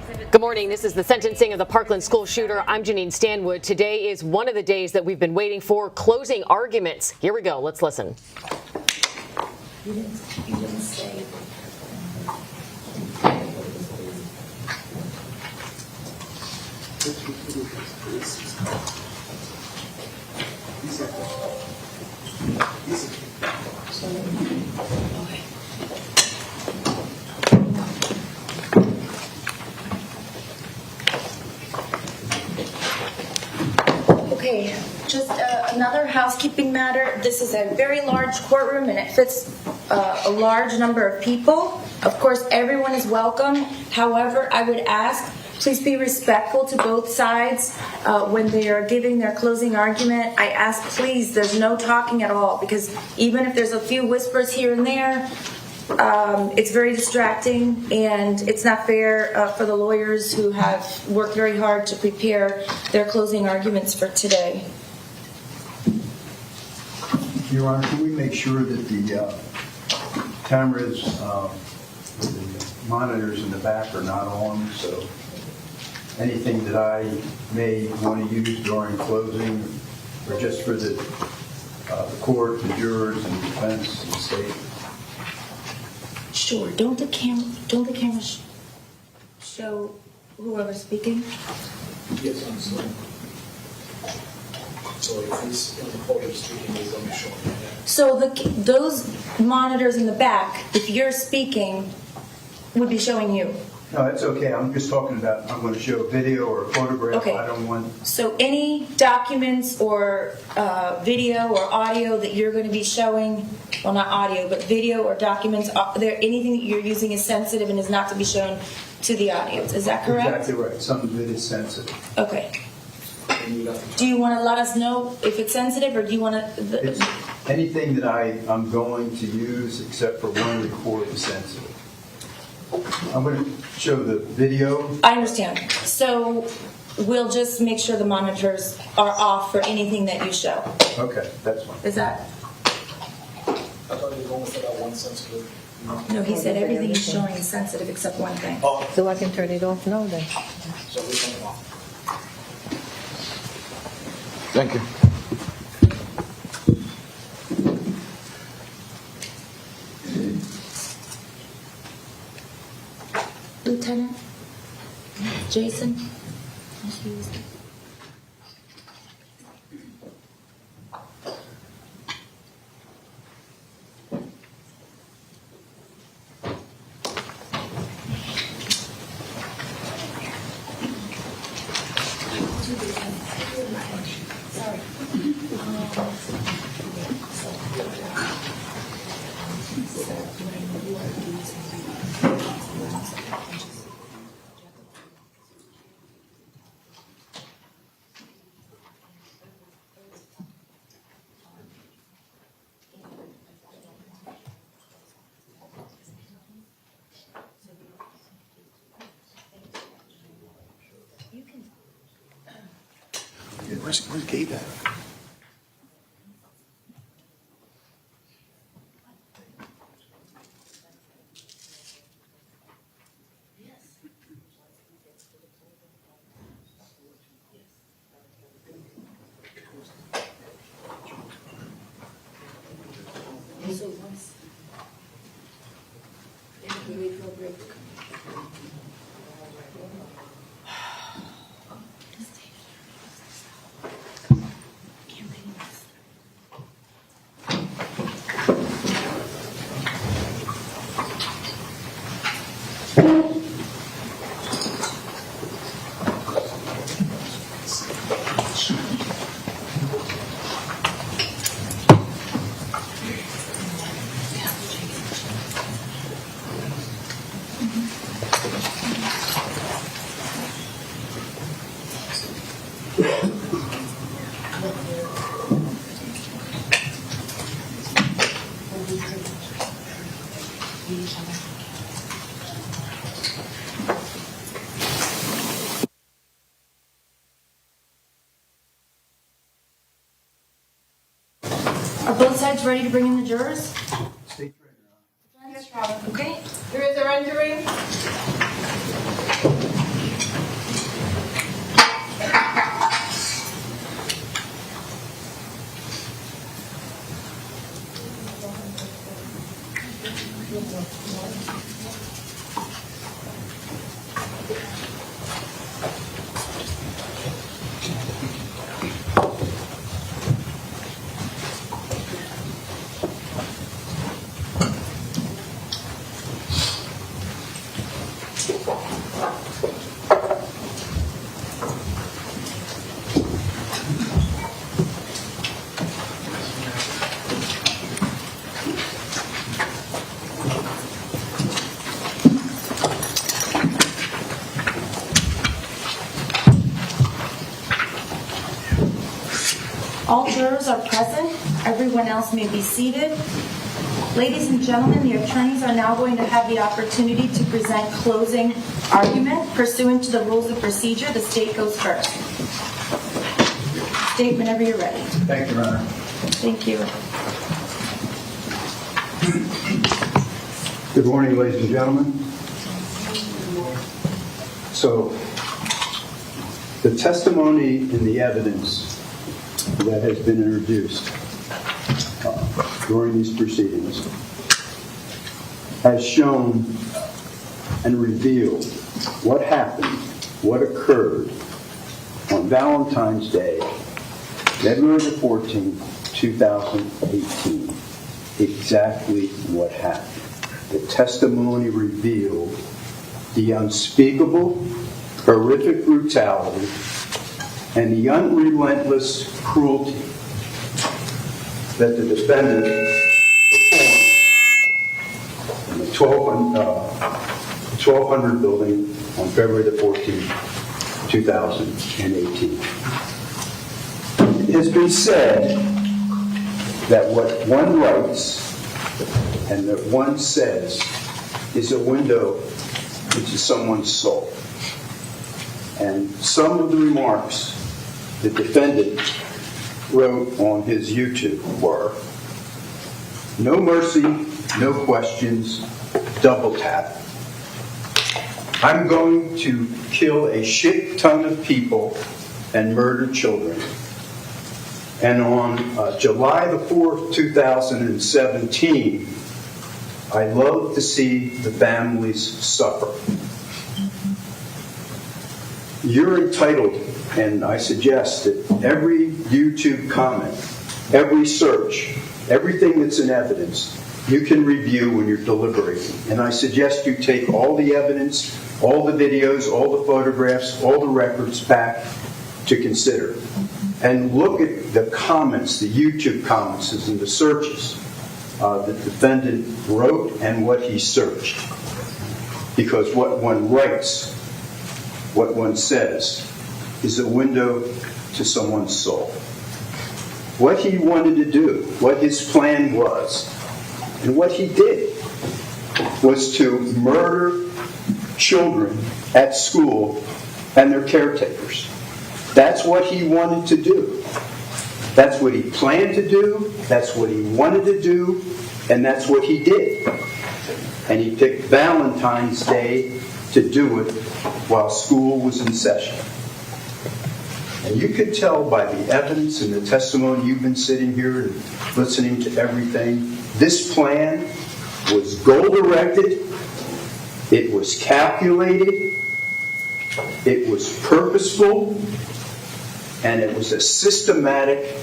Good morning. This is the sentencing of the Parkland school shooter. I'm Janine Stanwood. Today is one of the days that we've been waiting for, closing arguments. Here we go. Let's listen. You didn't say. Okay, just another housekeeping matter. This is a very large courtroom and it fits a large number of people. Of course, everyone is welcome. However, I would ask, please be respectful to both sides when they are giving their closing argument. I ask, please, there's no talking at all, because even if there's a few whispers here and there, it's very distracting, and it's not fair for the lawyers who have worked very hard to prepare their closing arguments for today. Your Honor, can we make sure that the cameras, the monitors in the back are not on, so anything that I may want to use during closing or just for the court, the jurors, and the defense and state? Sure. Don't the camera show whoever's speaking? Yes, I'm sorry. So if he's on the podium speaking, he's going to show me that. So those monitors in the back, if you're speaking, would be showing you. No, that's okay. I'm just talking about, I'm going to show a video or a photograph. Okay. I don't want... So any documents or video or audio that you're going to be showing, well, not audio, but video or documents, there anything that you're using is sensitive and is not to be shown to the audience. Is that correct? Exactly right. Some of it is sensitive. Okay. Do you want to let us know if it's sensitive, or do you want to... It's anything that I'm going to use except for one report is sensitive. I'm going to show the video. I understand. So we'll just make sure the monitors are off for anything that you show. Okay, that's fine. Is that... I thought he was only for that one sensitive. No, he said everything he's showing is sensitive except one thing. Oh, So I can turn it off now then. so we turn it off. Thank you. Lieutenant? Jason? Where's Gabe at? Are both sides ready to bring in the jurors? State trainer. Okay. Jurors are entering. All jurors are present. Everyone else may be seated. Ladies and gentlemen, the attorneys are now going to have the opportunity to present closing argument. Pursuant to the rules of procedure, the state goes first. State whenever you're ready. Thank you, Your Honor. Thank you. Good morning, ladies and gentlemen. So, the testimony and the evidence that has been introduced during these proceedings has shown and revealed what happened, what occurred on Valentine's Day, February the 14th, 2018. Exactly what happened. The testimony revealed the unspeakable, horrific brutality and the unrelentless cruelty that the defendant performed in the 1200 building on February the 14th, 2018. It has been said that what one writes and that one says is a window into someone's soul. And some of the remarks the defendant wrote on his YouTube were, "No mercy, no questions, double tap. I'm going to kill a shit ton of people and murder children." And on July the 4th, 2017, "I love to see the families suffer." You're entitled, and I suggest that every YouTube comment, every search, everything that's in evidence, you can review when you're deliberating. And I suggest you take all the evidence, all the videos, all the photographs, all the records back to consider. And look at the comments, the YouTube comments and the searches the defendant wrote and what he searched. Because what one writes, what one says, is a window to someone's soul. What he wanted to do, what his plan was, and what he did was to murder children at school and their caretakers. That's what he wanted to do. That's what he planned to do, that's what he wanted to do, and that's what he did. And he picked Valentine's Day to do it while school was in session. And you could tell by the evidence and the testimony, you've been sitting here and listening to everything, this plan was goal-directed, it was calculated, it was purposeful, and it was a systematic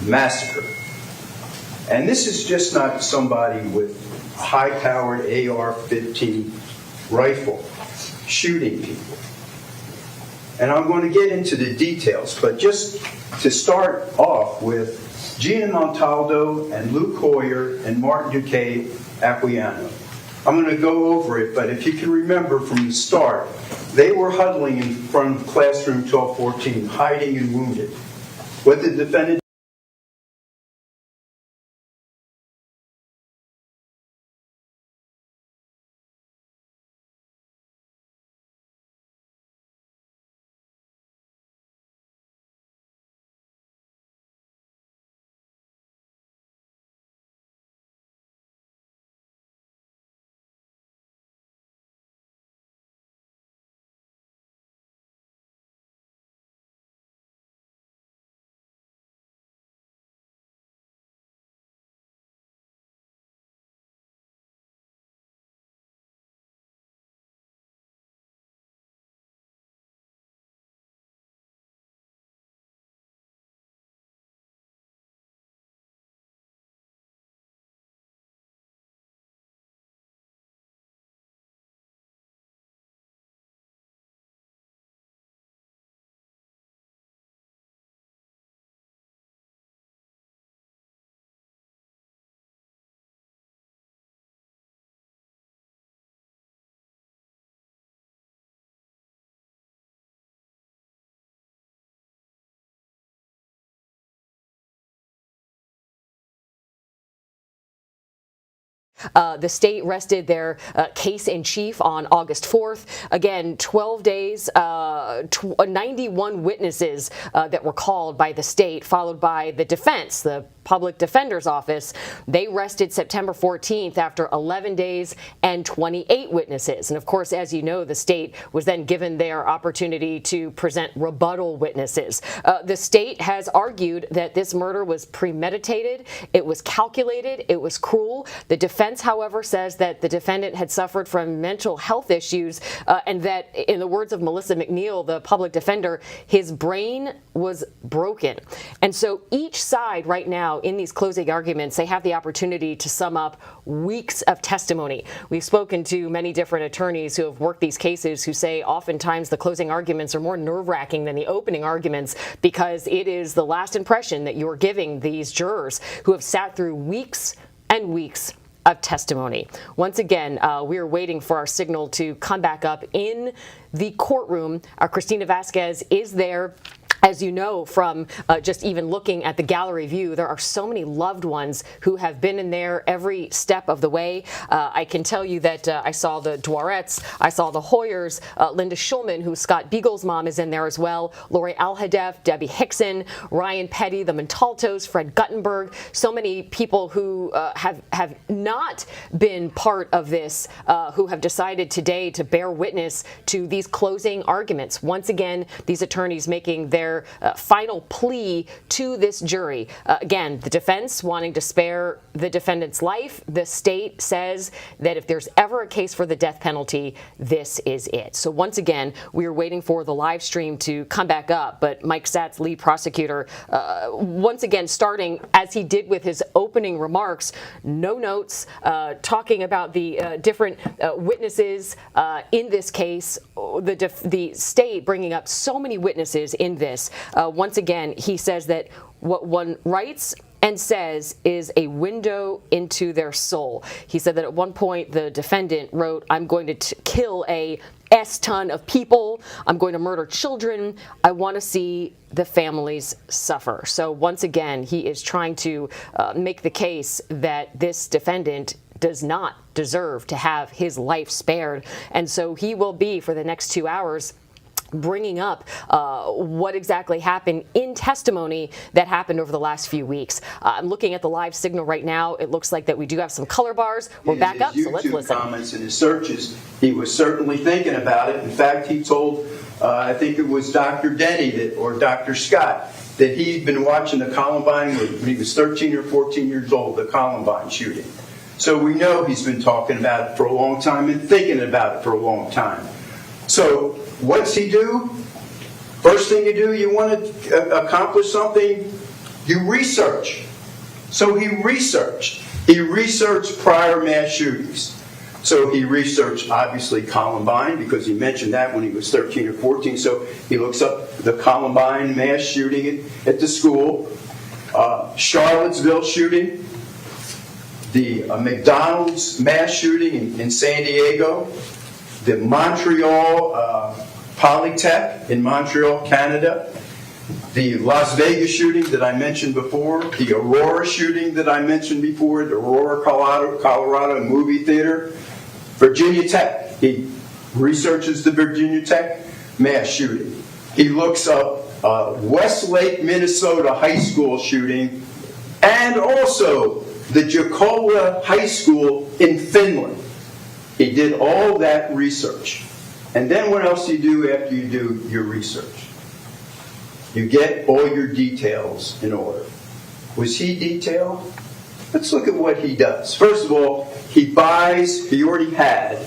massacre. And this is just not somebody with a high-powered AR-15 rifle shooting people. And I'm going to get into the details, but just to start off with Gina Montaldo and Luke Hoyer and Martin Duque Aquiano. I'm going to go over it, but if you can remember from the start, they were huddling in front of classroom 1214, hiding and wounded. What the defendant The state rested their case in chief on August 4th. Again, 12 days, 91 witnesses that were called by the state, followed by the defense, the Public Defender's Office. They rested September 14th after 11 days and 28 witnesses. And of course, as you know, the state was then given their opportunity to present rebuttal witnesses. The state has argued that this murder was premeditated, it was calculated, it was cruel. The defense, however, says that the defendant had suffered from mental health issues and that, in the words of Melissa McNeil, the public defender, his brain was broken. And so each side right now in these closing arguments, they have the opportunity to sum up weeks of testimony. We've spoken to many different attorneys who have worked these cases who say oftentimes the closing arguments are more nerve-wracking than the opening arguments because it is the last impression that you're giving these jurors who have sat through weeks and weeks of testimony. Once again, we are waiting for our signal to come back up in the courtroom. Christina Vasquez is there. As you know from just even looking at the gallery view, there are so many loved ones who have been in there every step of the way. I can tell you that I saw the Dwarettes, I saw the Hoyers, Linda Schulman, who Scott Beagle's mom is in there as well, Lori Alhadeff, Debbie Hickson, Ryan Petty, the Montaltos, Fred Guttenberg, so many people who have not been part of this, who have decided today to bear witness to these closing arguments. Once again, these attorneys making their final plea to this jury. Again, the defense wanting to spare the defendant's life. The state says that if there's ever a case for the death penalty, this is it. So once again, we are waiting for the live stream to come back up. But Mike Satz, lead prosecutor, once again, starting as he did with his opening remarks, no notes, talking about the different witnesses in this case, the state bringing up so many witnesses in this. Once again, he says that what one writes and says is a window into their soul. He said that at one point the defendant wrote, "I'm going to kill a S ton of people. I'm going to murder children. I want to see the families suffer." So once again, he is trying to make the case that this defendant does not deserve to have his life spared. And so he will be, for the next 2 hours, bringing up what exactly happened in testimony that happened over the last few weeks. I'm looking at the live signal right now. It looks like that we do have some color bars. We're back up, so let's listen. Comments and his searches, he was certainly thinking about it. In fact, he told, I think it was Dr. Denny or Dr. Scott, that he'd been watching the Columbine when he was 13 or 14 years old, the Columbine shooting. So we know he's been talking about it for a long time and thinking about it for a long time. So what's he do? First thing you do, you want to accomplish something, you research. So he researched. He researched prior mass shootings. So he researched, obviously, Columbine, because he mentioned that when he was 13 or 14. So he looks up the Columbine mass shooting at the school, Charlottesville shooting, the McDonald's mass shooting in San Diego, the Montreal Polytech in Montreal, Canada, the Las Vegas shooting that I mentioned before, the Aurora shooting that I mentioned before, the Aurora, Colorado movie theater, Virginia Tech. He researches the Virginia Tech mass shooting. He looks up Westlake, Minnesota high school shooting, and also the Jakola High School in Finland. He did all that research. And then what else do you do after you do your research? You get all your details in order. Was he detailed? Let's look at what he does. First of all, he already had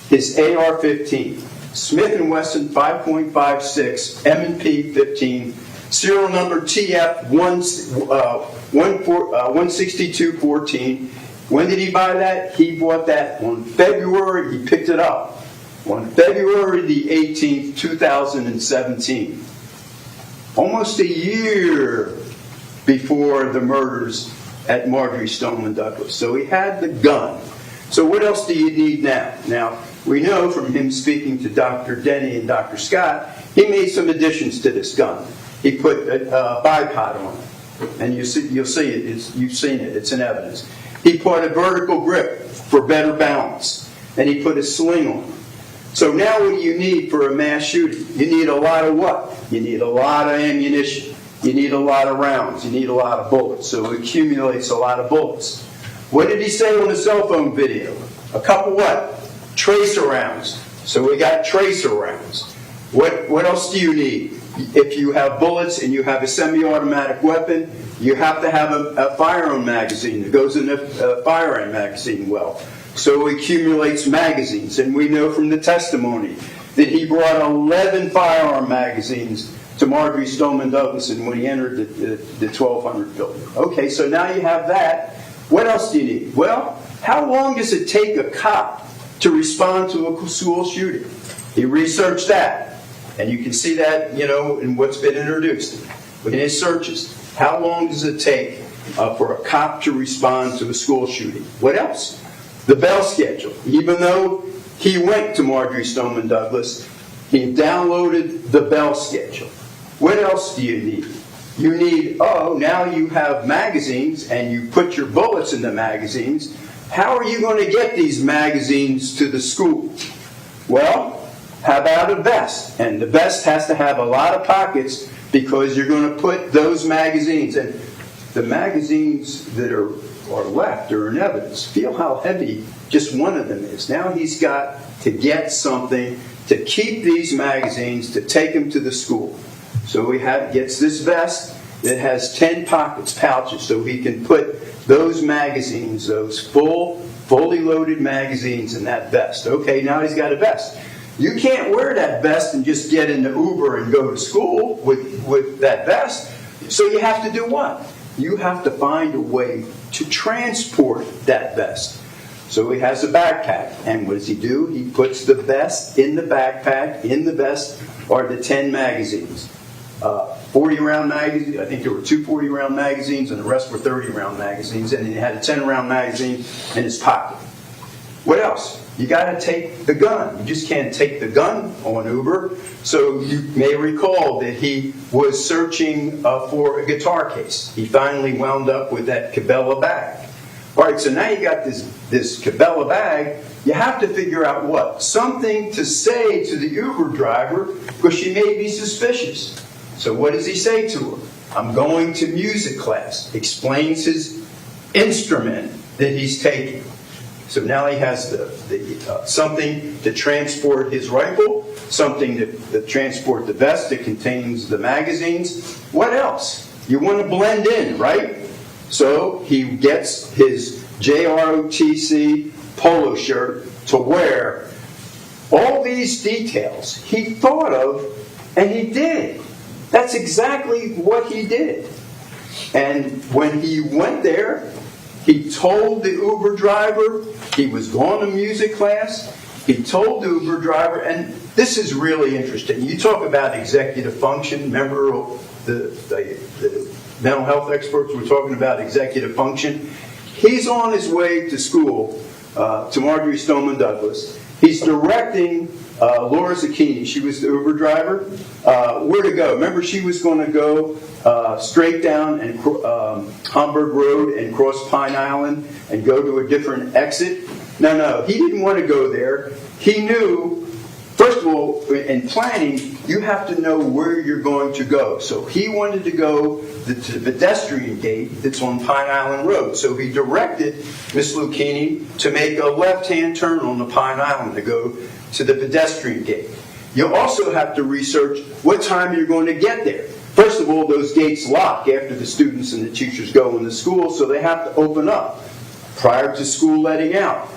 his AR-15, Smith & Wesson 5.56, M&P 15, serial number TF16214. When did he buy that? He bought that on February. He picked it up on February the 18th, 2017. Almost a year before the murders at Marjorie Stoneman Douglas. So he had the gun. So what else do you need now? Now, we know from him speaking to Dr. Denny and Dr. Scott, he made some additions to this gun. He put a bipod on it. And you'll see it. You've seen it. It's in evidence. He put a vertical grip for better balance. And he put a sling on. So now what do you need for a mass shooting? You need a lot of what? You need a lot of ammunition. You need a lot of rounds. You need a lot of bullets. So it accumulates a lot of bullets. What did he say on the cell phone video? A couple what? Tracer rounds. So we got tracer rounds. What else do you need? If you have bullets and you have a semi-automatic weapon, you have to have a firearm magazine that goes in a firearm magazine well. So it accumulates magazines. And we know from the testimony that he brought 11 firearm magazines to Marjorie Stoneman Douglas when he entered the 1200 building. Okay, so now you have that. What else do you need? Well, how long does it take a cop to respond to a school shooting? He researched that. And you can see that, in what's been introduced in his searches. How long does it take for a cop to respond to a school shooting? What else? The bell schedule. Even though he went to Marjorie Stoneman Douglas, he downloaded the bell schedule. What else do you need? You need, now you have magazines and you put your bullets in the magazines. How are you going to get these magazines to the school? Well, how about a vest? And the vest has to have a lot of pockets because you're going to put those magazines. And the magazines that are left are in evidence. Feel how heavy just one of them is. Now he's got to get something to keep these magazines, to take them to the school. So he gets this vest that has 10 pouches, so he can put those magazines, those fully loaded magazines in that vest. Okay, now he's got a vest. You can't wear that vest and just get in the Uber and go to school with that vest. So you have to do what? You have to find a way to transport that vest. So he has a backpack. And what does he do? He puts the vest in the backpack. In the vest are the 10 magazines. 40-round magazines. I think there were 2 40-round magazines, and the rest were 30-round magazines. And he had a 10-round magazine in his pocket. What else? You got to take the gun. You just can't take the gun on Uber. So you may recall that he was searching for a guitar case. He finally wound up with that Cabela bag. All right, so now you got this Cabela bag. You have to figure out what? Something to say to the Uber driver because she may be suspicious. So what does he say to her? I'm going to music class. Explains his instrument that he's taking. So now he has something to transport his rifle, something to transport the vest that contains the magazines. What else? You want to blend in, right? So he gets his JROTC polo shirt to wear. All these details he thought of, and he did. That's exactly what he did. And when he went there, he told the Uber driver he was going to music class. He told the Uber driver, and this is really interesting. You talk about executive function. Remember the mental health experts were talking about executive function. He's on his way to school, to Marjorie Stoneman Douglas. He's directing Laura Zucchini. She was the Uber driver. Where to go? Remember, she was going to go straight down and Hamburg Road and cross Pine Island and go to a different exit. No, he didn't want to go there. He knew, first of all, in planning, you have to know where you're going to go. So he wanted to go to the pedestrian gate that's on Pine Island Road. So he directed Miss Lucchini to make a left-hand turn on the Pine Island to go to the pedestrian gate. You also have to research what time you're going to get there. First of all, those gates lock after the students and the teachers go into school, so they have to open up prior to school letting out.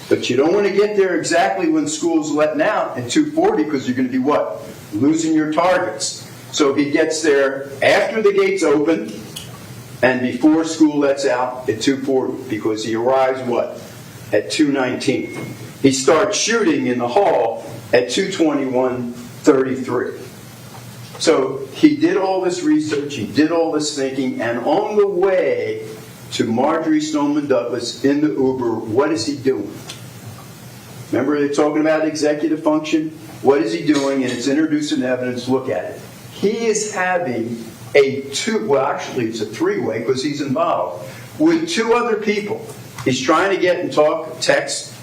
But you don't want to get there exactly when school's letting out at 2:40 because you're going to be what? Losing your targets. So he gets there after the gates open and before school lets out at 2:40 because he arrives what? At 2:19. He starts shooting in the hall at 2:21:33. So he did all this research, he did all this thinking, and on the way to Marjorie Stoneman Douglas in the Uber, what is he doing? Remember they're talking about executive function? What is he doing? And it's introduced in evidence. Look at it. He is having it's a 3-way because he's involved with 2 other people. He's trying to get and text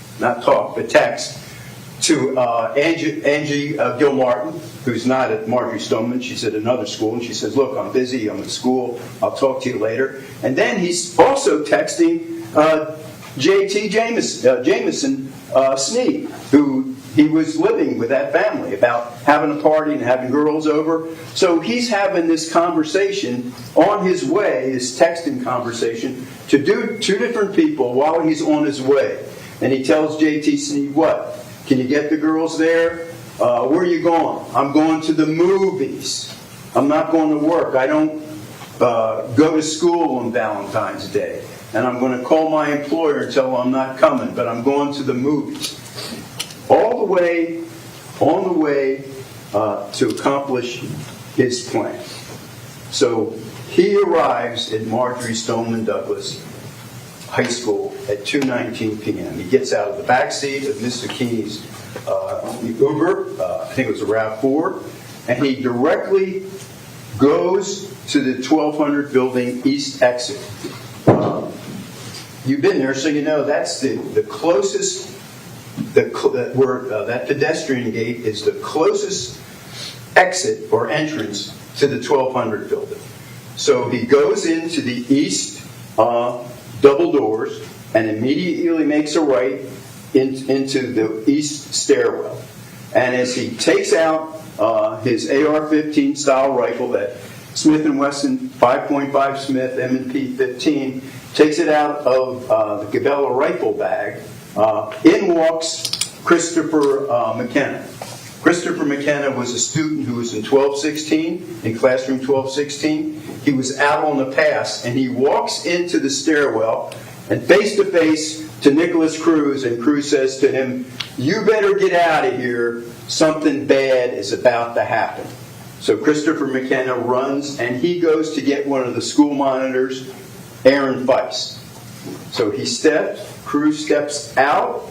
to Angie Gilmartin, who's not at Marjorie Stoneman. She's at another school, and she says, look, I'm busy, I'm at school, I'll talk to you later. And then he's also texting J.T. Jameson Sneed, who he was living with that family, about having a party and having girls over. So he's having this conversation on his way, this texting conversation, to do two different people while he's on his way. And he tells J.T. Sneed, what? Can you get the girls there? Where are you going? I'm going to the movies. I'm not going to work. I don't go to school on Valentine's Day. And I'm going to call my employer and tell them I'm not coming, but I'm going to the movies. All the way, on the way to accomplish his plan. So he arrives at Marjorie Stoneman Douglas High School at 2:19 p.m. He gets out of the back seat of Mr. Keeney's Uber, I think it was a RAV4, and he directly goes to the 1200 building east exit. You've been there, so you know that's the closest. That pedestrian gate is the closest exit or entrance to the 1200 building. So he goes into the east double doors and immediately makes a right into the east stairwell. And as he takes out his AR-15 style rifle, that Smith & Wesson 5.5 Smith M&P 15, takes it out of the Gabella rifle bag. In walks Christopher McKenna. Christopher McKenna was a student who was in 1216, in classroom 1216. He was out on the pass, and he walks into the stairwell and face-to-face to Nikolas Cruz, and Cruz says to him, you better get out of here. Something bad is about to happen. So Christopher McKenna runs, and he goes to get one of the school monitors, Aaron Feist. So Cruz steps out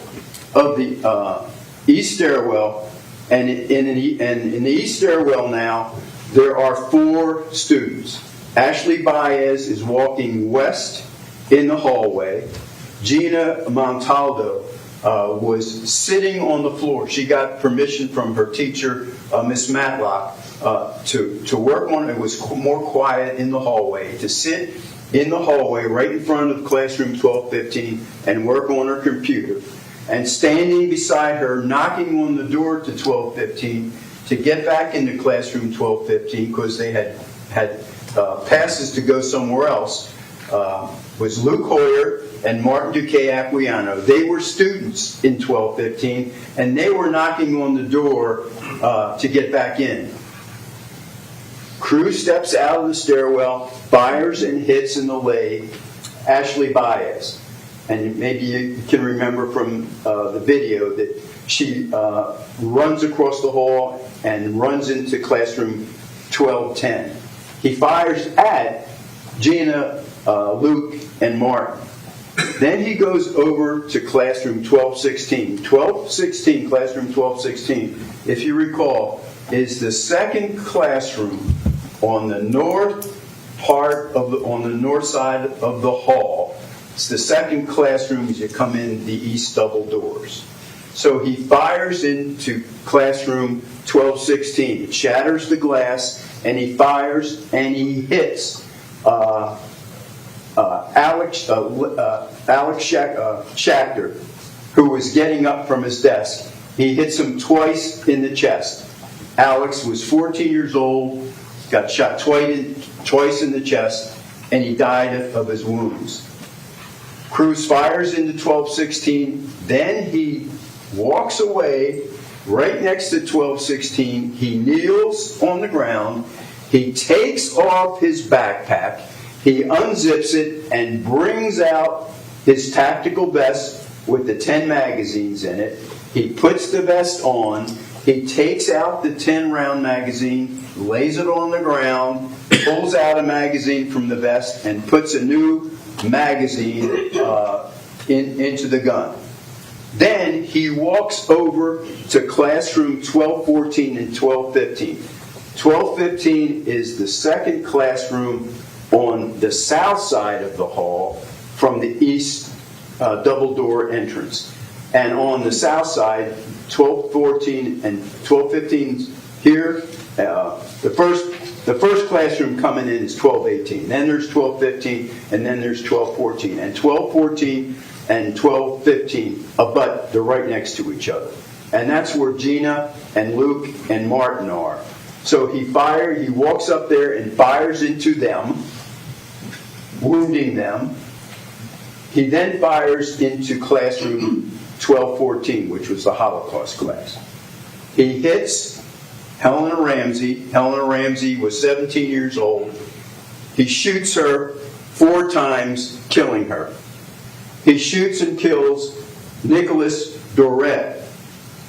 of the east stairwell, and in the east stairwell now, there are 4 students. Ashley Baez is walking west in the hallway. Gina Montaldo was sitting on the floor. She got permission from her teacher, Miss Matlock, to work on it. It was more quiet in the hallway, to sit in the hallway right in front of classroom 1215 and work on her computer. And standing beside her, knocking on the door to 1215 to get back into classroom 1215 because they had passes to go somewhere else, was Luke Hoyer and Martin Duque Acquiano. They were students in 1215, and they were knocking on the door to get back in. Cruz steps out of the stairwell, fires and hits in the leg Ashley Baez. And maybe you can remember from the video that she runs across the hall and runs into classroom 1210. He fires at Gina, Luke, and Martin. Then he goes over to classroom 1216. Classroom 1216, if you recall, is the second classroom on the north side of the hall. It's the second classroom as you come in the east double doors. So he fires into classroom 1216. It shatters the glass, and he fires and he hits Alex Schachter, who was getting up from his desk. He hits him twice in the chest. Alex was 14 years old, got shot twice in the chest, and he died of his wounds. Cruz fires into 1216, then he walks away right next to 1216. He kneels on the ground. He takes off his backpack. He unzips it and brings out his tactical vest with the 10 magazines in it. He puts the vest on. He takes out the 10-round magazine, lays it on the ground, pulls out a magazine from the vest, and puts a new magazine into the gun. Then he walks over to classroom 1214 and 1215. 1215 is the second classroom on the south side of the hall from the east double door entrance. And on the south side, 1214 and 1215 here, the first classroom coming in is 1218. Then there's 1215, and then there's 1214. And 1214 and 1215 abut, they're right next to each other. And that's where Gina and Luke and Martin are. So he walks up there and fires into them, wounding them. He then fires into classroom 1214, which was the Holocaust class. He hits Helena Ramsey. Helena Ramsey was 17 years old. He shoots her 4 times, killing her. He shoots and kills Nikolas Dorette,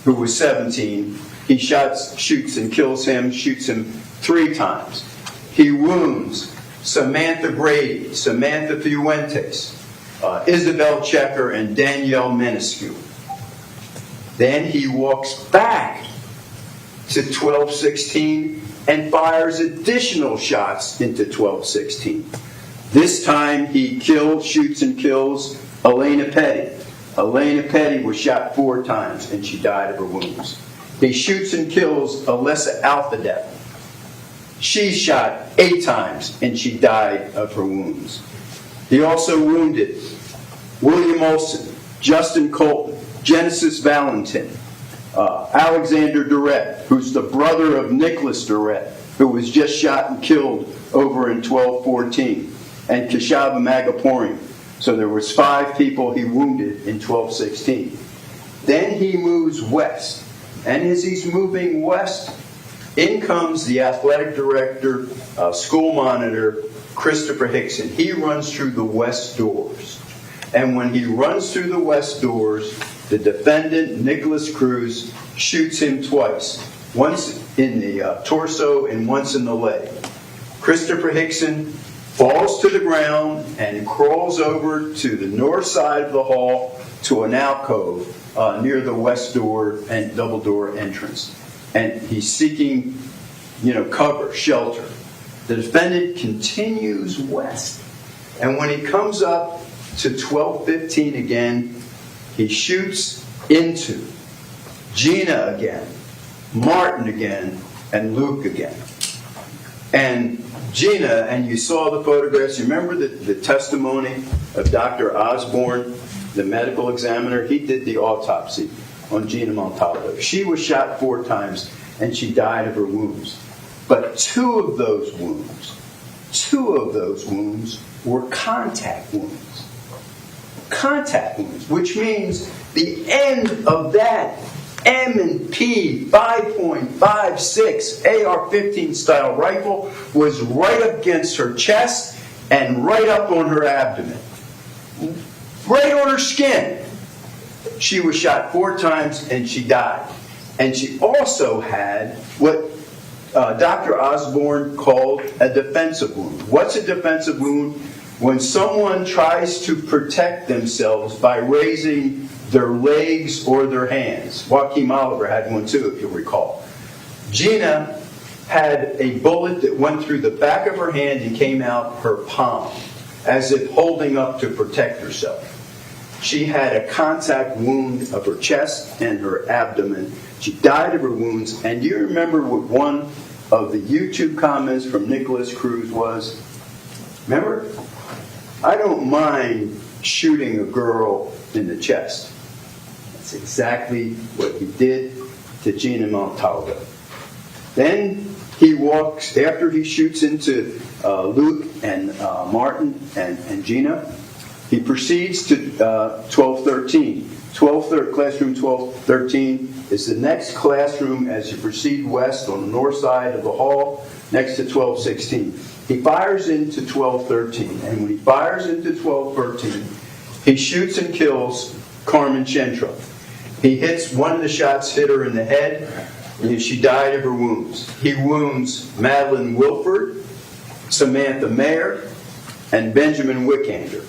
who was 17. He shoots and kills him, shoots him 3 times. He wounds Samantha Grady, Samantha Fuentes, Isabel Checker, and Danielle Menescu. Then he walks back to 1216 and fires additional shots into 1216. This time he shoots and kills Elena Petty. Elena Petty was shot 4 times and she died of her wounds. He shoots and kills Alyssa Alfadep. She's shot 8 times and she died of her wounds. He also wounded William Olson, Justin Colton, Genesis Valentin, Alexander Dorette, who's the brother of Nicholas Dorette, who was just shot and killed over in 1214, and Keshava Magaporian. So there was 5 people he wounded in 1216. Then he moves west, and as he's moving west, in comes the athletic director, school monitor, Christopher Hickson. He runs through the west doors. And when he runs through the west doors, the defendant, Nikolas Cruz, shoots him twice. Once in the torso and once in the leg. Christopher Hickson falls to the ground and crawls over to the north side of the hall to an alcove near the west door and double door entrance. And he's seeking, cover, shelter. The defendant continues west. And when he comes up to 1215 again, he shoots into Gina again, Martin again, and Luke again. And Gina, and you saw the photographs, you remember the testimony of Dr. Osborne, the medical examiner? He did the autopsy on Gina Montalvo. She was shot 4 times and she died of her wounds. But 2 of those wounds were contact wounds. Contact wounds, which means the end of that M&P 5.56 AR-15 style rifle was right up against her chest and right up on her abdomen. Right on her skin. She was shot 4 times and she died. And she also had what Dr. Osborne called a defensive wound. What's a defensive wound? When someone tries to protect themselves by raising their legs or their hands. Joaquin Oliver had one too, if you'll recall. Gina had a bullet that went through the back of her hand and came out her palm, as if holding up to protect herself. She had a contact wound of her chest and her abdomen. She died of her wounds. And do you remember what one of the YouTube comments from Nikolas Cruz was? Remember? I don't mind shooting a girl in the chest. That's exactly what he did to Gina Montalvo. Then he walks, after he shoots into Luke and Martin and Gina, he proceeds to 1213. Classroom 1213 is the next classroom as you proceed west on the north side of the hall, next to 1216. He fires into 1213, and when he fires into 1213, he shoots and kills Carmen Centro. He hits, one of the shots hit her in the head, and she died of her wounds. He wounds Madeline Wilford, Samantha Mayer, and Benjamin Wickander.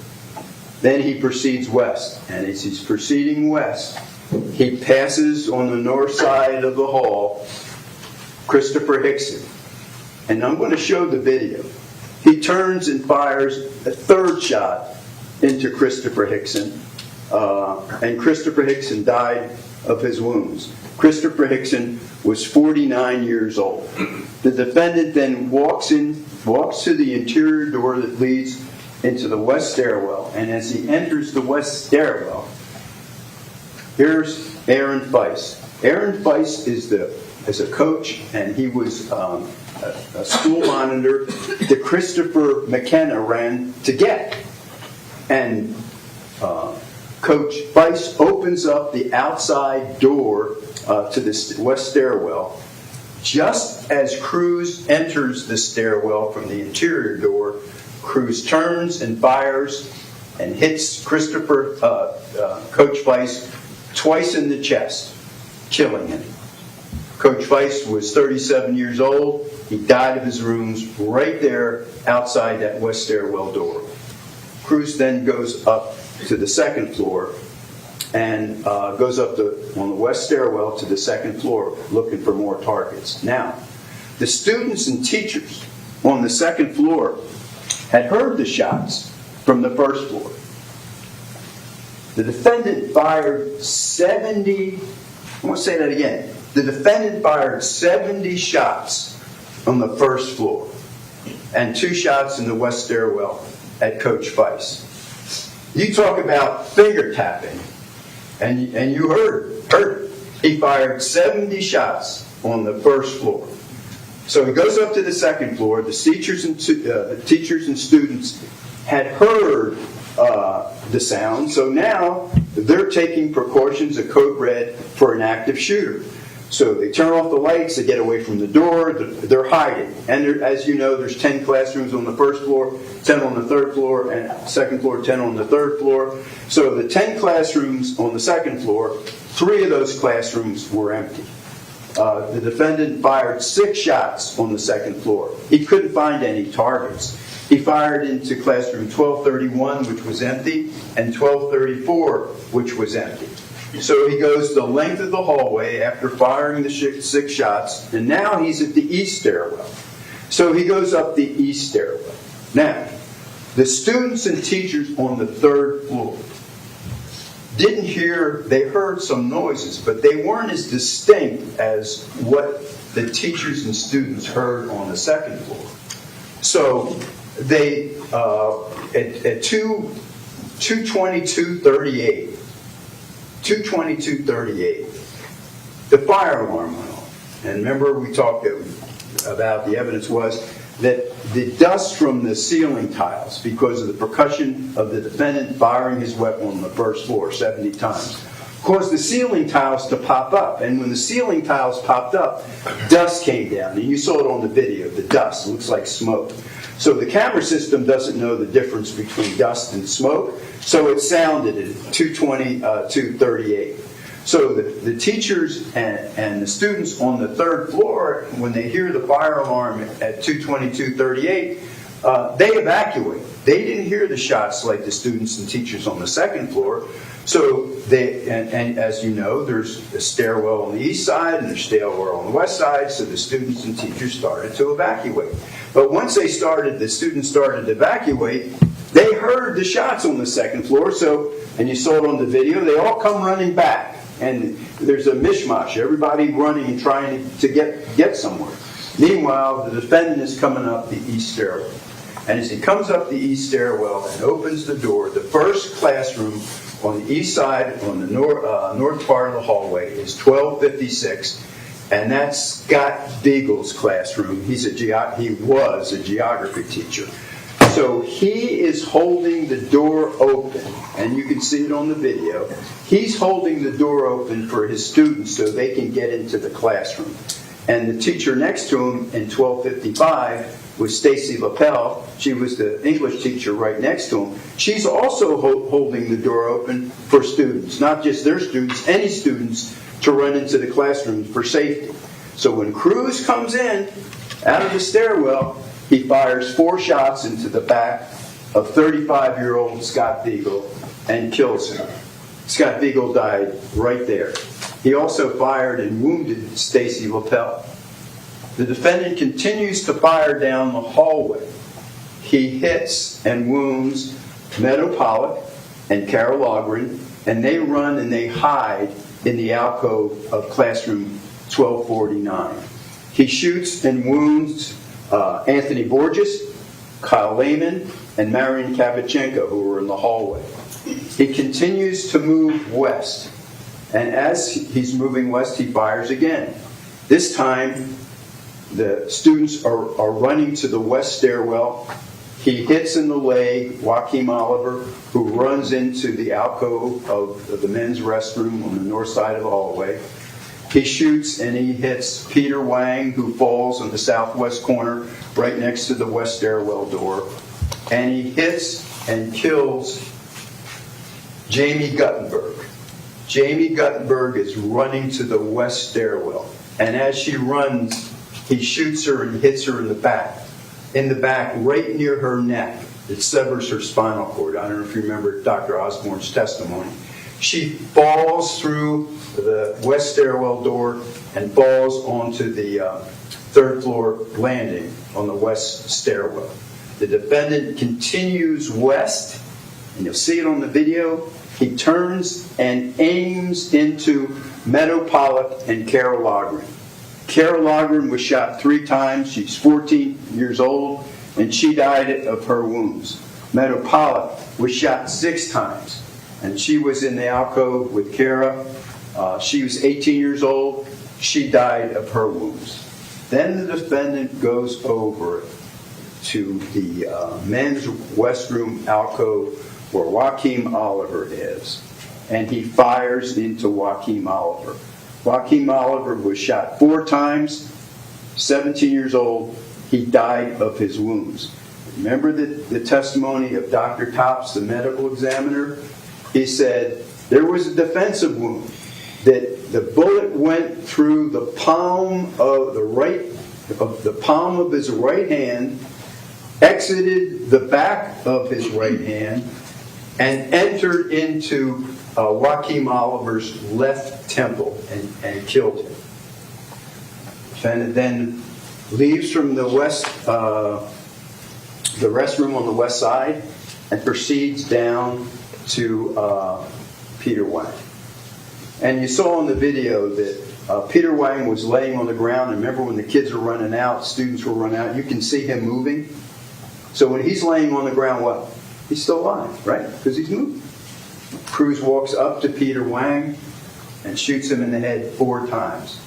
Then he proceeds west, and as he's proceeding west, he passes on the north side of the hall Christopher Hickson. And I'm going to show the video. He turns and fires a 3rd shot into Christopher Hickson. and Christopher Hickson died of his wounds. Christopher Hickson was 49 years old. The defendant then walks to the interior door that leads into the west stairwell, and as he enters the west stairwell, here's Aaron Feist. Aaron Feist is a coach, and he was a school monitor that Christopher McKenna ran to get. And Coach Feist opens up the outside door to the west stairwell. Just as Cruz enters the stairwell from the interior door, Cruz turns and fires and hits Coach Feist twice in the chest, killing him. Coach Feist was 37 years old. He died of his wounds right there outside that west stairwell door. Cruz then goes up to the second floor and goes up on the west stairwell to the second floor looking for more targets. Now, the students and teachers on the second floor had heard the shots from the first floor. The defendant fired 70, I want to say that again. The defendant fired 70 shots on the first floor and 2 shots in the west stairwell at Coach Feist. You talk about finger tapping, and you heard it. He fired 70 shots on the first floor. So he goes up to the second floor. The teachers and students had heard the sound, so now they're taking precautions, a code red, for an active shooter. So they turn off the lights, they get away from the door, they're hiding. And as you know, there's 10 classrooms on the first floor, 10 on the third floor, and second floor, 10 on the third floor. So the 10 classrooms on the second floor, 3 of those classrooms were empty. The defendant fired 6 shots on the second floor. He couldn't find any targets. He fired into classroom 1231, which was empty, and 1234, which was empty. So he goes the length of the hallway after firing the 6 shots, and now he's at the east stairwell. So he goes up the east stairwell. Now, the students and teachers on the third floor didn't hear, they heard some noises, but they weren't as distinct as what the teachers and students heard on the second floor. So they, at 2:22:38, the fire alarm went off. And remember, we talked about the evidence was that the dust from the ceiling tiles, because of the percussion of the defendant firing his weapon on the first floor 70 times, caused the ceiling tiles to pop up. And when the ceiling tiles popped up, dust came down. And you saw it on the video, the dust. It looks like smoke. So the camera system doesn't know the difference between dust and smoke, so it sounded at 2:22:38. So the teachers and the students on the third floor, when they hear the fire alarm at 2:22:38, they evacuate. They didn't hear the shots like the students and teachers on the second floor. So and as you know, there's a stairwell on the east side and a stairwell on the west side, so the students and teachers started to evacuate. But once the students started to evacuate, they heard the shots on the second floor, and you saw it on the video, they all come running back. And there's a mishmash, everybody running and trying to get somewhere. Meanwhile, the defendant is coming up the east stairwell. And as he comes up the east stairwell and opens the door, the first classroom on the east side, on the north part of the hallway, is 1256, and that's Scott Beagle's classroom. He was a geography teacher. So he is holding the door open, and you can see it on the video. He's holding the door open for his students so they can get into the classroom. And the teacher next to him in 1255 was Stacy Lapel. She was the English teacher right next to him. She's also holding the door open for students, not just their students, any students to run into the classrooms for safety. So when Cruz comes in out of the stairwell, he fires 4 shots into the back of 35-year-old Scott Beagle and kills him. Scott Beagle died right there. He also fired and wounded Stacy Lapel. The defendant continues to fire down the hallway. He hits and wounds Meadow Pollock and Carol Ogren and they run and they hide in the alcove of classroom 1249. He shoots and wounds Anthony Borges, Kyle Lehman, and Marian Kavachenko, who were in the hallway. He continues to move west, and as he's moving west, he fires again. This time, the students are running to the west stairwell. He hits in the leg Joaquin Oliver, who runs into the alcove of the men's restroom on the north side of the hallway. He shoots and he hits Peter Wang, who falls in the southwest corner right next to the west stairwell door. And he hits and kills Jamie Guttenberg. Jamie Guttenberg is running to the west stairwell. And as she runs, he shoots her and hits her in the back. In the back, right near her neck. It severs her spinal cord. I don't know if you remember Dr. Osborne's testimony. She falls through the west stairwell door and falls onto the third floor landing on the west stairwell. The defendant continues west, and you'll see it on the video. He turns and aims into Meadow Pollock and Carol Logren. Carol Logren was shot 3 times. She's 14 years old, and she died of her wounds. Meadow Pollock was shot 6 times, and she was in the alcove with Kara. She was 18 years old. She died of her wounds. Then the defendant goes over to the men's restroom alcove where Joaquin Oliver is, and he fires into Joaquin Oliver. Joaquin Oliver was shot 4 times, 17 years old. He died of his wounds. Remember the testimony of Dr. Tops, the medical examiner? He said there was a defensive wound, that the bullet went through the palm of his right hand, exited the back of his right hand, and entered into Joaquin Oliver's left temple and killed him. Defendant then leaves from the restroom on the west side and proceeds down to Peter Wang. And you saw in the video that Peter Wang was laying on the ground. And remember when the kids were running out, students were running out, you can see him moving. So when he's laying on the ground, what? He's still alive, right? Because he's moving. Cruz walks up to Peter Wang and shoots him in the head 4 times.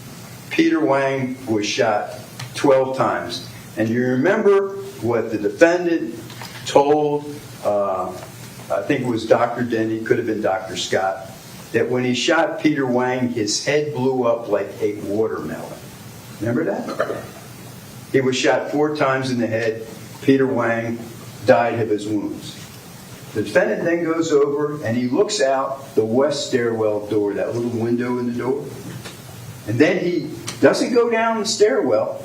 Peter Wang was shot 12 times. And you remember what the defendant told, I think it was Dr. Denny, could have been Dr. Scott, that when he shot Peter Wang, his head blew up like a watermelon. Remember that? He was shot 4 times in the head. Peter Wang died of his wounds. The defendant then goes over and he looks out the west stairwell door, that little window in the door. And then he doesn't go down the stairwell.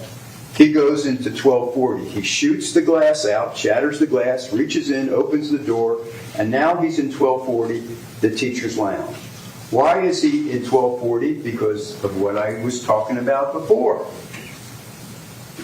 He goes into 1240. He shoots the glass out, shatters the glass, reaches in, opens the door, and now he's in 1240, the teacher's lounge. Why is he in 1240? Because of what I was talking about before.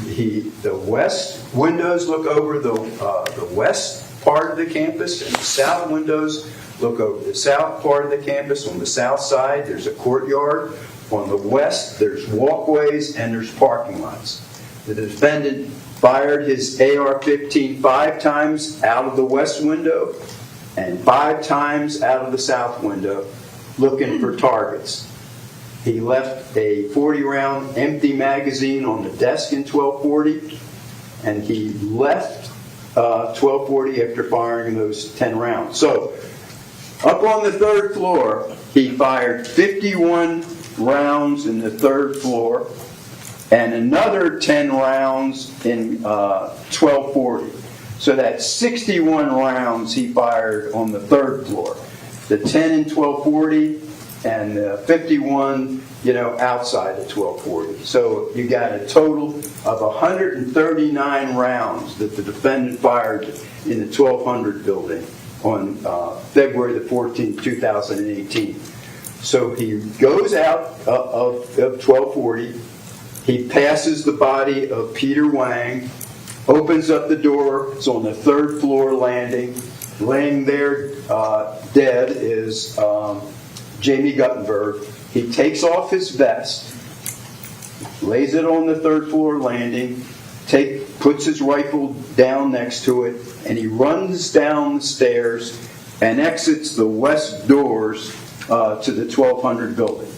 The west windows look over the west part of the campus, and the south windows look over the south part of the campus. On the south side, there's a courtyard. On the west, there's walkways and there's parking lots. The defendant fired his AR-15 5 times out of the west window and 5 times out of the south window, looking for targets. He left a 40-round empty magazine on the desk in 1240, and he left 1240 after firing those 10 rounds. So, up on the 3rd floor, he fired 51 rounds in the 3rd floor and another 10 rounds in 1240. So that's 61 rounds he fired on the 3rd floor. The 10 in 1240 and 51, outside of 1240. So you got a total of 139 rounds that the defendant fired in the 1200 building on February the 14th, 2018. So he goes out of 1240. He passes the body of Peter Wang, opens up the door. It's on the 3rd floor landing. laying there dead is Jamie Guttenberg. He takes off his vest, lays it on the third floor landing, puts his rifle down next to it, and he runs down the stairs and exits the west doors to the 1200 building.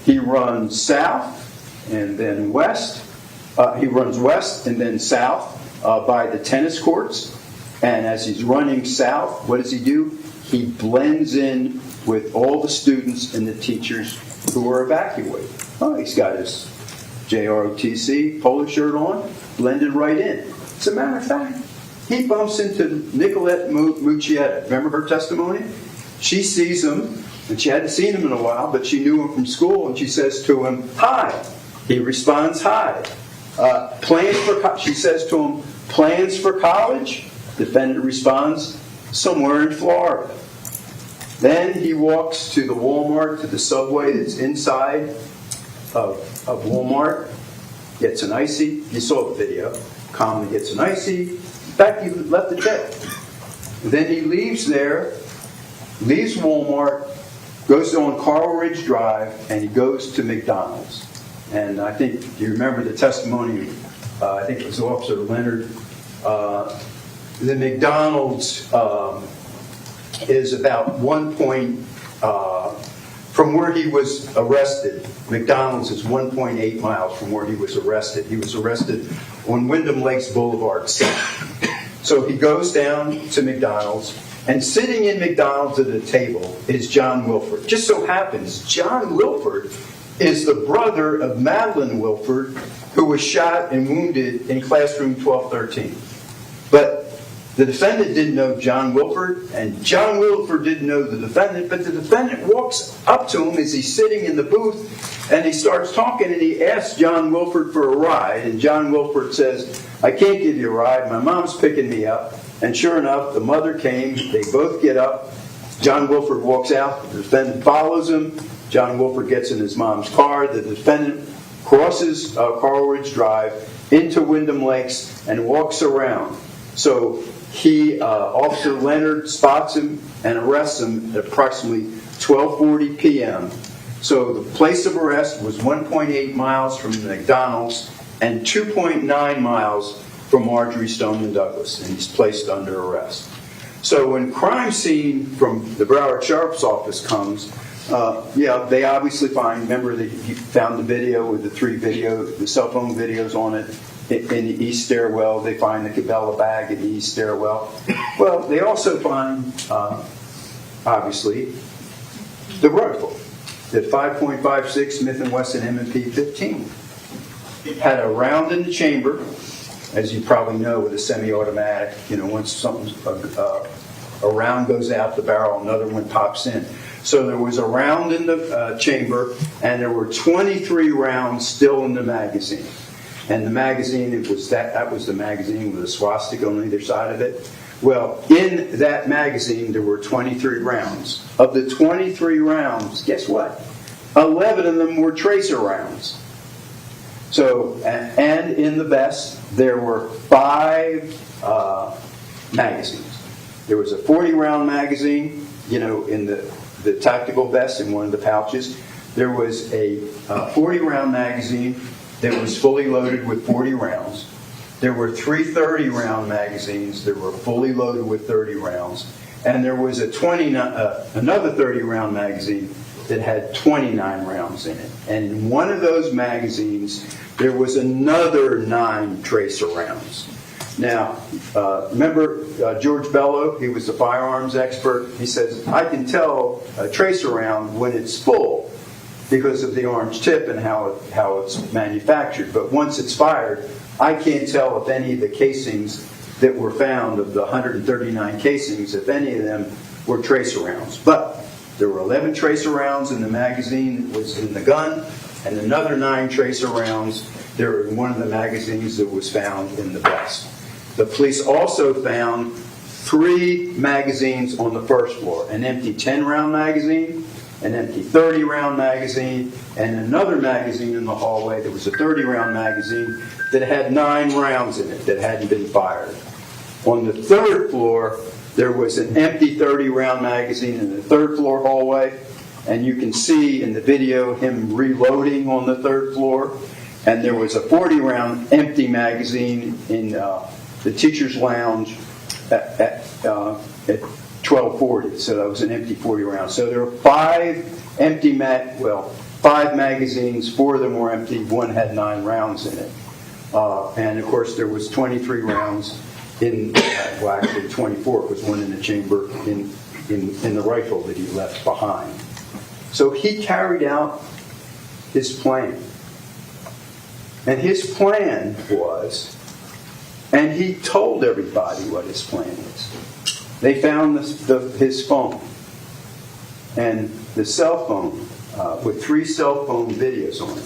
He runs south and then west. He runs west and then south by the tennis courts. And as he's running south, what does he do? He blends in with all the students and the teachers who are evacuated. Oh, he's got his JROTC polo shirt on, blended right in. As a matter of fact, he bumps into Nicolette Muccietta. Remember her testimony? She sees him, and she hadn't seen him in a while, but she knew him from school, and she says to him, "Hi." He responds, "Hi." She says to him, "Plans for college?" Defendant responds, "Somewhere in Florida." Then he walks to the Walmart, to the Subway that's inside of Walmart, gets an icy. You saw the video. Calmly gets an icy. In fact, he left the jail. Then he leaves there, leaves Walmart, goes on Coral Ridge Drive, and he goes to McDonald's. And I think, you remember the testimony, I think it was Officer Leonard. The McDonald's is about 1 point, from where he was arrested, McDonald's is 1.8 miles from where he was arrested. He was arrested on Wyndham Lakes Boulevard South. So he goes down to McDonald's, and sitting in McDonald's at a table is John Wilford. Just so happens, John Wilford is the brother of Madeline Wilford, who was shot and wounded in classroom 1213. But the defendant didn't know John Wilford, and John Wilford didn't know the defendant, but the defendant walks up to him as he's sitting in the booth, and he starts talking, and he asks John Wilford for a ride, and John Wilford says, "I can't give you a ride, my mom's picking me up." And sure enough, the mother came, they both get up, John Wilford walks out, the defendant follows him, John Wilford gets in his mom's car, the defendant crosses Coral Ridge Drive into Wyndham Lakes and walks around. So Officer Leonard spots him and arrests him at approximately 12:40 p.m. So the place of arrest was 1.8 miles from the McDonald's and 2.9 miles from Marjorie Stoneman Douglas, and he's placed under arrest. So when crime scene from the Broward Sheriff's Office comes, they obviously find, remember they found the video with the cell phone videos on it, in the east stairwell. They find the Cabela bag in the east stairwell. Well, they also find, obviously, the rifle, the 5.56 Smith & Wesson M&P 15. It had a round in the chamber, as you probably know with a semi-automatic. Once a round goes out the barrel, another one pops in. So there was a round in the chamber, and there were 23 rounds still in the magazine. And the magazine, that was the magazine with a swastika on either side of it. Well, in that magazine, there were 23 rounds. Of the 23 rounds, guess what? 11 of them were tracer rounds. So, and in the vest, there were 5 magazines. There was a 40-round magazine, in the tactical vest in one of the pouches. There was a 40-round magazine that was fully loaded with 40 rounds. There were 3 30-round magazines that were fully loaded with 30 rounds. And there was another 30-round magazine that had 29 rounds in it. And in one of those magazines, there was another 9 tracer rounds. Now, remember George Bello? He was the firearms expert. He says, I can tell a tracer round when it's full because of the orange tip and how it's manufactured. But once it's fired, I can't tell if any of the casings that were found, of the 139 casings, if any of them were tracer rounds. But there were 11 tracer rounds in the magazine that was in the gun, and another 9 tracer rounds that were in one of the magazines that was found in the vest. The police also found 3 magazines on the first floor, an empty 10-round magazine, an empty 30-round magazine, and another magazine in the hallway that was a 30-round magazine that had 9 rounds in it that hadn't been fired. On the third floor, There was an empty 30-round magazine in the third floor hallway, and you can see in the video him reloading on the third floor. And there was a 40-round empty magazine in the teacher's lounge at 1240. So that was an empty 40 round. So there were five magazines. 4 of them were empty. 1 had 9 rounds in it. And of course there was 23 rounds actually 24, because 1 in the chamber in the rifle that he left behind. So he carried out his plan. And his plan was, and he told everybody what his plan is. They found his phone, and the cell phone with 3 cell phone videos on it.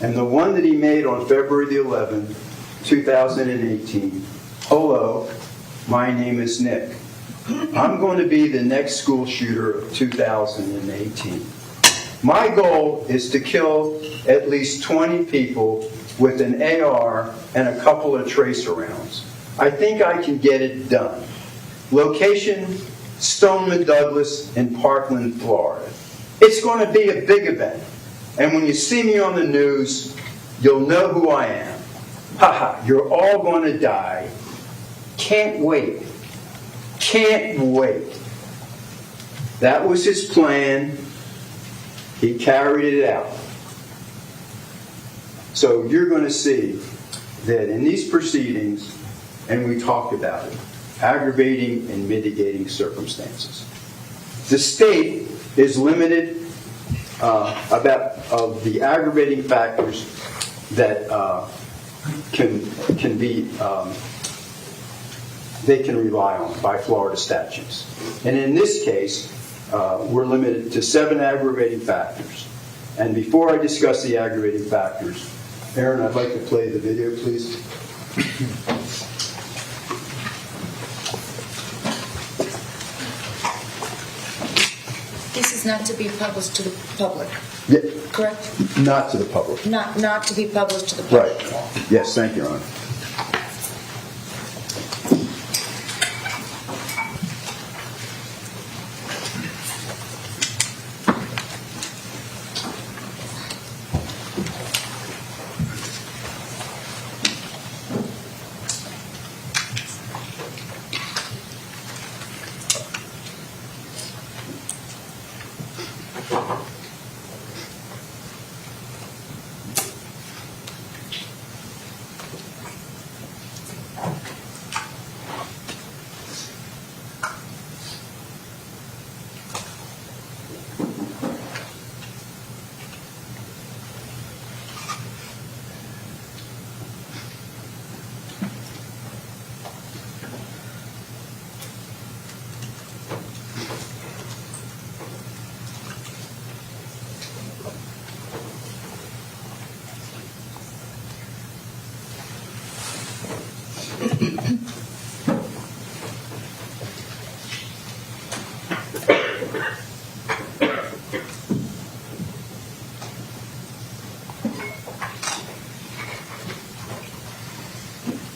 And the one that he made on February the 11th, 2018, "Hello, my name is Nick. I'm going to be the next school shooter of 2018. My goal is to kill at least 20 people with an AR and a couple of tracer rounds. I think I can get it done. Location, Stoneman Douglas in Parkland, Florida. It's going to be a big event. And when you see me on the news, you'll know who I am. Haha, you're all going to die. Can't wait. Can't wait." That was his plan. He carried it out. So you're going to see that in these proceedings, and we talked about it, aggravating and mitigating circumstances. The state is limited of the aggravating factors that they can rely on by Florida statutes. And in this case, we're limited to 7 aggravating factors. And before I discuss the aggravating factors, Aaron, I'd like to play the video, please. This is not to be published to the public, Yeah, correct? not to the public. Not to be published to the public. Right. Yes, thank you, Your Honor.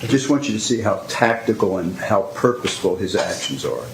I just want you to see how tactical and how purposeful his actions are.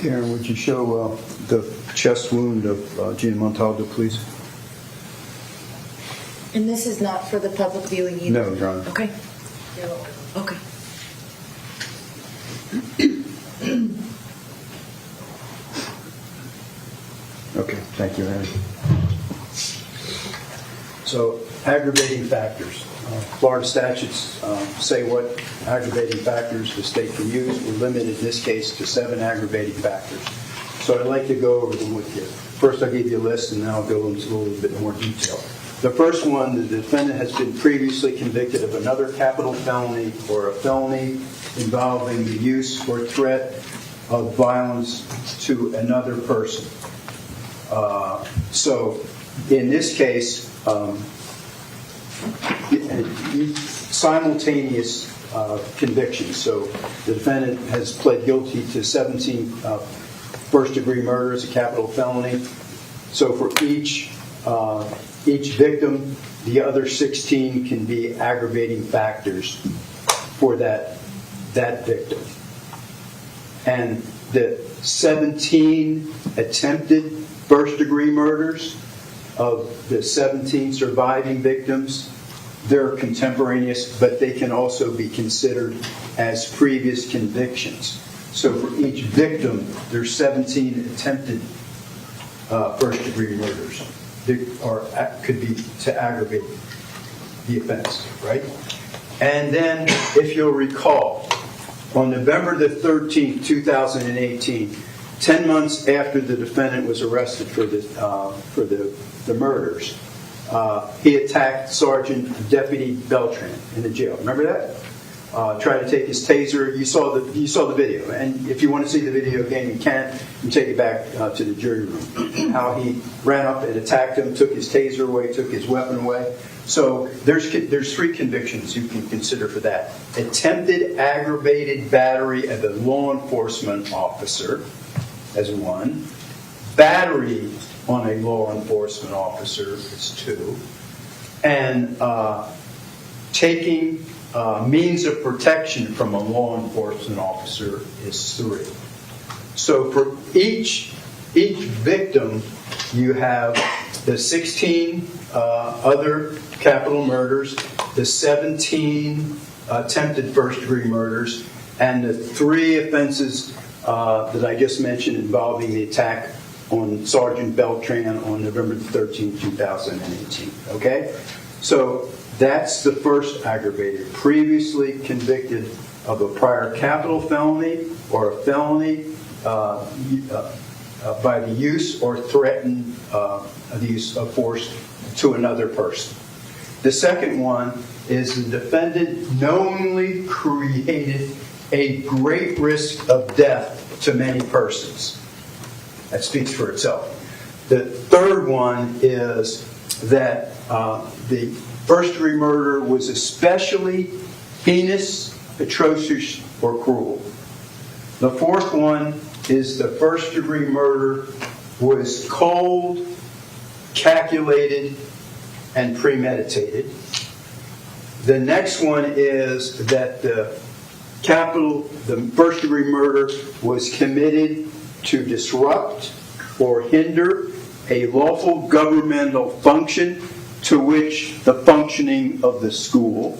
Karen, would you show the chest wound of Gina Montaldo, please? And this is not for the public viewing either? No, Your Honor. Okay. Okay. Okay, thank you, Aaron. So, aggravating factors. Florida statutes say what aggravating factors the state can use. We're limited in this case to 7 aggravating factors. So I'd like to go over them with you. First, I'll give you a list, and then I'll go into a little bit more detail. The first one, the defendant has been previously convicted of another capital felony or a felony involving the use or threat of violence to another person. So, in this case, simultaneous convictions. So the defendant has pled guilty to 17 first-degree murders, a capital felony. So for each victim, the other 16 can be aggravating factors for that victim. And the 17 attempted first-degree murders of the 17 surviving victims, they're contemporaneous, but they can also be considered as previous convictions. So for each victim, there's 17 attempted first-degree murders that could be to aggravate the offense, right? And then, if you'll recall, on November the 13th, 2018, 10 months after the defendant was arrested for the murders, he attacked Sergeant Deputy Beltran in the jail. Remember that? Tried to take his taser. You saw the video, and if you want to see the video again, you can. You take it back to the jury room. How he ran up and attacked him, took his taser away, took his weapon away. So there's 3 convictions you can consider for that: attempted aggravated battery of a law enforcement officer as 1, battery on a law enforcement officer is 2, and taking means of protection from a law enforcement officer is 3. So for each victim, you have the 16 other capital murders, the 17 attempted first-degree murders, and the 3 offenses that I just mentioned involving the attack on Sergeant Beltran on November 13, 2018. Okay? So that's the first aggravated. Previously convicted of a prior capital felony or a felony by the use or threaten the use of force to another person. The second one is the defendant knowingly created a great risk of death to many persons. That speaks for itself. The third one is that the first-degree murder was especially heinous, atrocious, or cruel. The fourth one is the first-degree murder was cold, calculated, and premeditated. The next one is that the first-degree murder was committed to disrupt or hinder a lawful governmental function to which the functioning of the school.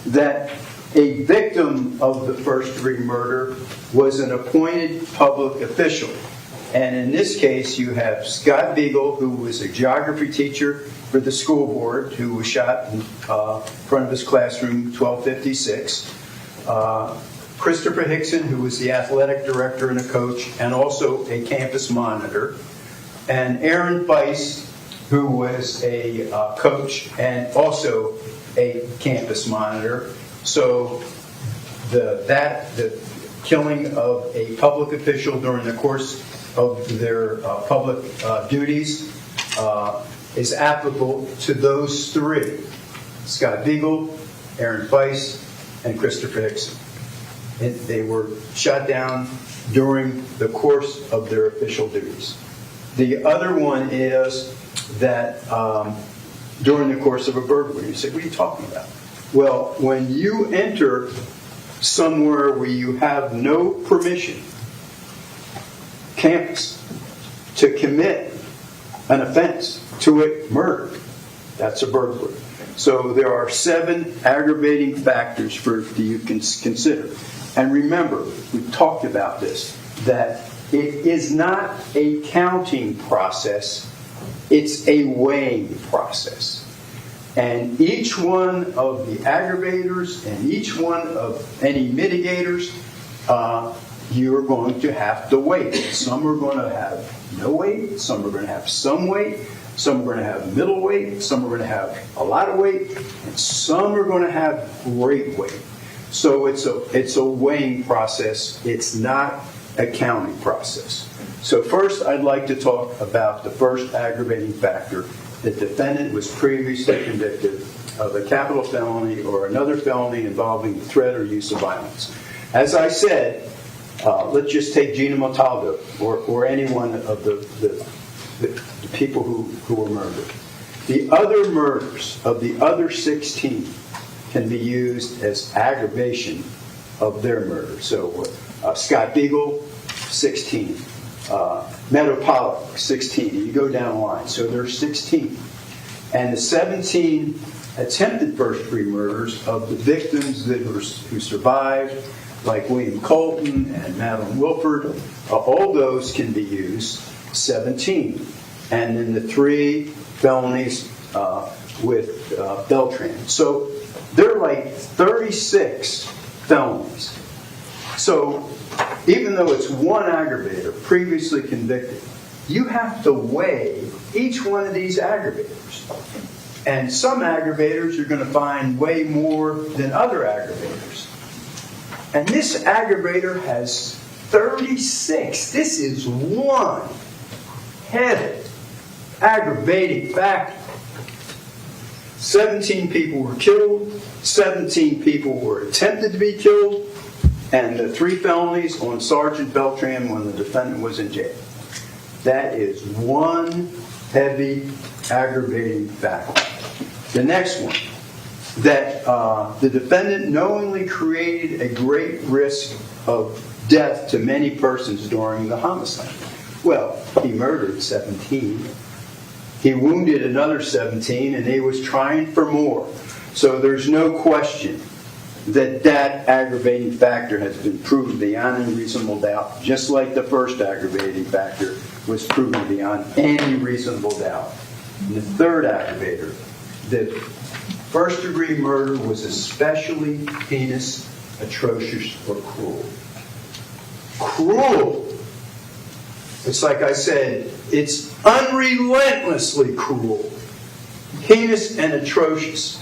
That a victim of the first-degree murder was an appointed public official. And in this case, you have Scott Beagle, who was a geography teacher for the school board, who was shot in front of his classroom, 1256. Christopher Hickson, who was the athletic director and a coach, and also a campus monitor. And Aaron Bice, who was a coach and also a campus monitor. So the killing of a public official during the course of their public duties is applicable to those three: Scott Beagle, Aaron Weiss, and Christopher Hickson. And they were shot down during the course of their official duties. The other one is that during the course of a burglary. You say, what are you talking about? Well, when you enter somewhere where you have no permission, campus, to commit an offense, to it murder, that's a burglary. So there are 7 aggravating factors for you can consider. And remember, we've talked about this, that it is not a counting process, it's a weighing process. And each one of the aggravators and each one of any mitigators, you're going to have to weigh. Some are going to have no weight, some are going to have some weight, some are going to have middle weight, some are going to have a lot of weight, and some are going to have great weight. So it's a weighing process. It's not a counting process. So first, I'd like to talk about the first aggravating factor. The defendant was previously convicted of a capital felony or another felony involving threat or use of violence. As I said, let's just take Gina Montalvo or any one of the people who were murdered. The other murders of the other 16 can be used as aggravation of their murder. So Scott Beagle, 16. Meadow Pollock, 16. You go down the line. So there's 16. And the 17 attempted first-degree murders of the victims who survived, like William Colton and Madeline Wilford, all those can be used, 17. And then the 3 felonies with Beltran. So there are like 36 felonies. So even though it's one aggravator previously convicted, you have to weigh each one of these aggravators. And some aggravators you're going to find way more than other aggravators. And this aggravator has 36. This is one heavy aggravating factor. 17 people were killed, 17 people were attempted to be killed, and the 3 felonies on Sergeant Beltran when the defendant was in jail. That is one heavy aggravating factor. The next one, that the defendant knowingly created a great risk of death to many persons during the homicide. Well, he murdered 17. He wounded another 17, and he was trying for more. So there's no question that aggravating factor has been proven beyond any reasonable doubt, just like the first aggravating factor was proven beyond any reasonable doubt. And the third aggravator, the first-degree murder was especially heinous, atrocious, or cruel. Cruel! It's like I said, it's unrelentlessly cruel, heinous, and atrocious.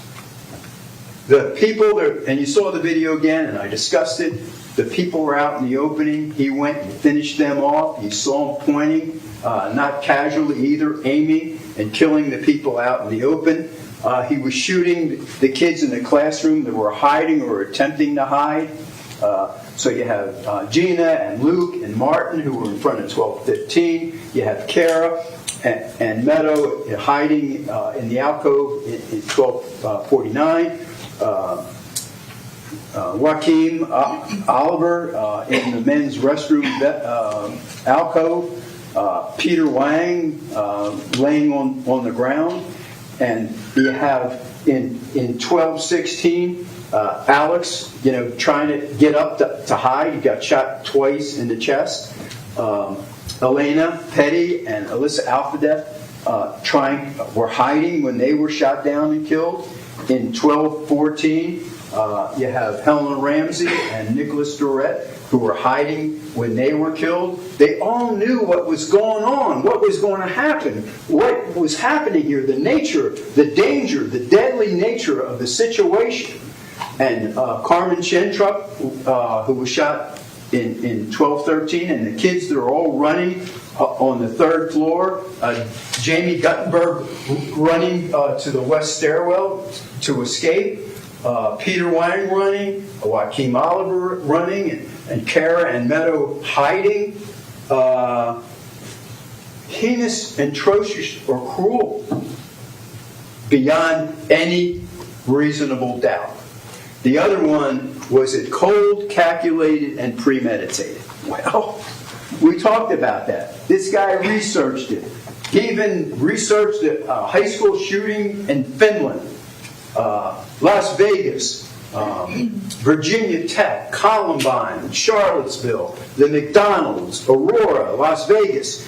The people, and you saw the video again, and I discussed it, the people were out in the opening. He went and finished them off. You saw him pointing, not casually either, aiming and killing the people out in the open. He was shooting the kids in the classroom that were hiding or attempting to hide. So you have Gina and Luke and Martin who were in front of 1215. You have Kara and Meadow hiding in the alcove in 1249. Joaquim Oliver in the men's restroom alcove. Peter Wang laying on the ground. And you have in 1216 Alex, trying to get up to hide. He got shot twice in the chest. Elena Petty and Alyssa Alfadef were hiding when they were shot down and killed. In 1214, you have Helena Ramsey and Nikolas Dorette who were hiding when they were killed. They all knew what was going on, what was going to happen, what was happening here, the nature, the danger, the deadly nature of the situation. And Carmen Shentrup, who was shot in 12/13, and the kids that are all running on the third floor, Jamie Guttenberg running to the west stairwell to escape, Peter Wang running, Joaquin Oliver running, and Kara and Meadow hiding. Heinous, atrocious, or cruel beyond any reasonable doubt. The other one was it cold, calculated, and premeditated. Well, we talked about that. This guy researched it. He even researched a high school shooting in Finland, Las Vegas, Virginia Tech, Columbine, Charlottesville, the McDonald's, Aurora, Las Vegas.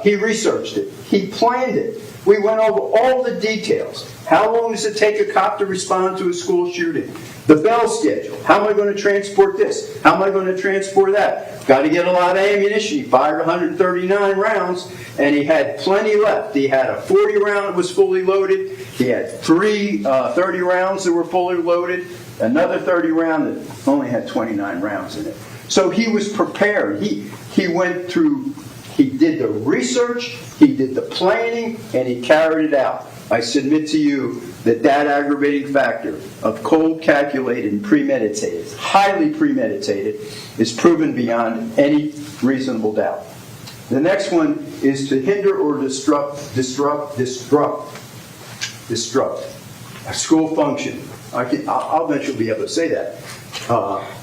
He researched it. He planned it. We went over all the details. How long does it take a cop to respond to a school shooting? The bell schedule. How am I going to transport this? How am I going to transport that? Got to get a lot of ammunition. He fired 139 rounds, and he had plenty left. He had a 40 round that was fully loaded. He had 30 rounds that were fully loaded. Another 30 round that only had 29 rounds in it. So he was prepared. He went through. He did the research, he did the planning, and he carried it out. I submit to you that aggravating factor of cold, calculated, and premeditated, highly premeditated, is proven beyond any reasonable doubt. The next one is to hinder or disrupt a school function. I'll eventually be able to say that.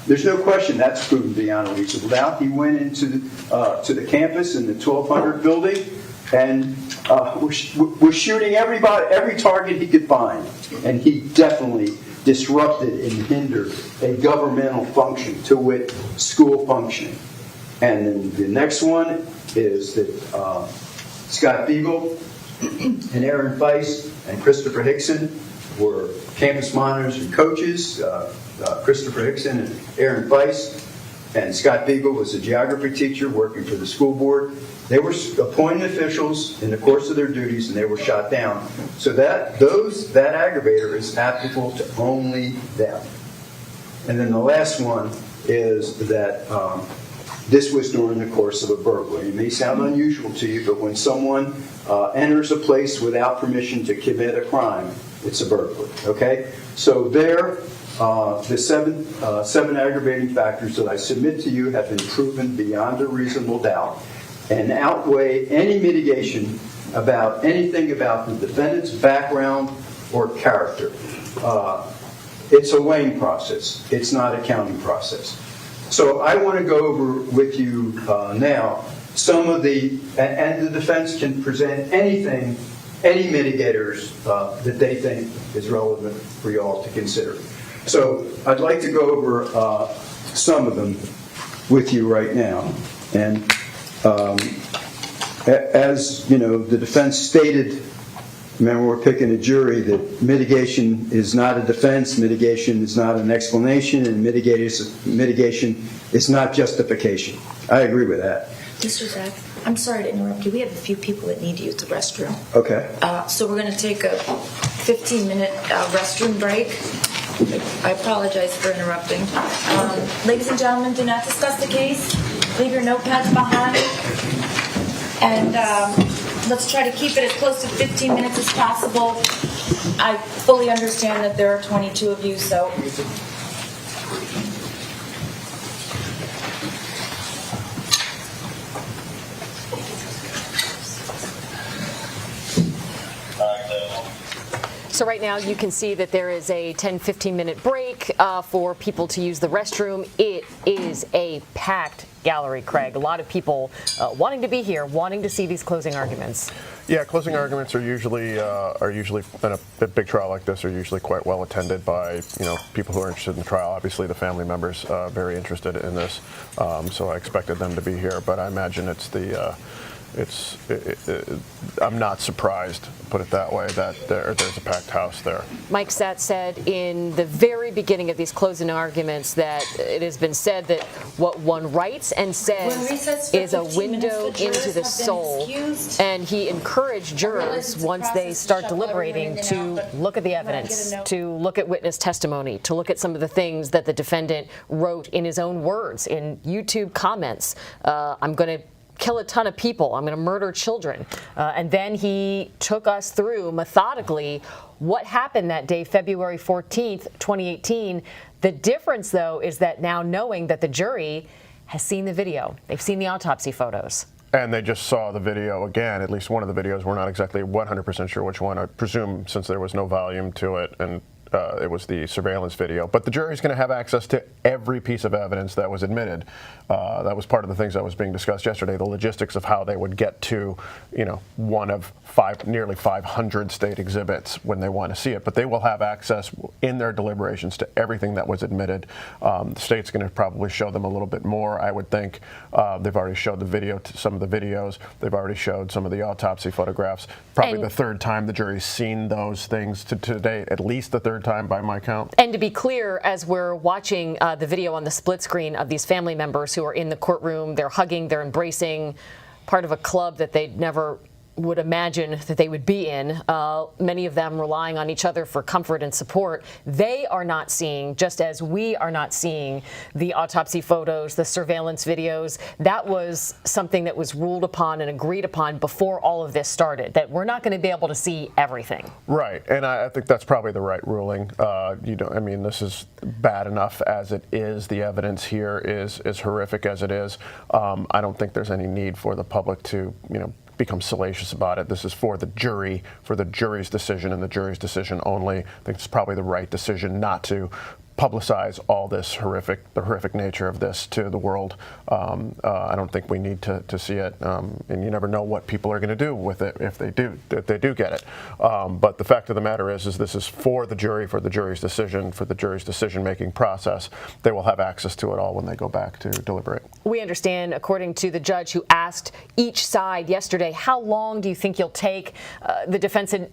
There's no question that's proven beyond a reasonable doubt. He went into to the campus in the 1200 building and was shooting every target he could find. And he definitely disrupted and hindered a governmental function, to wit, school functioning. And then the next one is that Scott Beagle and Aaron Weiss and Christopher Hickson were campus monitors and coaches. Christopher Hickson and Aaron Weiss, and Scott Beagle was a geography teacher working for the school board. They were appointed officials in the course of their duties, and they were shot down. So that aggravator is applicable to only them. And then the last one is that this was during the course of a burglary. It may sound unusual to you, but when someone enters a place without permission to commit a crime, it's a burglary. Okay? So the seven aggravating factors that I submit to you have been proven beyond a reasonable doubt and outweigh any mitigation about anything about the defendant's background or character. It's a weighing process. It's not a counting process. So I want to go over with you now some of and the defense can present any mitigators that they think is relevant for you all to consider. So I'd like to go over some of them with you right now. And as you know, the defense stated, remember we're picking a jury, that mitigation is not a defense, mitigation is not an explanation, and mitigation is not justification. I agree with that. Mr. Zach, I'm sorry to interrupt you. We have a few people that need to use the restroom. Okay. So we're going to take a 15-minute restroom break. I apologize for interrupting. Ladies and gentlemen, do not discuss the case. Leave your notepads behind. And let's try to keep it as close to 15 minutes as possible. I fully understand that there are 22 of you, so... So right now you can see that there is a 10-15 minute break for people to use the restroom. It is a packed gallery, Craig. A lot of people wanting to be here, wanting to see these closing arguments. Yeah, closing arguments are usually in a big trial like this are usually quite well attended by people who are interested in the trial. Obviously, the family members very interested in this, so I expected them to be here. But I imagine it's I'm not surprised, put it that way, that there's a packed house there. Mike Satt said in the very beginning of these closing arguments that it has been said that what one writes and says is a window into the soul, and he encouraged jurors, once they start deliberating, to look at the evidence, to look at witness testimony, to look at some of the things that the defendant wrote in his own words in YouTube comments. I'm going to kill a ton of people. I'm going to murder children. And then he took us through methodically what happened that day, February 14th, 2018. The difference, though, is that now knowing that the jury has seen the video, they've seen the autopsy photos. And they just saw the video again, at least one of the videos. We're not exactly 100% sure which one. I presume since there was no volume to it and it was the surveillance video. But the jury's going to have access to every piece of evidence that was admitted. That was part of the things that was being discussed yesterday, the logistics of how they would get to, one of nearly 500 state exhibits when they want to see it. But they will have access in their deliberations to everything that was admitted. The state's going to probably show them a little bit more, I would think. They've already showed the video, some of the videos. They've already showed some of the autopsy photographs. Probably the third time the jury's seen those things to date, at least the third time by my count. And to be clear, as we're watching the video on the split screen of these family members who are in the courtroom, they're hugging, they're embracing, part of a club that they never would imagine that they would be in, many of them relying on each other for comfort and support. They are not seeing, just as we are not seeing, the autopsy photos, the surveillance videos. That was something that was ruled upon and agreed upon before all of this started, that we're not going to be able to see everything. Right, and I think that's probably the right ruling. This is bad enough as it is. The evidence here is as horrific as it is. I don't think there's any need for the public to, become salacious about it. This is for the jury, for the jury's decision and the jury's decision only. I think it's probably the right decision not to publicize all this the horrific nature of this to the world. I don't think we need to see it, and you never know what people are going to do with it if they do get it. But the fact of the matter is this is for the jury, for the jury's decision, for the jury's decision-making process. They will have access to it all when they go back to deliberate. We understand, according to the judge who asked each side yesterday, how long do you think you'll take? The defense had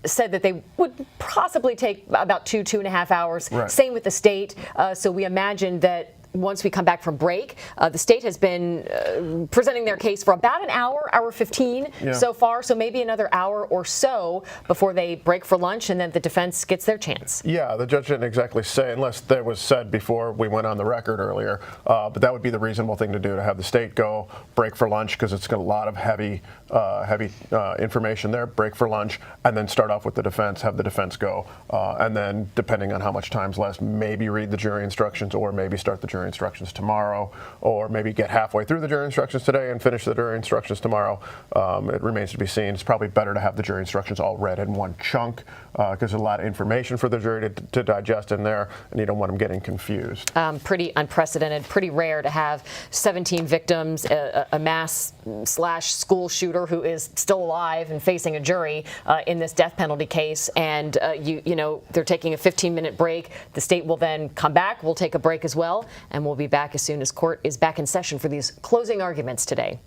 said that they would possibly take about 2.5 hours. Right. Same with the state. So we imagine that once we come back from break, the state has been presenting their case for about an hour 15 so far, so maybe another hour or so before they break for lunch, and then the defense gets their chance. Yeah, the judge didn't exactly say, unless that was said before we went on the record earlier, but that would be the reasonable thing to do, to have the state go, break for lunch, because it's got a lot of heavy information there, break for lunch, and then start off with the defense, have the defense go, and then, depending on how much time's left, maybe read the jury instructions, or maybe start the jury instructions tomorrow, or maybe get halfway through the jury instructions today and finish the jury instructions tomorrow. It remains to be seen. It's probably better to have the jury instructions all read in one chunk, because there's a lot of information for the jury to digest in there, and you don't want them getting confused. Pretty unprecedented, pretty rare to have 17 victims, a mass/school shooter who is still alive and facing a jury in this death penalty case, and they're taking a 15-minute break. The state will then come back. We'll take a break as well, and we'll be back as soon as court is back in session for these closing arguments today.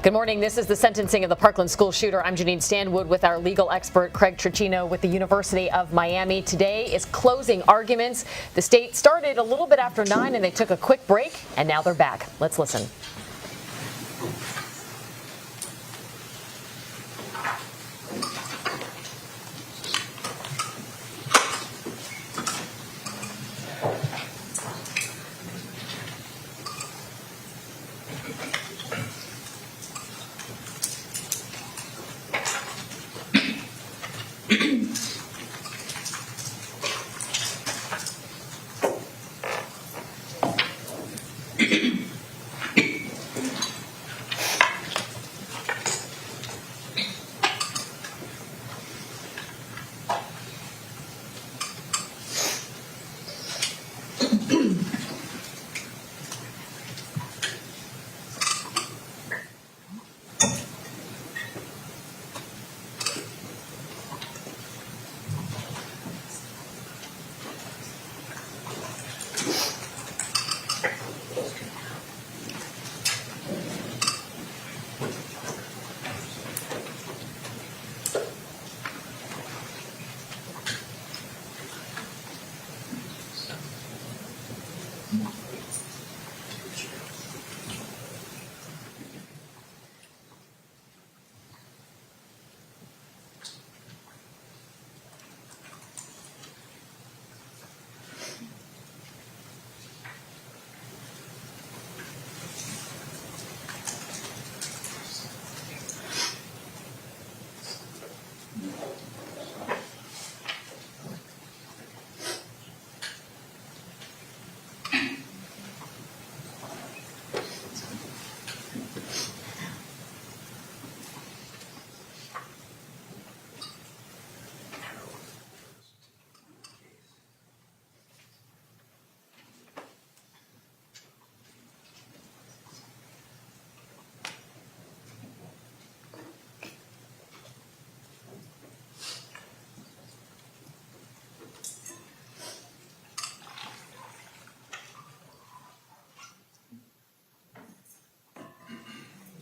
Good morning. This is the sentencing of the Parkland school shooter. I'm Janine Stanwood with our legal expert, Craig Tricino, with the University of Miami. Today is closing arguments. The state started a little bit after 9 and they took a quick break, and now they're back. Let's listen.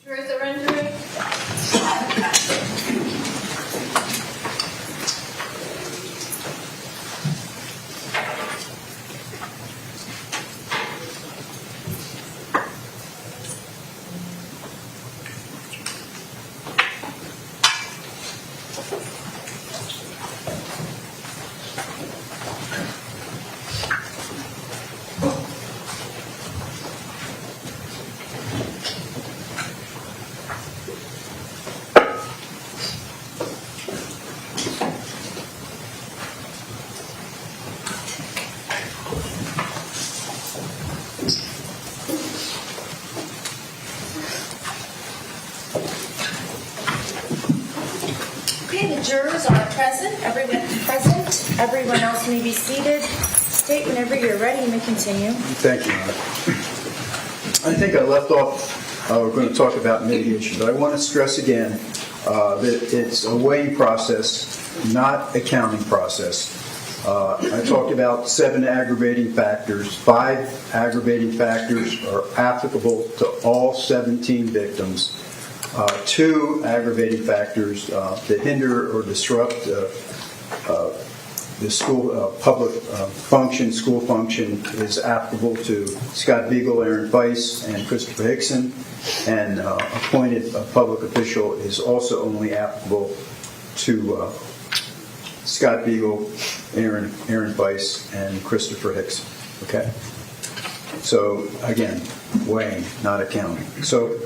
Jurors are rendering. Okay, the jurors are present. Everyone else may be seated. State whenever you're ready. You may continue. Thank you, Honor. I think I left off, we're going to talk about mitigation, but I want to stress again that it's a weighing process, not a counting process. I talked about 7 aggravating factors. 5 aggravating factors are applicable to all 17 victims. 2 aggravating factors that hinder or disrupt the school public school function is applicable to Scott Beagle, Aaron Weiss, and Christopher Hickson, and appointed public official is also only applicable to Scott Beagle, Aaron Weiss, and Christopher Hickson. Okay? So, again, weighing, not accounting. So,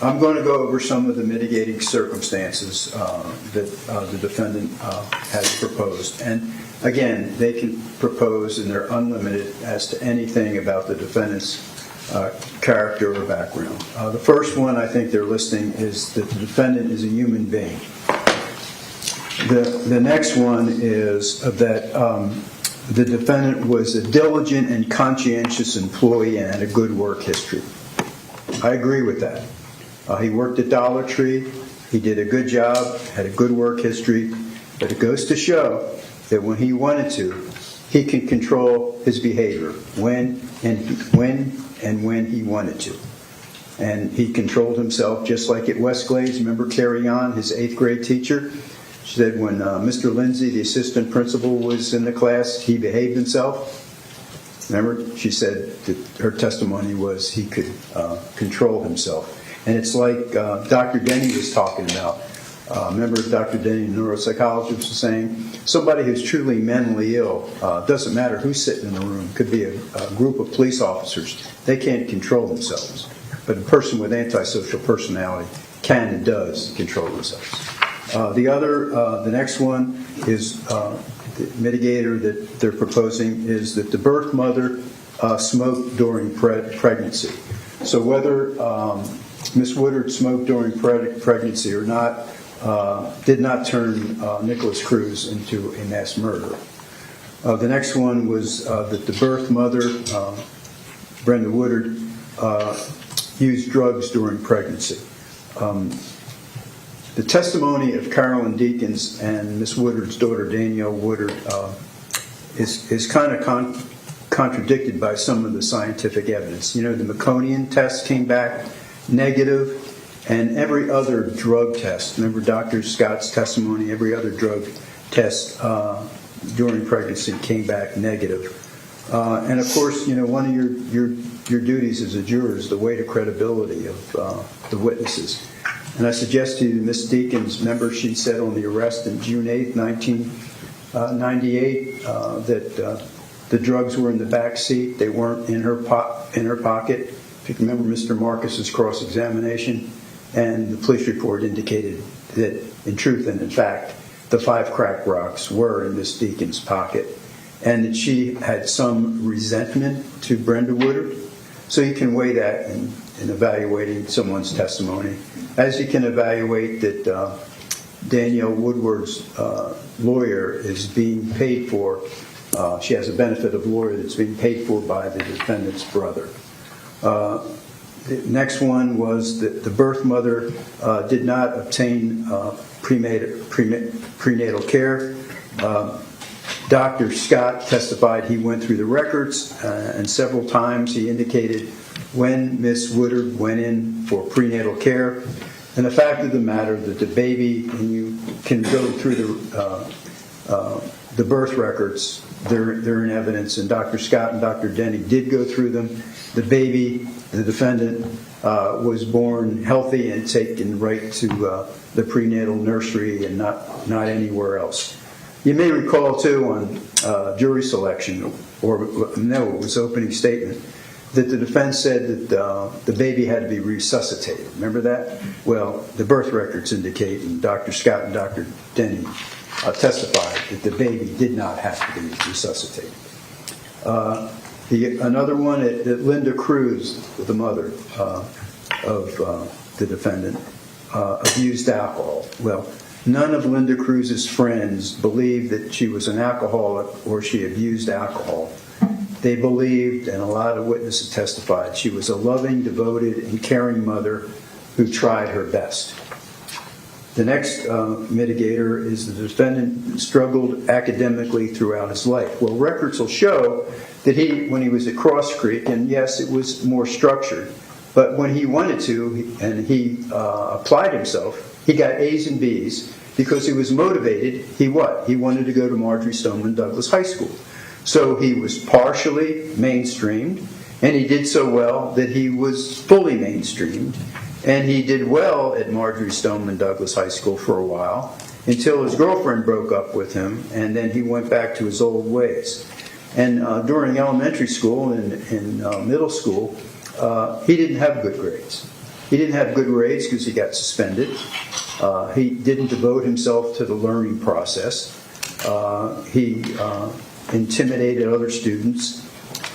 I'm going to go over some of the mitigating circumstances that the defendant has proposed. And again, they can propose, and they're unlimited as to anything about the defendant's character or background. The first one I think they're listing is that the defendant is a human being. The next one is that the defendant was a diligent and conscientious employee and had a good work history. I agree with that. He worked at Dollar Tree. He did a good job, had a good work history, but it goes to show that when he wanted to, he can control his behavior when he wanted to. and he controlled himself just like at Westglades. Remember Carrie On, his 8th grade teacher? She said when Mr. Lindsay, the assistant principal, was in the class, he behaved himself. Remember, she said that her testimony was he could control himself. And it's like Dr. Denny was talking about. Remember Dr. Denny, the neuropsychologist, was saying, somebody who's truly mentally ill, doesn't matter who's sitting in the room, could be a group of police officers, they can't control themselves. But a person with antisocial personality can and does control themselves. The next one is the mitigator that they're proposing is that the birth mother smoked during pregnancy. So whether Ms. Woodard smoked during pregnancy or not did not turn Nikolas Cruz into a mass murderer. The next one was that the birth mother, Brenda Woodard, used drugs during pregnancy. The testimony of Carolyn Deakins and Miss Woodard's daughter, Danielle Woodard, is kind of contradicted by some of the scientific evidence. You know, the Meconian test came back negative, and every other drug test, remember Dr. Scott's testimony, every other drug test during pregnancy came back negative. And of course, you know, one of your duties as a juror is to weigh the credibility of the witnesses. And I suggest to you, Ms. Deakins, remember she said on the arrest on June 8, 1998, that the drugs were in the back seat. They weren't in her pocket. If you remember Mr. Marcus's cross-examination, and the police report indicated that, in truth and in fact, the 5 crack rocks were in Ms. Deakins' pocket, and that she had some resentment to Brenda Woodard. So you can weigh that in evaluating someone's testimony, as you can evaluate that Danielle Woodward's lawyer is being paid for. She has a benefit of lawyer that's being paid for by the defendant's brother. The next one was that the birth mother did not obtain prenatal care. Dr. Scott testified he went through the records, and several times he indicated when Miss Woodard went in for prenatal care. And the fact of the matter that the baby, and you can go through the birth records, they're in evidence, and Dr. Scott and Dr. Denny did go through them. The baby, the defendant, was born healthy and taken right to the prenatal nursery and not anywhere else. You may recall, too, on jury selection, or no, it was opening statement, that the defense said that the baby had to be resuscitated. Remember that? Well, the birth records indicate, and Dr. Scott and Dr. Denny testified, that the baby did not have to be resuscitated. Another one, that Linda Cruz, the mother of the defendant, abused alcohol. Well, none of Linda Cruz's friends believed that she was an alcoholic or she abused alcohol. They believed, and a lot of witnesses testified, she was a loving, devoted, and caring mother who tried her best. The next mitigator is the defendant struggled academically throughout his life. Well, records will show that when he was at Cross Creek, and yes, it was more structured, but when he wanted to, and he applied himself, he got A's and B's because he was motivated. He wanted to go to Marjorie Stoneman Douglas High School. So he was partially mainstreamed, and he did so well that he was fully mainstreamed. And he did well at Marjorie Stoneman Douglas High School for a while until his girlfriend broke up with him, and then he went back to his old ways. And during elementary school and middle school, he didn't have good grades. He didn't have good grades because he got suspended. He didn't devote himself to the learning process. He intimidated other students,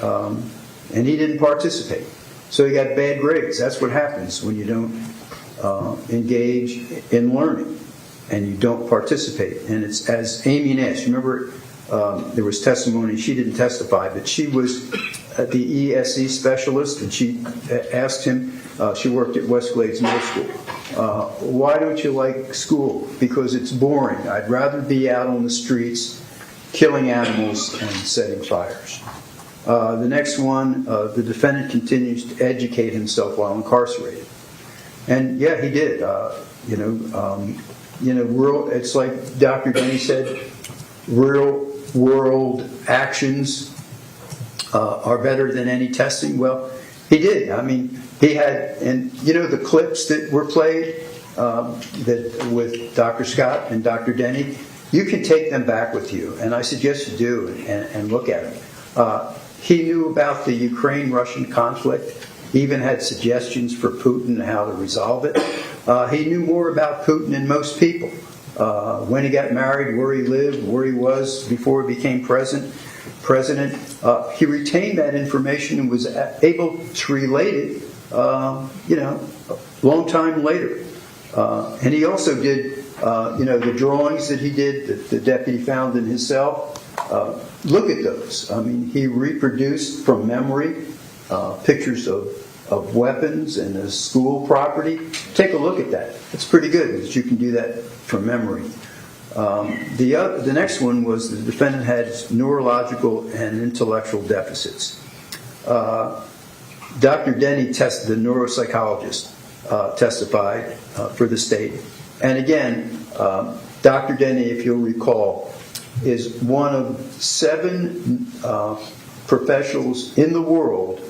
and he didn't participate. So he got bad grades. That's what happens when you don't engage in learning and you don't participate. And it's as Amy Nash, remember there was testimony, she didn't testify, but she was the ESE specialist, and she asked him, she worked at Westglades Middle School, why don't you like school? Because it's boring. I'd rather be out on the streets killing animals and setting fires. The next one, the defendant continues to educate himself while incarcerated. And yeah, he did. It's like Dr. Denny said, real world actions are better than any testing. Well, he did. I mean, he had, and the clips that were played that with Dr. Scott and Dr. Denny, you can take them back with you, and I suggest you do and look at them. He knew about the Ukraine-Russian conflict, even had suggestions for Putin how to resolve it. He knew more about Putin than most people. When he got married, where he lived, where he was before he became president. He retained that information and was able to relate it, a long time later. And he also did, the drawings that he did that the deputy found in his cell. Look at those. I mean, he reproduced from memory pictures of weapons and the school property. Take a look at that. It's pretty good that you can do that from memory. The next one was the defendant had neurological and intellectual deficits. Dr. Denny, the neuropsychologist, testified for the state. And again, Dr. Denny, if you'll recall, is one of 7 professionals in the world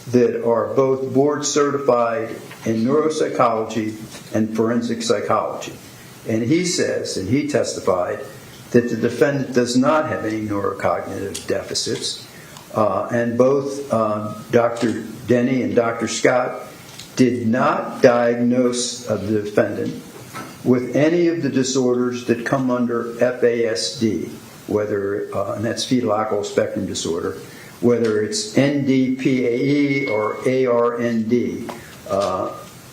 that are both board certified in neuropsychology and forensic psychology. And he says, and he testified, that the defendant does not have any neurocognitive deficits. And both Dr. Denny and Dr. Scott did not diagnose the defendant with any of the disorders that come under FASD, whether, and that's fetal alcohol spectrum disorder, whether it's NDPAE or ARND.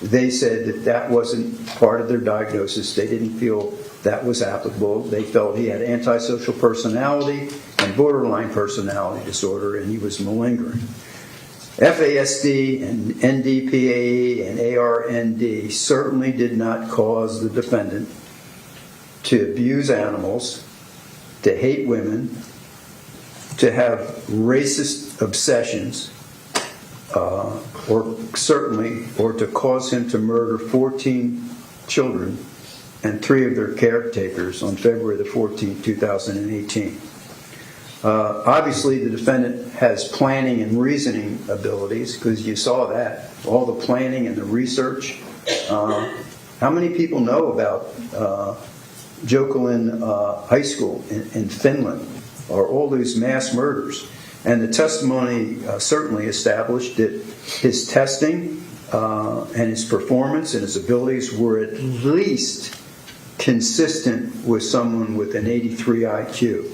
They said that wasn't part of their diagnosis. They didn't feel that was applicable. They felt he had antisocial personality and borderline personality disorder, and he was malingering. FASD and NDPAE and ARND certainly did not cause the defendant to abuse animals, to hate women, to have racist obsessions, or to cause him to murder 14 children and 3 of their caretakers on February the 14th, 2018. Obviously, the defendant has planning and reasoning abilities, because you saw that, all the planning and the research. How many people know about Jokelin High School in Finland, or all these mass murders? And the testimony certainly established that his testing and his performance and his abilities were at least consistent with someone with an 83 IQ.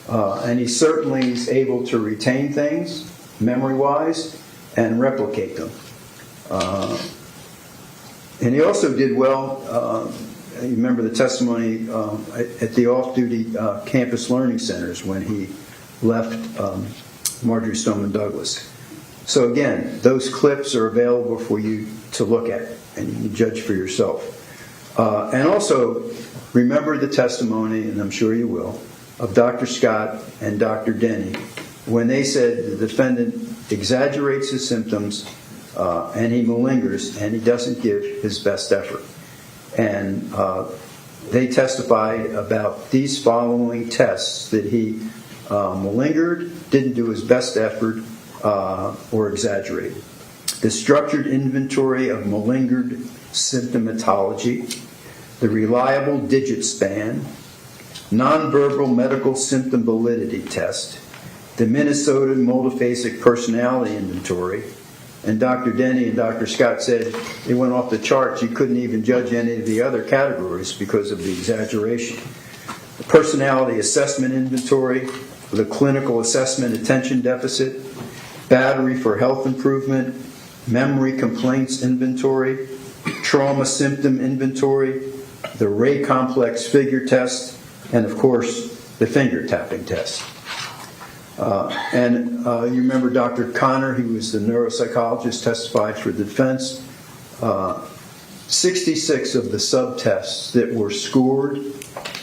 And he certainly is able to retain things, memory-wise, and replicate them. And he also did well, you remember the testimony at the off-duty campus learning centers when he left Marjorie Stoneman Douglas. So again, those clips are available for you to look at, and you can judge for yourself. And also, remember the testimony, and I'm sure you will, of Dr. Scott and Dr. Denny, when they said the defendant exaggerates his symptoms and he malingers and he doesn't give his best effort. And they testified about these following tests: that he malingered, didn't do his best effort, or exaggerated. The structured inventory of malingered symptomatology, the reliable digit span, nonverbal medical symptom validity test, the Minnesota multiphasic personality inventory, and Dr. Denny and Dr. Scott said it went off the charts. You couldn't even judge any of the other categories because of the exaggeration. The personality assessment inventory, the clinical assessment attention deficit, battery for health improvement, memory complaints inventory, trauma symptom inventory, the Ray complex figure test, and of course the finger tapping test. You remember Dr. Connor, he was the neuropsychologist, testified for the defense. 66 of the subtests that were scored,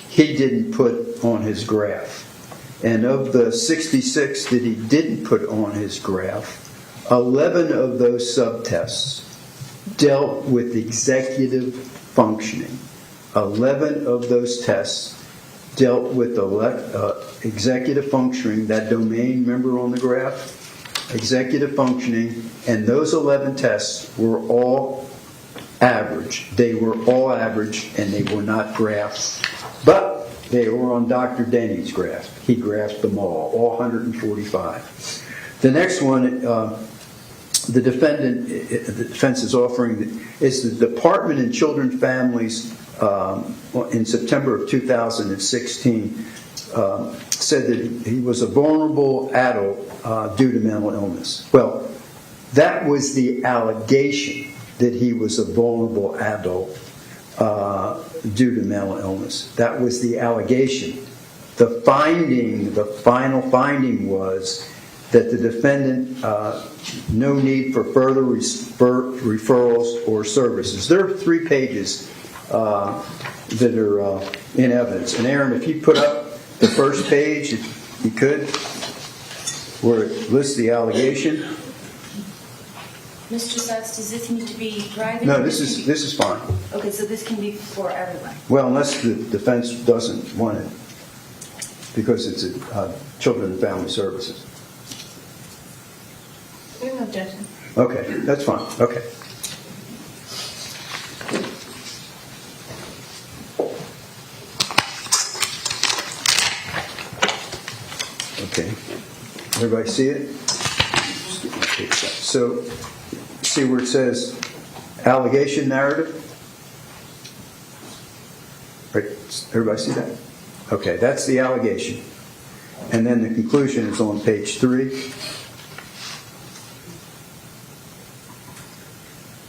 he didn't put on his graph. And of the 66 that he didn't put on his graph, 11 of those subtests dealt with executive functioning. 11 of those tests dealt with executive functioning, that domain, remember on the graph? Executive functioning, and those 11 tests were all average. They were all average, and they were not graphed. But they were on Dr. Denny's graph. He graphed them all 145. The next one, the defense is offering, is the Department of Children and Families in September of 2016 said that he was a vulnerable adult due to mental illness. Well, that was the allegation, that he was a vulnerable adult due to mental illness. That was the allegation. The final finding was that the defendant, no need for further referrals or services. There are 3 pages that are in evidence. And Aaron, if you put up the first page, if you could, where it lists the allegation. Mr. Sutz, does this need to be private? No, this is fine. Okay, so this can be for everyone. Well, unless the defense doesn't want it, because it's Children and Family Services. There's no objection. Okay, that's fine. Okay. Okay. Everybody see it? Just get my page back. So, see where it says allegation narrative? Right. Everybody see that? Okay, that's the allegation. And then the conclusion is on page 3.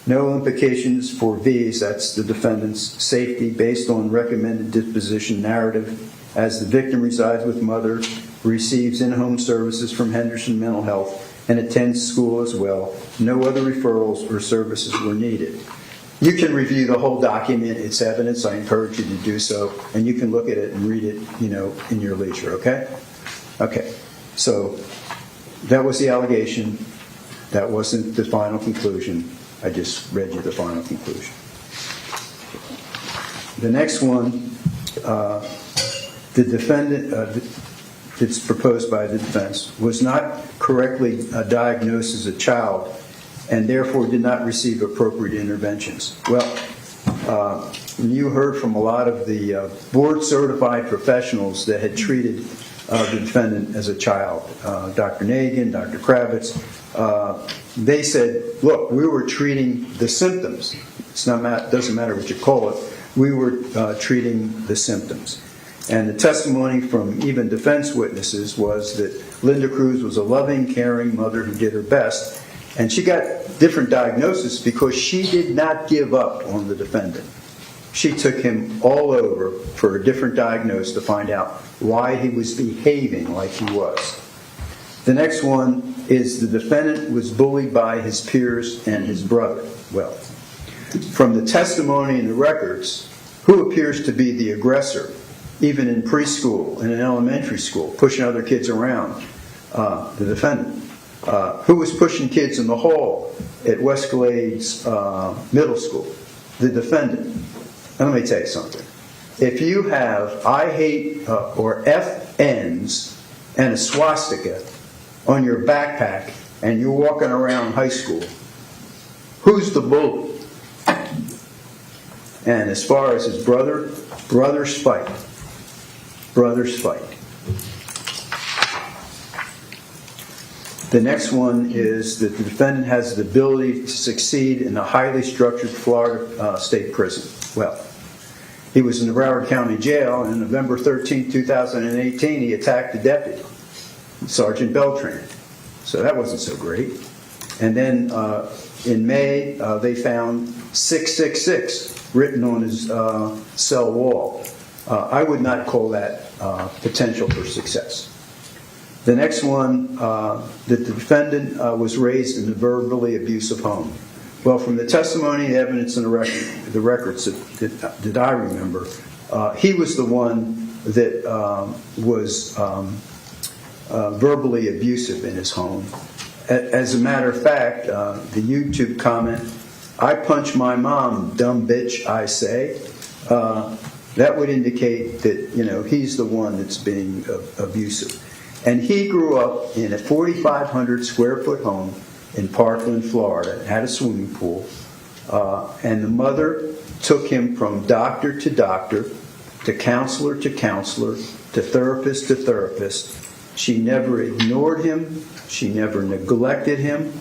No implications for V's, that's the defendant's safety, based on recommended disposition narrative, as the victim resides with mother, receives in-home services from Henderson Mental Health, and attends school as well. No other referrals or services were needed. You can review the whole document. It's evidence. I encourage you to do so, and you can look at it and read it, in your leisure. Okay? Okay. So that was the allegation. That wasn't the final conclusion. I just read you the final conclusion. The next one, the defendant, it's proposed by the defense, was not correctly diagnosed as a child and therefore did not receive appropriate interventions. Well, you heard from a lot of the board-certified professionals that had treated the defendant as a child. Dr. Nagin, Dr. Kravitz, they said, look, we were treating the symptoms. Doesn't matter what you call it. We were treating the symptoms. And the testimony from even defense witnesses was that Linda Cruz was a loving, caring mother who did her best. And she got different diagnosis because she did not give up on the defendant. She took him all over for a different diagnosis to find out why he was behaving like he was. The next one is the defendant was bullied by his peers and his brother. Well, from the testimony and the records, who appears to be the aggressor, even in preschool and in elementary school, pushing other kids around? The defendant. Who was pushing kids in the hall at West Glades Middle School? The defendant. Now, let me tell you something. If you have I hate or FNs and a swastika on your backpack and you're walking around high school, who's the bully? And as far as his brother, brothers fight. Brothers fight. The next one is that the defendant has the ability to succeed in a highly structured Florida state prison. Well, he was in the Broward County Jail, and on November 13, 2018, he attacked a deputy, Sergeant Beltran. So that wasn't so great. And then in May, they found 666 written on his cell wall. I would not call that potential for success. The next one, that the defendant was raised in a verbally abusive home. Well, from the testimony, the evidence, and the records that I remember, he was the one that was verbally abusive in his home. As a matter of fact, the YouTube comment, "I punch my mom, dumb bitch, I say," that would indicate that, he's the one that's being abusive. And he grew up in a 4,500 square foot home in Parkland, Florida. It had a swimming pool. And the mother took him from doctor to doctor, to counselor, to therapist to therapist. She never ignored him. She never neglected him.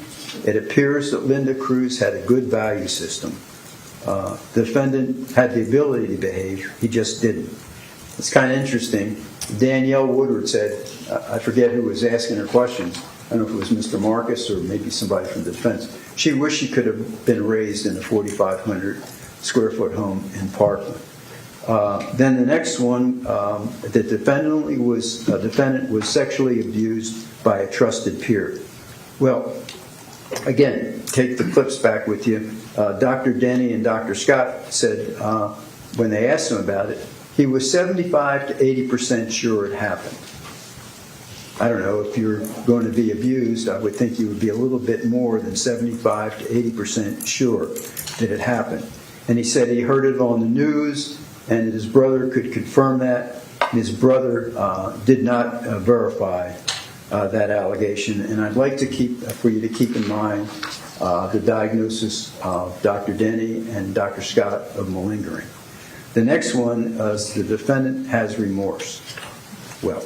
It appears that Linda Cruz had a good value system. The defendant had the ability to behave. He just didn't. It's kind of interesting. Danielle Woodward said, I forget who was asking her question. I don't know if it was Mr. Marcus or maybe somebody from the defense. She wished she could have been raised in a 4,500 square foot home in Parkland. Then the next one, the defendant was sexually abused by a trusted peer. Well, again, take the clips back with you. Dr. Denny and Dr. Scott said when they asked him about it, he was 75 to 80% sure it happened. I don't know, if you're going to be abused, I would think you would be a little bit more than 75 to 80% sure that it happened. And he said he heard it on the news, and his brother could confirm that. His brother did not verify that allegation. And I'd like for you to keep in mind the diagnosis of Dr. Denny and Dr. Scott of malingering. The next one is the defendant has remorse. Well,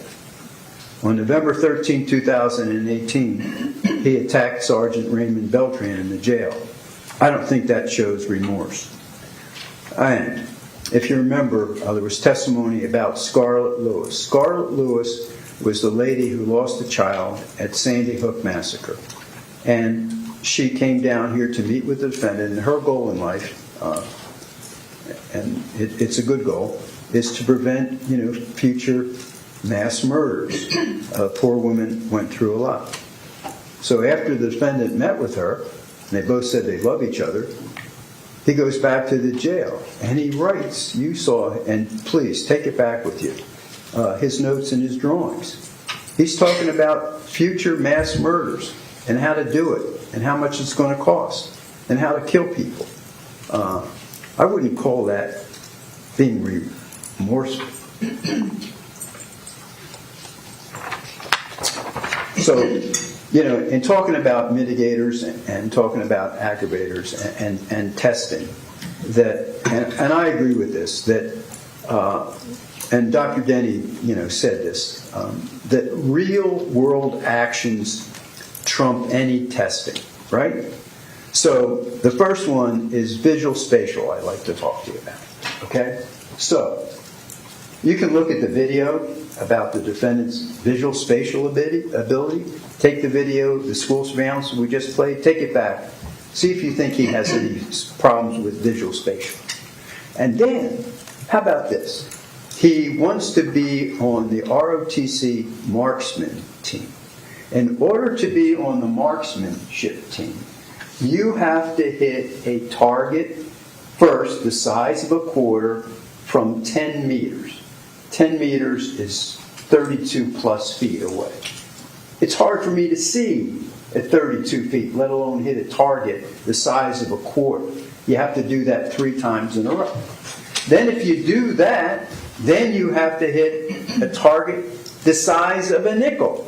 on November 13, 2018, he attacked Sergeant Raymond Beltran in the jail. I don't think that shows remorse. And if you remember, there was testimony about Scarlett Lewis. Scarlett Lewis was the lady who lost a child at Sandy Hook Massacre. And she came down here to meet with the defendant, and her goal in life, and it's a good goal, is to prevent, future mass murders. Poor woman went through a lot. So after the defendant met with her, and they both said they love each other, he goes back to the jail, and he writes, you saw, and please take it back with you, his notes and his drawings. He's talking about future mass murders and how to do it and how much it's going to cost and how to kill people. I wouldn't call that being remorseful. So, in talking about mitigators and talking about aggravators and testing, and I agree with this, that, and Dr. Denny, said this, that real world actions trump any testing, right? So the first one is visual spatial I'd like to talk to you about, okay? So you can look at the video about the defendant's visual spatial ability. Take the video, the school surveillance we just played, take it back. See if you think he has any problems with visual spatial. And then, how about this? He wants to be on the ROTC marksman team. In order to be on the marksmanship team, you have to hit a target first the size of a quarter from 10 meters. 10 meters is 32 plus feet away. It's hard for me to see at 32 feet, let alone hit a target the size of a quarter. You have to do that 3 times in a row. Then if you do that, then you have to hit a target the size of a nickel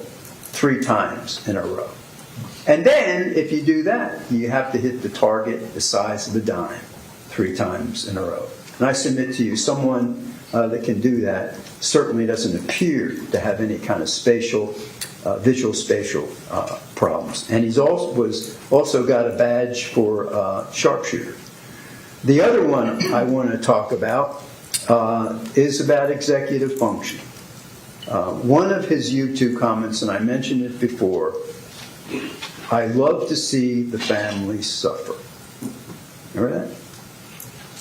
3 times in a row. And then if you do that, you have to hit the target the size of a dime 3 times in a row. And I submit to you, someone that can do that certainly doesn't appear to have any kind of visual spatial problems. And he's also got a badge for sharpshooter. The other one I want to talk about is about executive function. One of his YouTube comments, and I mentioned it before, I love to see the family suffer. Remember that?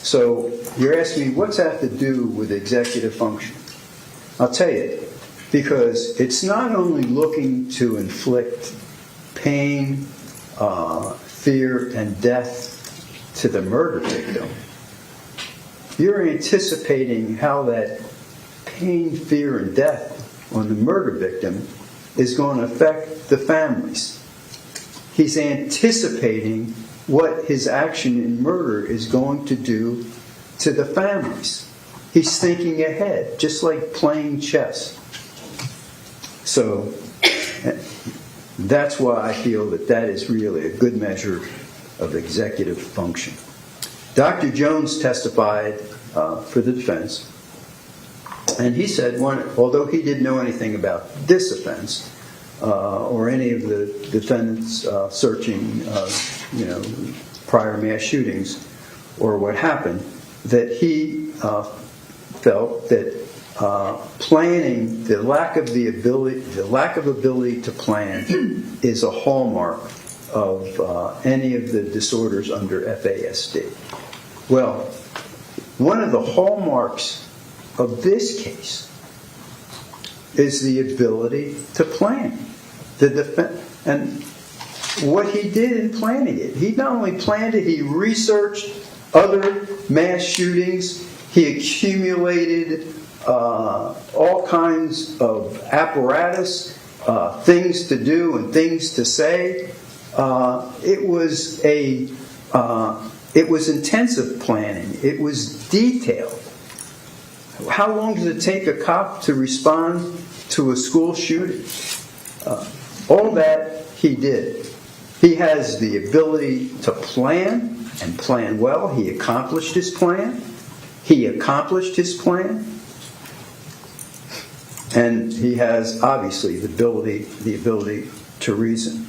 So you're asking me, what's that to do with executive function? I'll tell you, because it's not only looking to inflict pain, fear, and death to the murder victim. You're anticipating how that pain, fear, and death on the murder victim is going to affect the families. He's anticipating what his action in murder is going to do to the families. He's thinking ahead, just like playing chess. So that's why I feel that that is really a good measure of executive function. Dr. Jones testified for the defense, and he said, although he didn't know anything about this offense or any of the defendants searching, prior mass shootings or what happened, that he felt that planning, the lack of ability to plan, is a hallmark of any of the disorders under FASD. Well, one of the hallmarks of this case is the ability to plan. And what he did in planning it, he not only planned it, he researched other mass shootings, he accumulated all kinds of apparatus, things to do and things to say. It was intensive planning. It was detailed. How long does it take a cop to respond to a school shooting? All that he did. He has the ability to plan and plan well. He accomplished his plan. And he has, obviously, the ability to reason.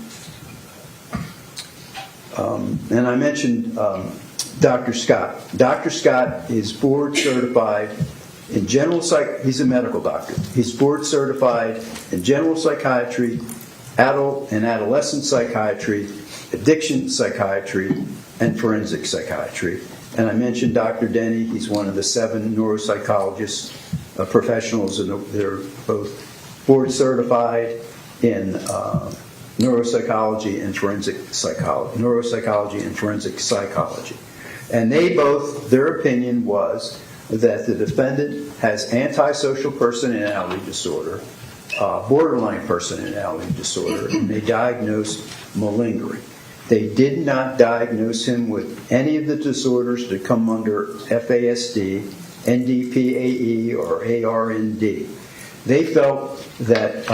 And I mentioned Dr. Scott. Dr. Scott is board certified in general psych. He's a medical doctor. He's board certified in general psychiatry, adult and adolescent psychiatry, addiction psychiatry, and forensic psychiatry. And I mentioned Dr. Denny. He's one of the 7 neuropsychologists, professionals, and they're both board certified in neuropsychology and forensic psychology. And they both, their opinion was that the defendant has antisocial personality disorder, borderline personality disorder, and they diagnosed malingering. They did not diagnose him with any of the disorders that come under FASD, NDPAE, or ARND. They felt that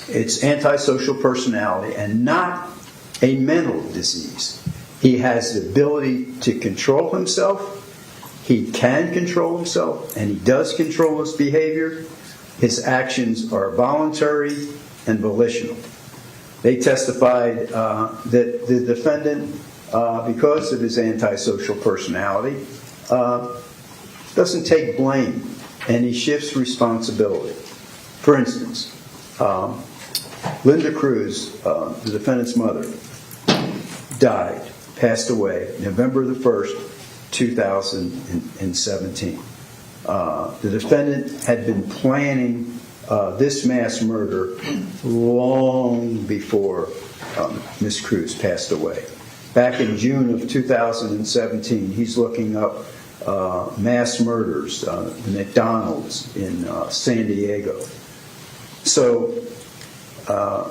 it's antisocial personality and not a mental disease. He has the ability to control himself. He can control himself, and he does control his behavior. His actions are voluntary and volitional. They testified that the defendant, because of his antisocial personality, doesn't take blame, and he shifts responsibility. For instance, Linda Cruz, the defendant's mother, died, passed away, November the 1st, 2017. The defendant had been planning this mass murder long before Miss Cruz passed away. Back in June of 2017, he's looking up mass murders, the McDonald's in San Diego. So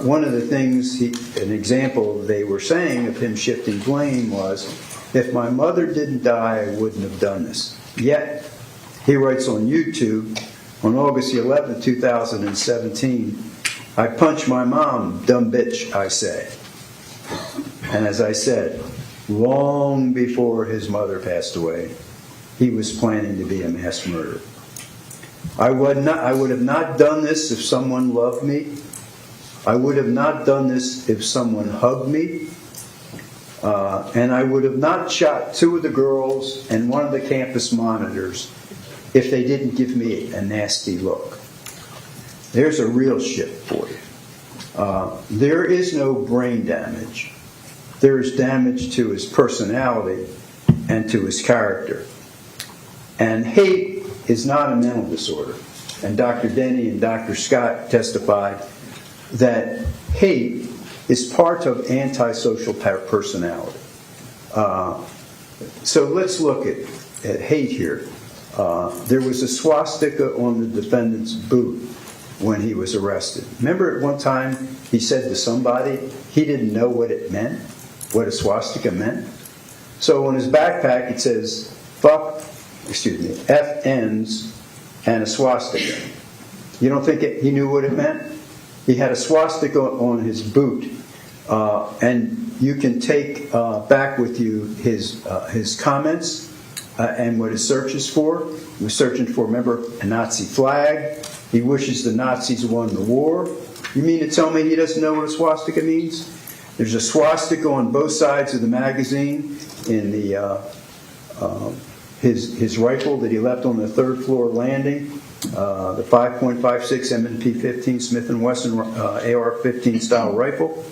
one of the things, an example they were saying of him shifting blame was, if my mother didn't die, I wouldn't have done this. Yet, he writes on YouTube, on August 11, 2017, I punched my mom, dumb bitch, I say. And as I said, long before his mother passed away, he was planning to be a mass murderer. I would have not done this if someone loved me. I would have not done this if someone hugged me. And I would have not shot 2 of the girls and 1 of the campus monitors if they didn't give me a nasty look. There's a real shift for you. There is no brain damage. There is damage to his personality and to his character. And hate is not a mental disorder. And Dr. Denny and Dr. Scott testified that hate is part of antisocial personality. So let's look at hate here. There was a swastika on the defendant's boot. when he was arrested. Remember at one time he said to somebody he didn't know what it meant, what a swastika meant? So on his backpack it says, F ends and a swastika. You don't think he knew what it meant? He had a swastika on his boot, and you can take back with you his comments and what his search is for. He was searching for, remember, a Nazi flag. He wishes the Nazis won the war. You mean to tell me he doesn't know what a swastika means? There's a swastika on both sides of the magazine in the his rifle that he left on the third floor landing, the 5.56 M&P 15 Smith & Wesson AR-15 style rifle.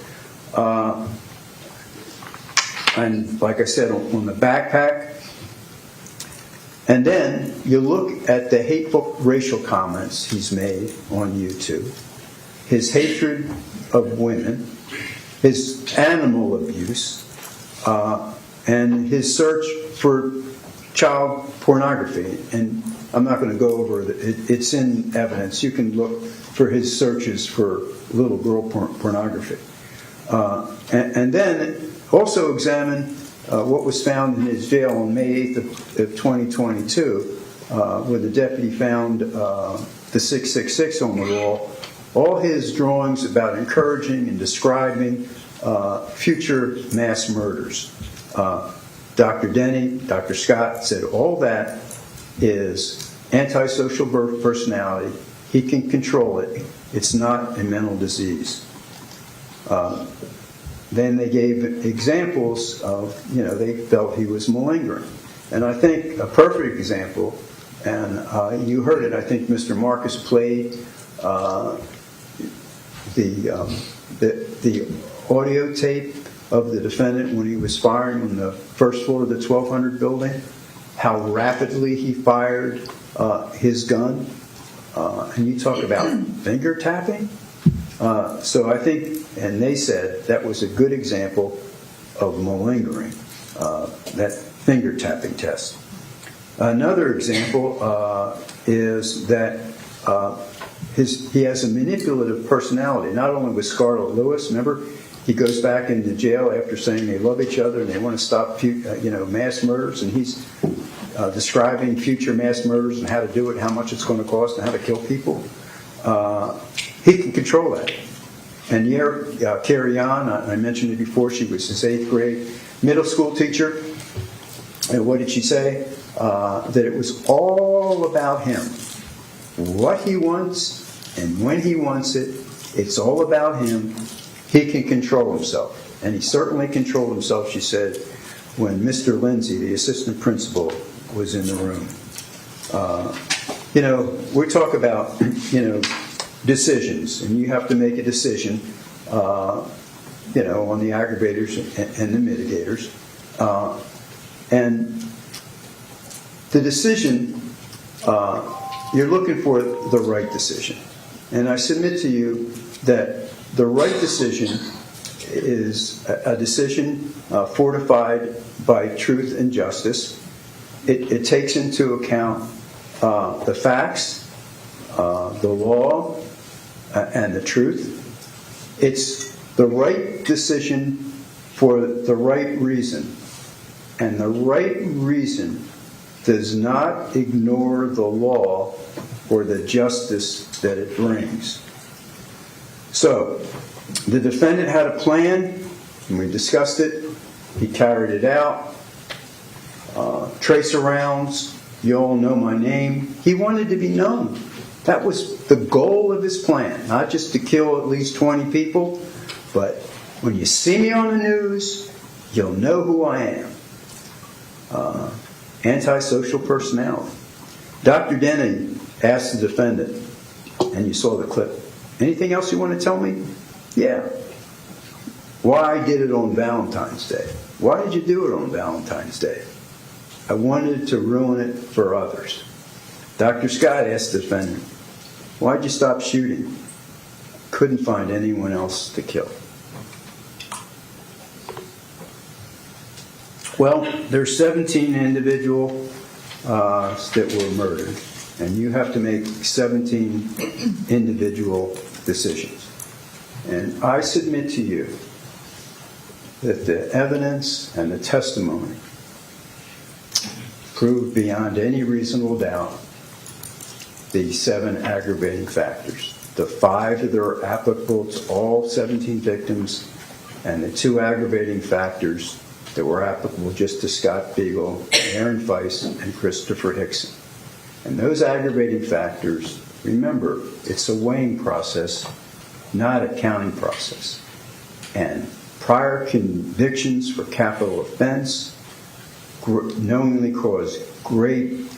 And like I said, on the backpack. And then you look at the hateful racial comments he's made on YouTube, his hatred of women, his animal abuse, and his search for child pornography. And I'm not going to go over it. It's in evidence. You can look for his searches for little girl pornography. And then also examine what was found in his jail on May 8th of 2022, where the deputy found the 666 on the wall. All his drawings about encouraging and describing future mass murders. Dr. Denny, Dr. Scott said all that is antisocial personality. He can control it. It's not a mental disease. Then they gave examples of, they felt he was malingering. And I think a perfect example, and you heard it, I think Mr. Marcus played the audio tape of the defendant when he was firing on the first floor of the 1200 building, how rapidly he fired his gun. And you talk about finger tapping. So I think, and they said that was a good example of malingering, that finger tapping test. Another example is that he has a manipulative personality, not only with Scarlett Lewis. Remember, he goes back into jail after saying they love each other and they want to stop mass murders, and he's describing future mass murders and how to do it, how much it's going to cost, and how to kill people. He can control that. And Carrie Ann, I mentioned it before, she was his 8th grade middle school teacher. And what did she say? That it was all about him. What he wants and when he wants it, it's all about him. He can control himself. And he certainly controlled himself, she said, when Mr. Lindsay, the assistant principal, was in the room. We talk about, decisions, and you have to make a decision, on the aggravators and the mitigators. And the decision, you're looking for the right decision. And I submit to you that the right decision is a decision fortified by truth and justice. It takes into account the facts, the law, and the truth. It's the right decision for the right reason. And the right reason does not ignore the law or the justice that it brings. So, the defendant had a plan, and we discussed it. He carried it out. Tracer rounds, you all know my name. He wanted to be known. That was the goal of his plan, not just to kill at least 20 people, but when you see me on the news, you'll know who I am. Antisocial personality. Dr. Denny asked the defendant, and you saw the clip, anything else you want to tell me? Yeah. Why I did it on Valentine's Day. Why did you do it on Valentine's Day? I wanted to ruin it for others. Dr. Scott asked the defendant, why'd you stop shooting? Couldn't find anyone else to kill. Well, there's 17 individuals that were murdered. and you have to make 17 individual decisions. And I submit to you that the evidence and the testimony prove beyond any reasonable doubt the 7 aggravating factors. The 5 that are applicable to all 17 victims, and the 2 aggravating factors that were applicable just to Scott Beagle, Aaron Feiss, and Christopher Hickson. And those aggravating factors, remember, it's a weighing process, not a counting process. And prior convictions for capital offense knowingly cause great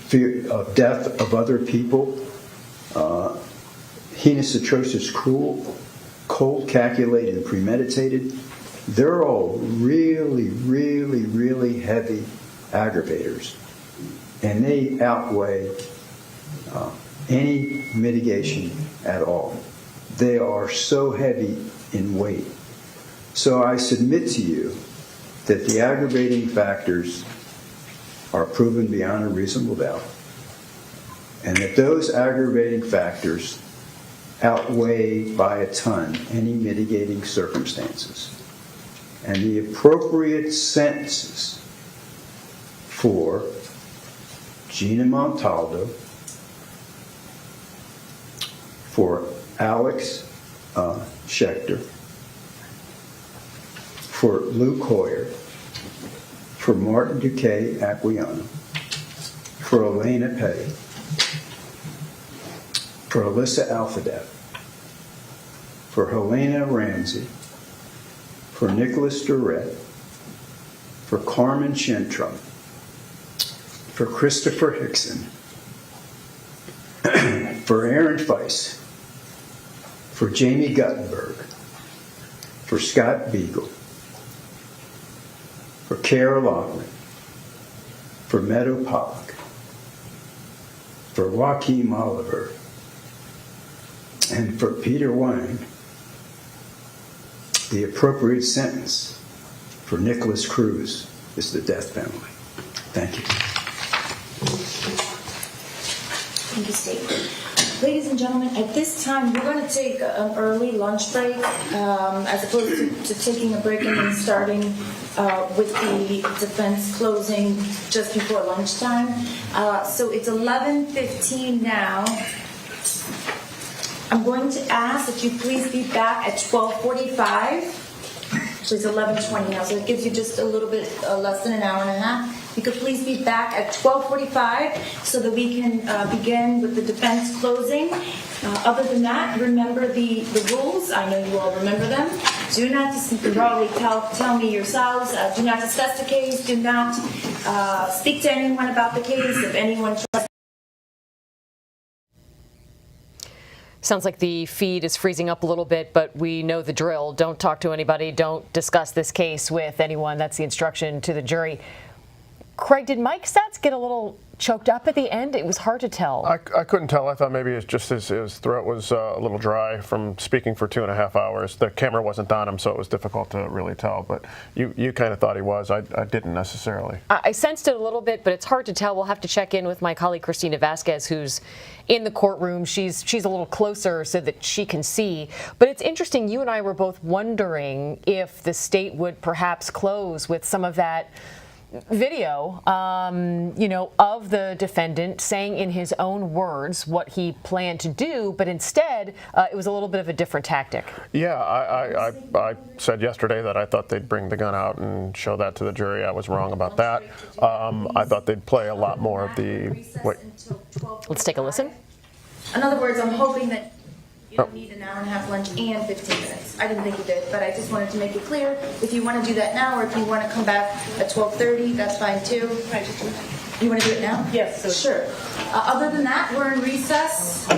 fear of death of other people, heinous, atrocious, cruel, cold, calculated, and premeditated. They're all really, really, really heavy aggravators, and they outweigh any mitigation at all. They are so heavy in weight. So I submit to you that the aggravating factors are proven beyond a reasonable doubt, and that those aggravating factors outweigh by a ton any mitigating circumstances. And the appropriate sentences for Gina Montaldo, for Alex Schechter, for Luke Hoyer, for Martin Duque Aquilano, for Elena Petty, for Alyssa Alphadev, for Helena Ramsey, for Nicholas Durrett, for Carmen Shentrum, for Christopher Hickson, for Aaron Feiss, for Jamie Guttenberg, for Scott Beagle, for Kara Loughlin, for Meadow Pollock, for Joaquin Oliver, and for Peter Wang. The appropriate sentence for Nikolas Cruz is the death penalty. Thank you. Thank you, Steve. Ladies and gentlemen, at this time, we're going to take an early lunch break as opposed to taking a break and then starting with the defense closing just before lunchtime. So it's 11:15 now. I'm going to ask that you please be back at 12:45. So it's 11:20 now, so it gives you just a little bit less than an hour and a half. You could please be back at 12:45 so that we can begin with the defense closing. Other than that, remember the rules. I know you all remember them. Do not broadly tell me yourselves. Do not discuss the case. Do not speak to anyone about the case. If anyone tries. Sounds like the feed is freezing up a little bit, but we know the drill. Don't talk to anybody. Don't discuss this case with anyone. That's the instruction to the jury. Craig, did Mike Stats get a little choked up at the end? It was hard to tell. I couldn't tell. I thought maybe it's just his throat was a little dry from speaking for 2.5 hours. The camera wasn't on him, so it was difficult to really tell. But you kind of thought he was. I didn't necessarily. I sensed it a little bit, but it's hard to tell. We'll have to check in with my colleague Christina Vasquez, who's in the courtroom. She's a little closer so that she can see. But it's interesting. You and I were both wondering if the state would perhaps close with some of that video, of the defendant saying in his own words what he planned to do, but instead it was a little bit of a different tactic. Yeah, I said yesterday that I thought they'd bring the gun out and show that to the jury. I was wrong about that. I thought they'd play a lot more of the... Wait. Let's take a listen. In other words, I'm hoping that you don't need an hour and a half lunch and 15 minutes. I didn't think you did, but I just wanted to make it clear. If you want to do that now, or if you want to come back at 12:30, that's fine too. You want to do it now? Yes. So sure. Other than that, we're in recess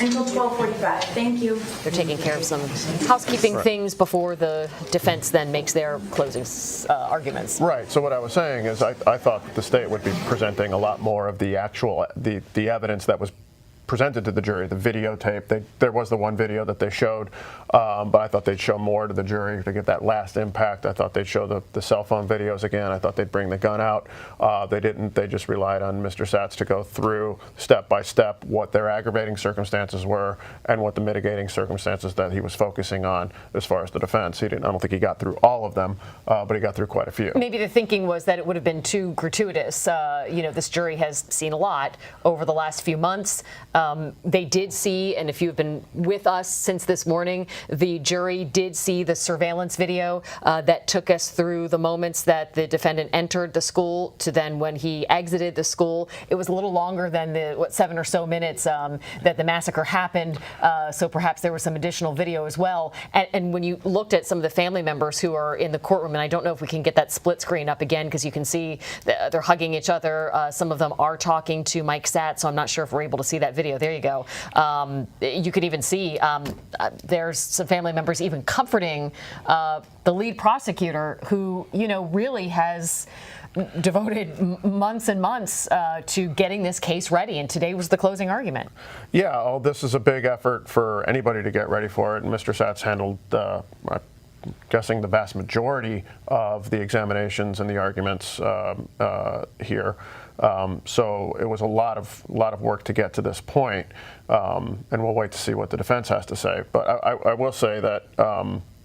until 12:45. Thank you. They're taking care of some housekeeping things before the defense then makes their closing arguments. Right. So what I was saying is I thought the state would be presenting a lot more of the actual the evidence that was presented to the jury, the videotape. There was the one video that they showed, but I thought they'd show more to the jury to get that last impact. I thought they'd show the cell phone videos again. I thought they'd bring the gun out. They didn't. They just relied on Mr. Satz to go through step by step what their aggravating circumstances were and what the mitigating circumstances that he was focusing on as far as the defense. I don't think he got through all of them, but he got through quite a few. Maybe the thinking was that it would have been too gratuitous. This jury has seen a lot over the last few months. They did see, and if you've been with us since this morning, the jury did see the surveillance video that took us through the moments that the defendant entered the school to then when he exited the school. It was a little longer than the 7 or so minutes that the massacre happened, so perhaps there was some additional video as well. And when you looked at some of the family members who are in the courtroom, and I don't know if we can get that split screen up again because you can see they're hugging each other. Some of them are talking to Mike Satz, so I'm not sure if we're able to see that video. There you go. You could even see there's some family members even comforting the lead prosecutor who, really has devoted months and months to getting this case ready, and today was the closing argument. Yeah, this is a big effort for anybody to get ready for it, and Mr. Satz handled I'm guessing the vast majority of the examinations and the arguments here. So it was a lot of work to get to this point, and we'll wait to see what the defense has to say. But I will say that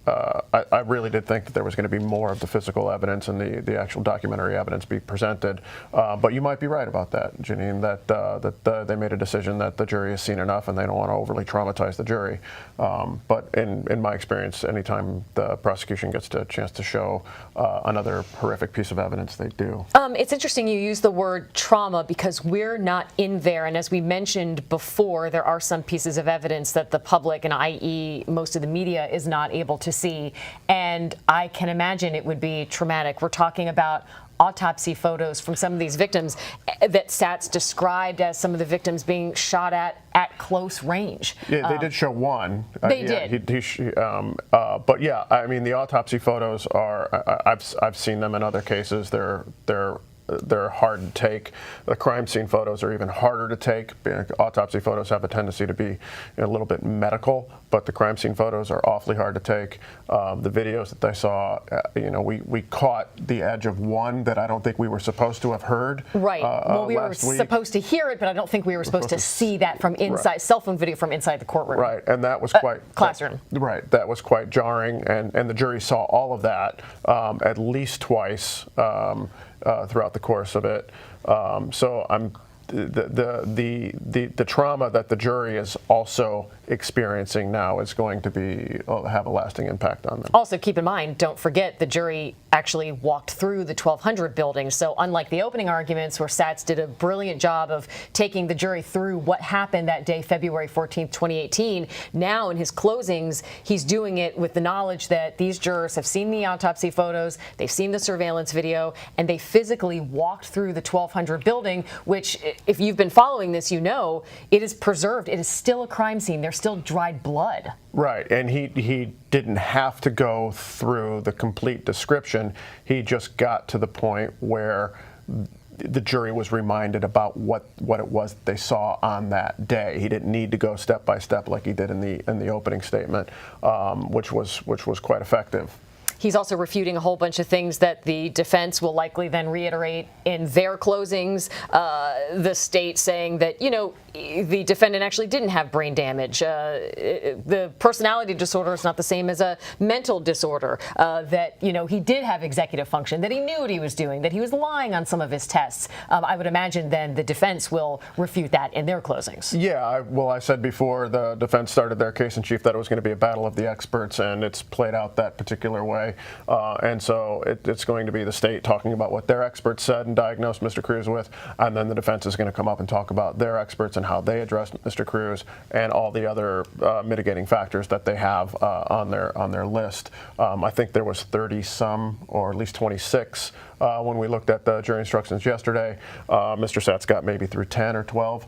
I really did think that there was going to be more of the physical evidence and the actual documentary evidence be presented. But you might be right about that, Janine, that they made a decision that the jury has seen enough and they don't want to overly traumatize the jury. But in my experience, anytime the prosecution gets a chance to show another horrific piece of evidence, they do. It's interesting you use the word trauma because we're not in there. And as we mentioned before, there are some pieces of evidence that the public, and i.e. most of the media, is not able to see. And I can imagine it would be traumatic. We're talking about autopsy photos from some of these victims that Satz described as some of the victims being shot at close range. Yeah, they did show one. They did. But yeah, I mean, the autopsy photos are. I've seen them in other cases. They're hard to take. The crime scene photos are even harder to take. Autopsy photos have a tendency to be a little bit medical, but the crime scene photos are awfully hard to take. The videos that I saw, we caught the edge of one that I don't think we were supposed to have heard. Right. Well, we were supposed to hear it, but I don't think we were supposed to see that from inside, right. Cell phone video from inside the courtroom. Right, and that was quite classroom. Right, that was quite jarring, and the jury saw all of that at least twice. Throughout the course of it, so the trauma that the jury is also experiencing now is going to have a lasting impact on them. Also, keep in mind, don't forget, the jury actually walked through the 1200 building. So unlike the opening arguments where Satz did a brilliant job of taking the jury through what happened that day, February 14th, 2018, now in his closings, he's doing it with the knowledge that these jurors have seen the autopsy photos, they've seen the surveillance video, and they physically walked through the 1200 building, which, if you've been following this, you know it is preserved. It is still a crime scene. There's still dried blood. Right, and he didn't have to go through the complete description. He just got to the point where the jury was reminded about what it was that they saw on that day. He didn't need to go step by step like he did in the opening statement, which was quite effective. He's also refuting a whole bunch of things that the defense will likely then reiterate in their closings. The state saying that, the defendant actually didn't have brain damage. The personality disorder is not the same as a mental disorder. That, he did have executive function, that he knew what he was doing, that he was lying on some of his tests. I would imagine then the defense will refute that in their closings. Yeah, I said before the defense started their case in chief that it was going to be a battle of the experts, and it's played out that particular way. And so it's going to be the state talking about what their experts said and diagnosed Mr. Cruz with, and then the defense is going to come up and talk about their experts and how they addressed Mr. Cruz and all the other mitigating factors that they have on their list. I think there was 30-some, or at least 26 when we looked at the jury instructions yesterday. Mr. Satz got maybe through 10 or 12.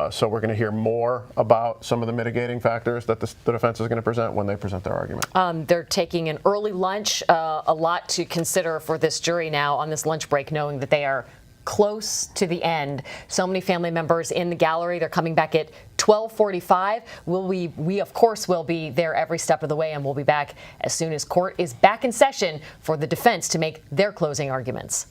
So we're going to hear more about some of the mitigating factors that the defense is going to present when they present their argument. They're taking an early lunch, a lot to consider for this jury now on this lunch break, knowing that they are close to the end. So many family members in the gallery. They're coming back at 12:45. We of course will be there every step of the way, and we'll be back as soon as court is back in session for the defense to make their closing arguments.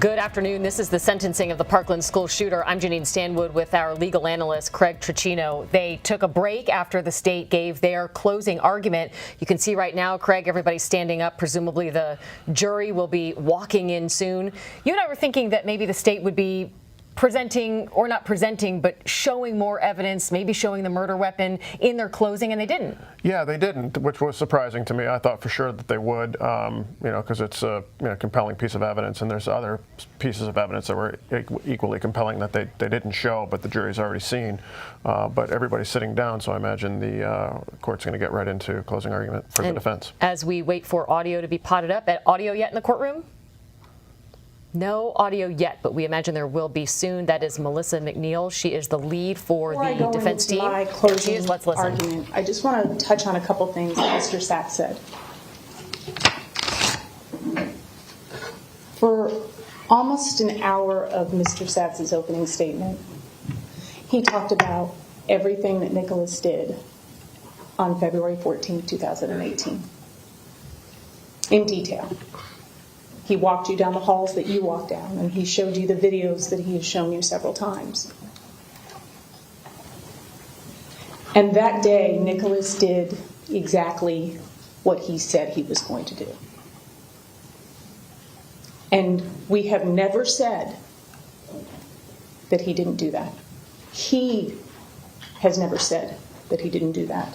Good afternoon. This is the sentencing of the Parkland school shooter. I'm Janine Stanwood with our legal analyst, Craig Tricino. They took a break after the state gave their closing argument. You can see right now, Craig, everybody's standing up. Presumably the jury will be walking in soon. You and I were thinking that maybe the state would be presenting, or not presenting, but showing more evidence, maybe showing the murder weapon in their closing, and they didn't. Yeah, they didn't, which was surprising to me. I thought for sure that they would, because it's a compelling piece of evidence, and there's other pieces of evidence that were equally compelling that they didn't show, but the jury's already seen. But everybody's sitting down, so I imagine the court's going to get right into closing argument for the defense. As we wait for audio to be potted up, audio yet in the courtroom? No audio yet, but we imagine there will be soon. That is Melissa McNeil. She is the lead for the defense team. My closing Let's listen. argument. I just want to touch on a couple things that Mr. Sachs said. For almost an hour of Mr. Sachs' opening statement, he talked about everything that Nikolas did on February 14, 2018. in detail. He walked you down the halls that you walked down, and he showed you the videos that he has shown you several times. And that day, Nikolas did exactly what he said he was going to do. And we have never said that he didn't do that. He has never said that he didn't do that.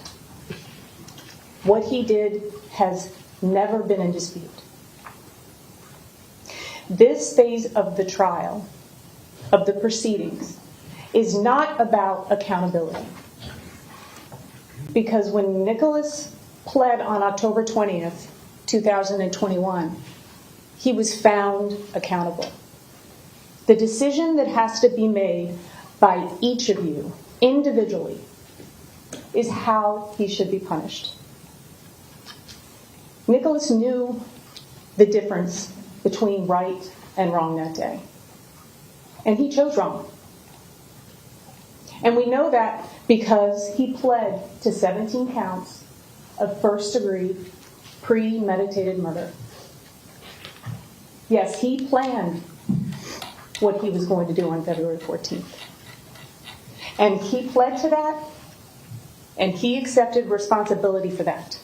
What he did has never been in dispute. This phase of the trial, of the proceedings, is not about accountability. Because when Nikolas pled on October 20th, 2021, he was found accountable. The decision that has to be made by each of you individually is how he should be punished. Nikolas knew the difference between right and wrong that day. And he chose wrong. And we know that because he pled to 17 counts of first-degree premeditated murder. Yes, he planned what he was going to do on February 14th. And he pled to that, and he accepted responsibility for that.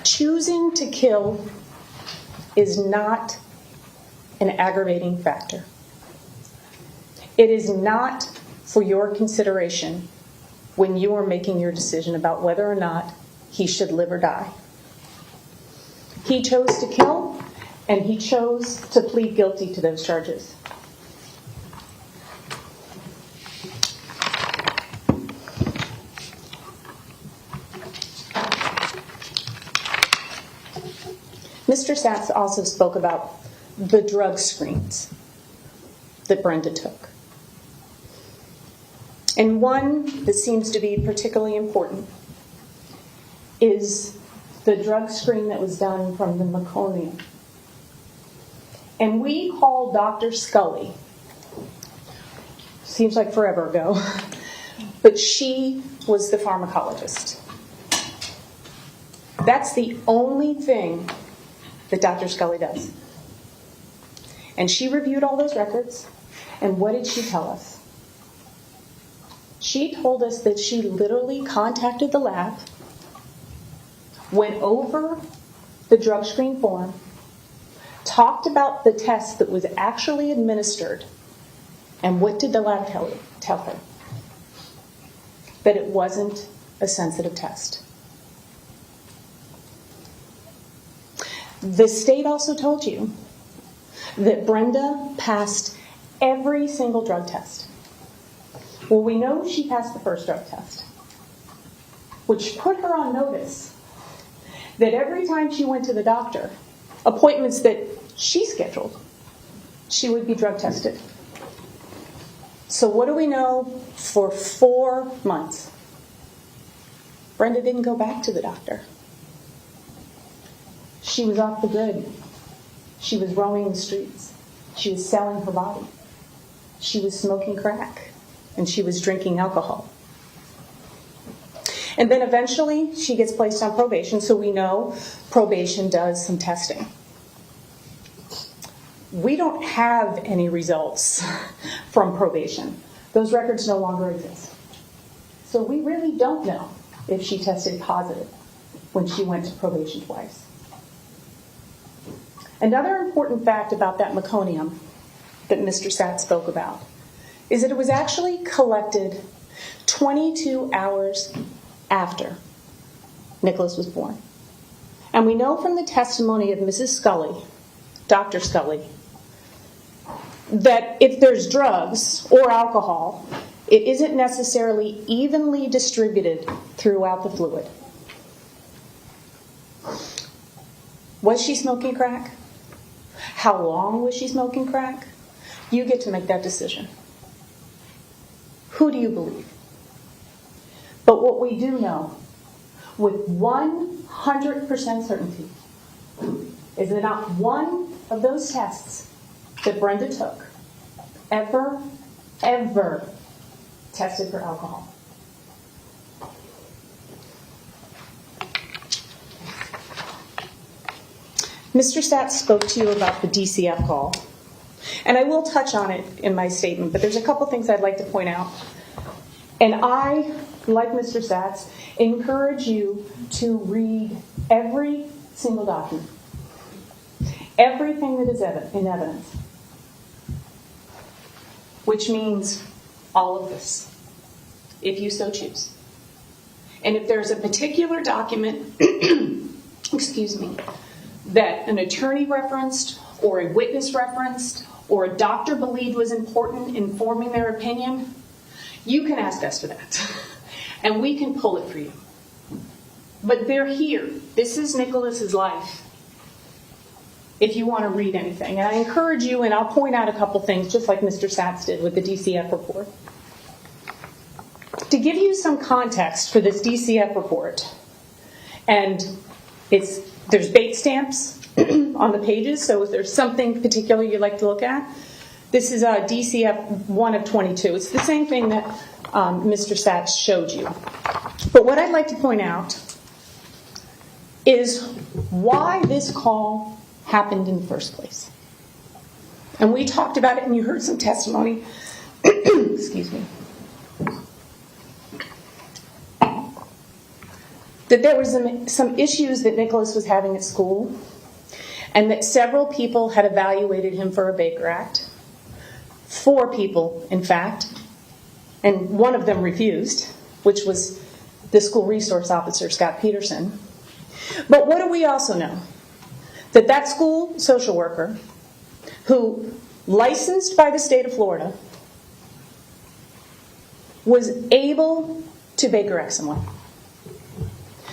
Choosing to kill is not an aggravating factor. It is not for your consideration when you are making your decision about whether or not he should live or die. He chose to kill, and he chose to plead guilty to those charges. Mr. Sachs also spoke about the drug screens that Brenda took. And one that seems to be particularly important is the drug screen that was done from the meconium. And we call Dr. Scully, seems like forever ago, but she was the pharmacologist. That's the only thing that Dr. Scully does. And she reviewed all those records, and what did she tell us? She told us that she literally contacted the lab, went over the drug screen form, talked about the test that was actually administered, and what did the lab tell her? That it wasn't a sensitive test. The state also told you that Brenda passed every single drug test. Well, we know she passed the first drug test, which put her on notice that every time she went to the doctor, appointments that she scheduled, she would be drug tested. So what do we know? For 4 months, Brenda didn't go back to the doctor. She was off the grid. She was roaming the streets. She was selling her body. She was smoking crack. And she was drinking alcohol. And then eventually she gets placed on probation, so we know probation does some testing. We don't have any results from probation. Those records no longer exist. So we really don't know if she tested positive when she went to probation twice. Another important fact about that meconium that Mr. Sachs spoke about is that it was actually collected 22 hours after Nikolas was born. And we know from the testimony of Mrs. Scully, Dr. Scully, that if there's drugs or alcohol, it isn't necessarily evenly distributed throughout the fluid. Was she smoking crack? How long was she smoking crack? You get to make that decision. Who do you believe? But what we do know with 100% certainty is that not one of those tests that Brenda took ever tested for alcohol. Mr. Stats spoke to you about the DCF call, and I will touch on it in my statement, but there's a couple things I'd like to point out. And I, like Mr. Stats, encourage you to read every single document, everything that is in evidence, which means all of this, if you so choose. And if there's a particular document, excuse me, that an attorney referenced or a witness referenced or a doctor believed was important in forming their opinion, you can ask us for that. And we can pull it for you. But they're here. This is Nikolas's life. If you want to read anything. And I encourage you, and I'll point out a couple things, just like Mr. Sats did with the DCF report. To give you some context for this DCF report, and there's bait stamps on the pages, so if there's something particular you'd like to look at, this is DCF 1 of 22. It's the same thing that Mr. Sats showed you. But what I'd like to point out is why this call happened in the first place. And we talked about it, and you heard some testimony. Excuse me. That there was some issues that Nikolas was having at school, and that several people had evaluated him for a Baker Act. 4 people, in fact, and one of them refused, which was the school resource officer, Scott Peterson. But what do we also know? That school social worker, who licensed by the state of Florida, was able to Baker Act someone.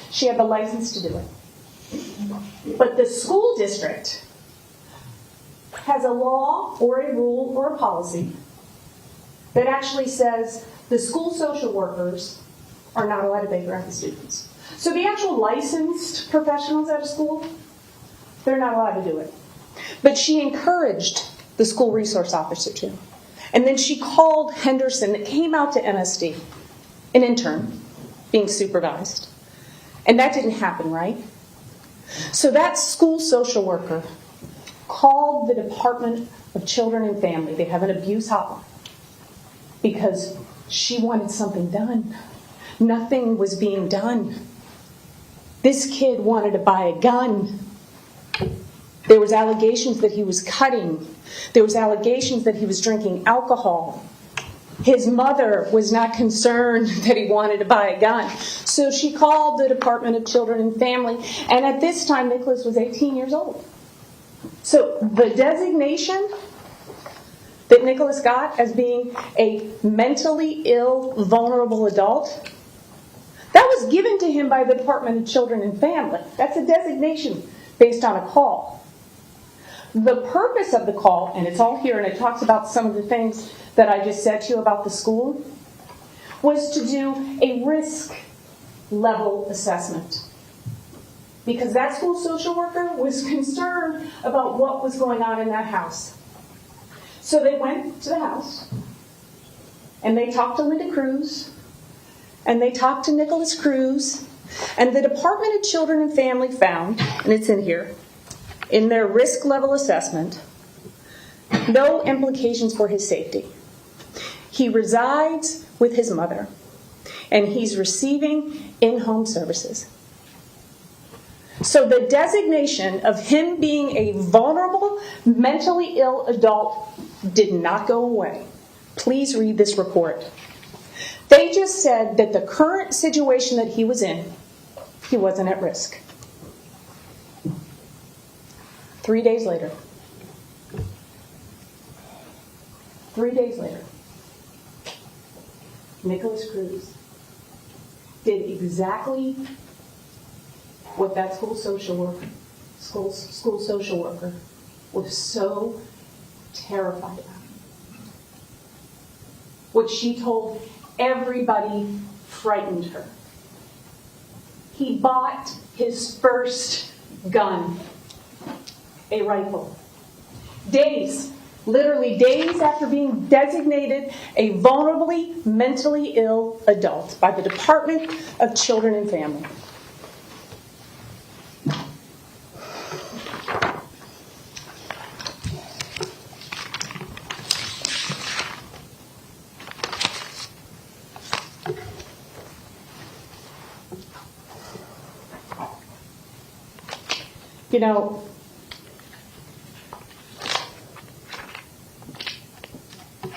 She had the license to do it. But the school district has a law or a rule or a policy that actually says the school social workers are not allowed to Baker Act the students. So the actual licensed professionals at a school, they're not allowed to do it. But she encouraged the school resource officer to. And then she called Henderson, that came out to MSD, an intern, being supervised. And that didn't happen, right? So that school social worker called the Department of Children and Family. They have an abuse hotline. Because she wanted something done. Nothing was being done. This kid wanted to buy a gun. There was allegations that he was cutting. There was allegations that he was drinking alcohol. His mother was not concerned that he wanted to buy a gun. So she called the Department of Children and Family, and at this time Nikolas was 18 years old. So the designation that Nikolas got as being a mentally ill, vulnerable adult, that was given to him by the Department of Children and Family. That's a designation based on a call. The purpose of the call, and it's all here, and it talks about some of the things that I just said to you about the school, was to do a risk level assessment. Because that school social worker was concerned about what was going on in that house. So they went to the house, and they talked to Linda Cruz, and they talked to Nikolas Cruz, and the Department of Children and Family found, and it's in here, in their risk level assessment, no implications for his safety. He resides with his mother, and he's receiving in-home services. So the designation of him being a vulnerable, mentally ill adult did not go away. Please read this report. They just said that the current situation that he was in, he wasn't at risk. 3 days later. 3 days later. Nikolas Cruz did exactly what that school social worker was so terrified about. What she told everybody frightened her. He bought his first gun, a rifle. Literally days after being designated a vulnerably mentally ill adult by the Department of Children and Family. You know,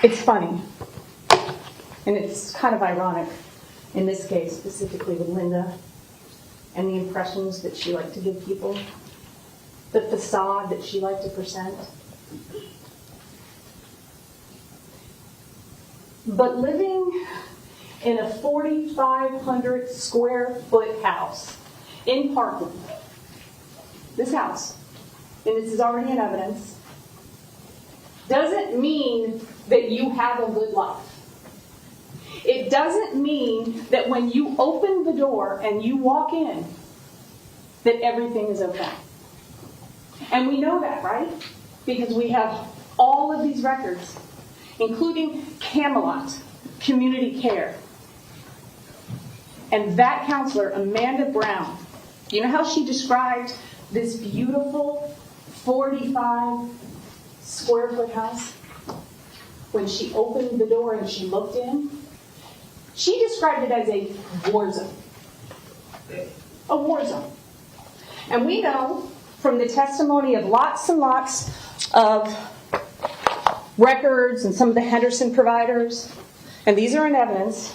it's funny, and it's kind of ironic in this case, specifically with Linda, and the impressions that she liked to give people, the facade that she liked to present. But living in a 4,500 square foot house in Parkland, this house, and this is already in evidence, doesn't mean that you have a good life. It doesn't mean that when you open the door and you walk in, that everything is okay. And we know that, right? Because we have all of these records, including Camelot Community Care. And that counselor, Amanda Brown, you know how she described this beautiful 45 square foot house? When she opened the door and she looked in, she described it as a war zone. A war zone. And we know from the testimony of lots and lots of records and some of the Henderson providers, and these are in evidence,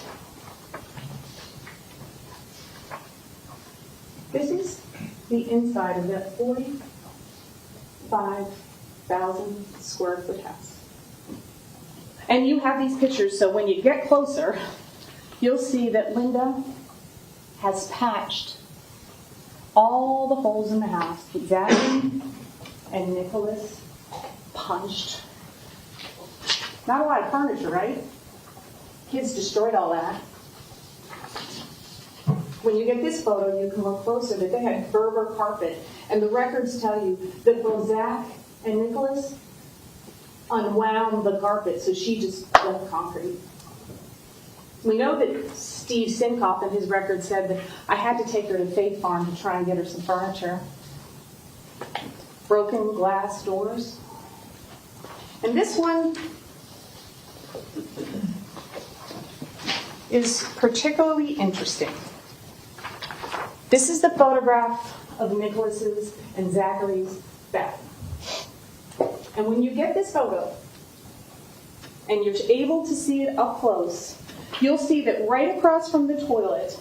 this is the inside of that 45,000 square foot house. And you have these pictures, so when you get closer, you'll see that Linda has patched all the holes in the house that Zachary and Nikolas punched. Not a lot of furniture, right? Kids destroyed all that. When you get this photo, you can look closer that they had Berber carpet. And the records tell you that both Zach and Nikolas unwound the carpet, so she just left concrete. We know that Steve Sinkoff in his record said that I had to take her to Faith Farm to try and get her some furniture. Broken glass doors. And this one is particularly interesting. This is the photograph of Nikolas's and Zachary's bathroom. And when you get this photo, and you're able to see it up close, you'll see that right across from the toilet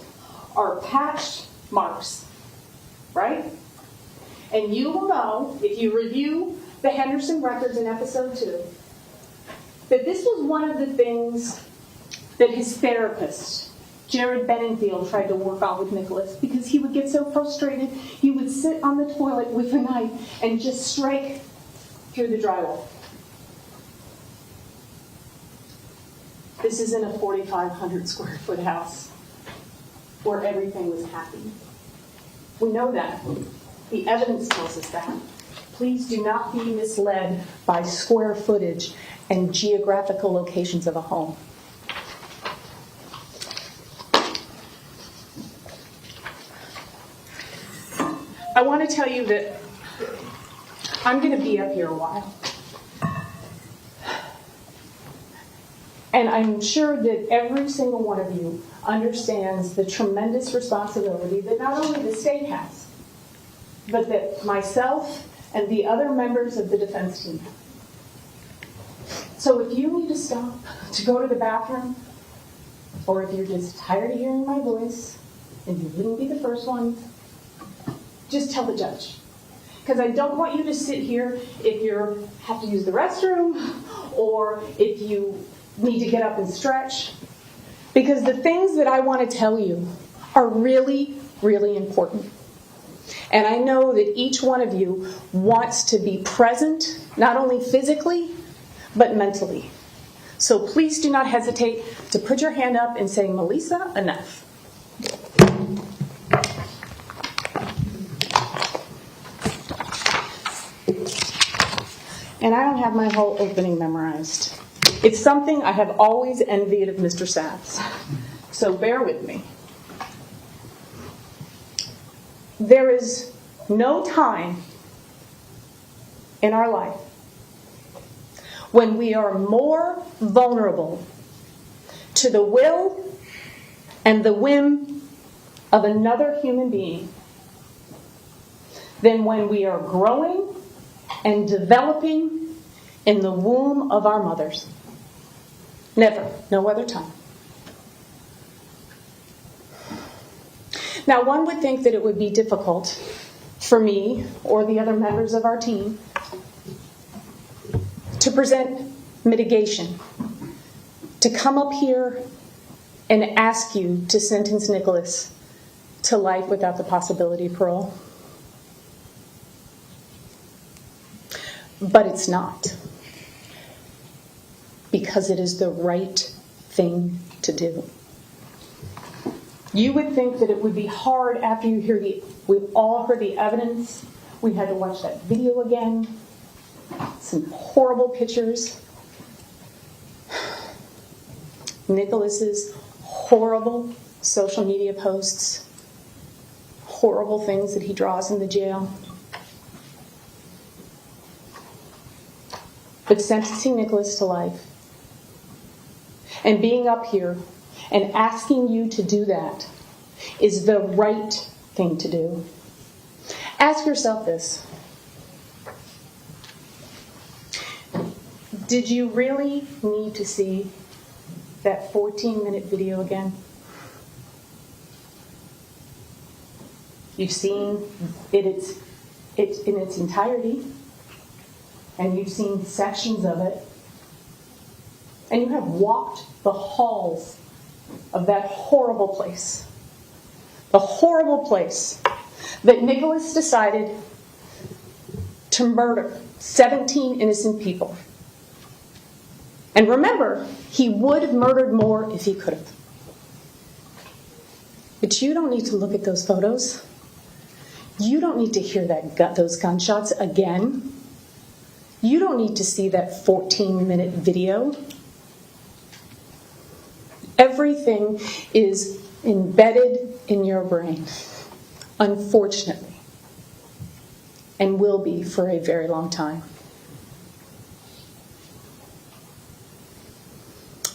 are patched marks, right? And you will know, if you review the Henderson records in episode 2, that this was one of the things that his therapist, Jared Benningfield, tried to work on with Nikolas, because he would get so frustrated, he would sit on the toilet with a knife and just strike through the drywall. This isn't a 4,500 square foot house where everything was happy. We know that. The evidence tells us that. Please do not be misled by square footage and geographical locations of a home. I want to tell you that I'm going to be up here a while. And I'm sure that every single one of you understands the tremendous responsibility that not only the state has, but that myself and the other members of the defense team have. So if you need to stop to go to the bathroom, or if you're just tired of hearing my voice, and you wouldn't be the first one, just tell the judge. Because I don't want you to sit here if you have to use the restroom, or if you need to get up and stretch. Because the things that I want to tell you are really, really important. And I know that each one of you wants to be present, not only physically, but mentally. So please do not hesitate to put your hand up and say, Melissa, enough. And I don't have my whole opening memorized. It's something I have always envied of Mr. Sass. So bear with me. There is no time in our life when we are more vulnerable to the will and the whim of another human being than when we are growing and developing in the womb of our mothers. Never, no other time. Now, one would think that it would be difficult for me or the other members of our team to present mitigation, to come up here and ask you to sentence Nikolas to life without the possibility of parole. But it's not, because it is the right thing to do. You would think that it would be hard after you hear we've all heard the evidence. We had to watch that video again. Some horrible pictures. Nikolas's horrible social media posts. Horrible things that he draws in the jail. But sentencing Nikolas to life and being up here and asking you to do that is the right thing to do. Ask yourself this. Did you really need to see that 14-minute video again? You've seen it in its entirety, and you've seen sections of it, and you have walked the halls of that horrible place. The horrible place that Nikolas decided to murder 17 innocent people. And remember, he would have murdered more if he could have. But you don't need to look at those photos. You don't need to hear those gunshots again. You don't need to see that 14-minute video. Everything is embedded in your brain, unfortunately, and will be for a very long time.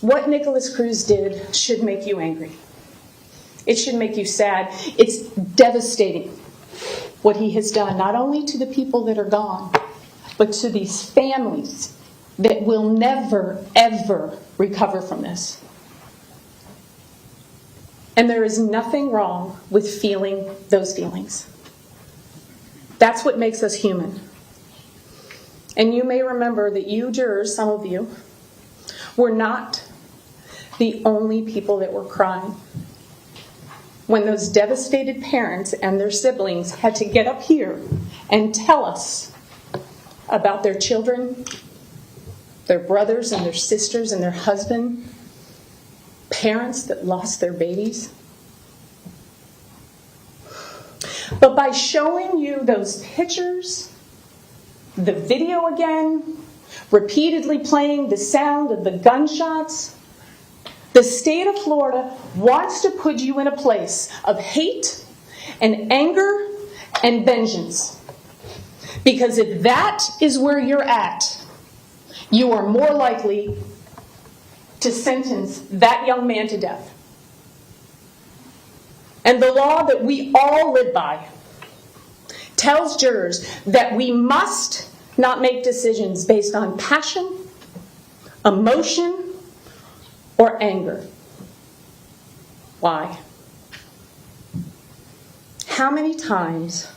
What Nikolas Cruz did should make you angry. It should make you sad. It's devastating what he has done, not only to the people that are gone, but to these families that will never, ever recover from this. And there is nothing wrong with feeling those feelings. That's what makes us human. And you may remember that you jurors, some of you, were not the only people that were crying when those devastated parents and their siblings had to get up here and tell us about their children, their brothers and their sisters and their husband, parents that lost their babies. But by showing you those pictures, the video again, repeatedly playing the sound of the gunshots, the state of Florida wants to put you in a place of hate and anger and vengeance. Because if that is where you're at, you are more likely to sentence that young man to death. And the law that we all live by tells jurors that we must not make decisions based on passion, emotion, or anger. Why? How many times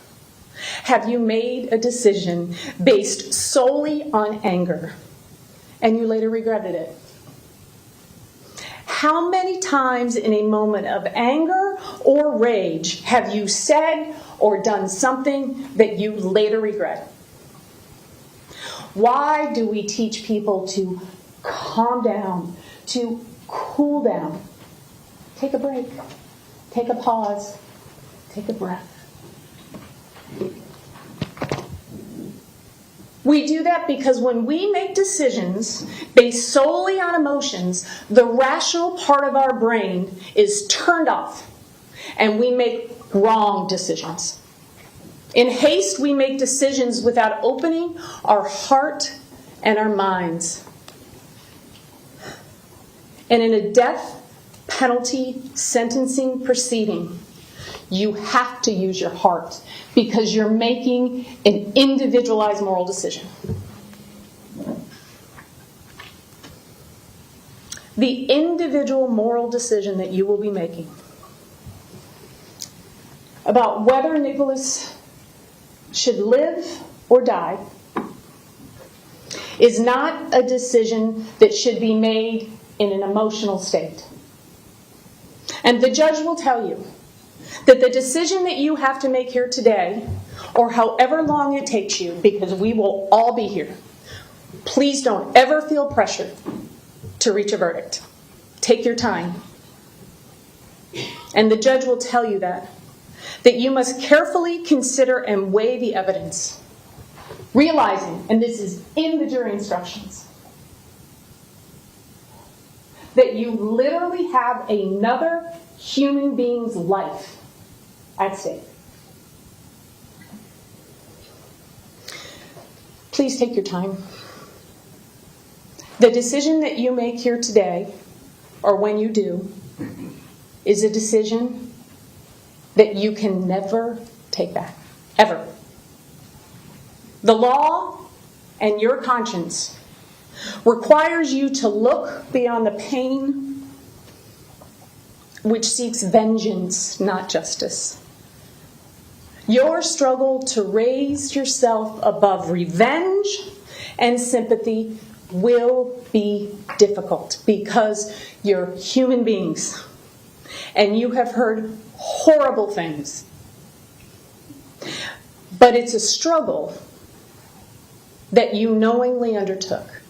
have you made a decision based solely on anger and you later regretted it? How many times in a moment of anger or rage have you said or done something that you later regret? Why do we teach people to calm down, to cool down? Take a break. Take a pause. Take a breath. We do that because when we make decisions based solely on emotions, the rational part of our brain is turned off, and we make wrong decisions. In haste, we make decisions without opening our heart and our minds. And in a death penalty sentencing proceeding, You have to use your heart because you're making an individualized moral decision. The individual moral decision that you will be making about whether Nikolas should live or die is not a decision that should be made in an emotional state. And the judge will tell you that the decision that you have to make here today, or however long it takes you, because we will all be here, please don't ever feel pressure to reach a verdict. Take your time. And the judge will tell you that you must carefully consider and weigh the evidence, realizing, and this is in the jury instructions, that you literally have another human being's life at stake. Please take your time. The decision that you make here today, or when you do, is a decision that you can never take back, ever. The law and your conscience requires you to look beyond the pain which seeks vengeance, not justice. Your struggle to raise yourself above revenge and sympathy will be difficult because you're human beings and you have heard horrible things. But it's a struggle that you knowingly undertook.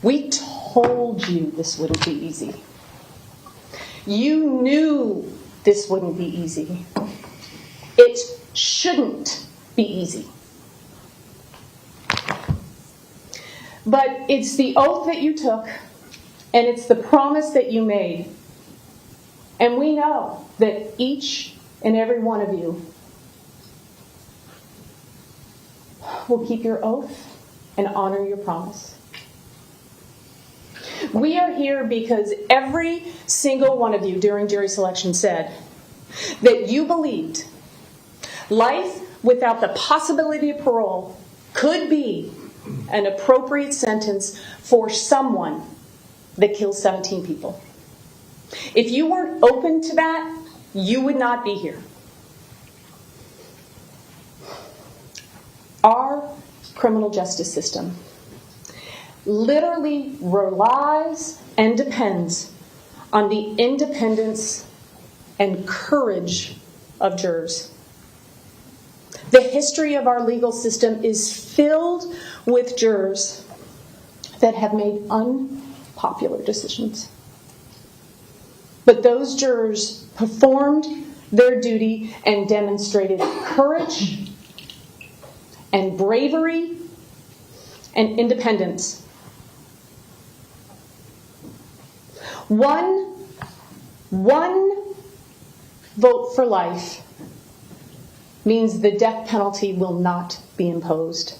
We told you this wouldn't be easy. You knew this wouldn't be easy. It shouldn't be easy. But it's the oath that you took, and it's the promise that you made. And we know that each and every one of you will keep your oath and honor your promise. We are here because every single one of you during jury selection said that you believed life without the possibility of parole could be an appropriate sentence for someone that kills 17 people. If you weren't open to that, you would not be here. Our criminal justice system literally relies and depends on the independence and courage of jurors. The history of our legal system is filled with jurors that have made unpopular decisions. But those jurors performed their duty and demonstrated courage and bravery and independence. One vote for life means the death penalty will not be imposed.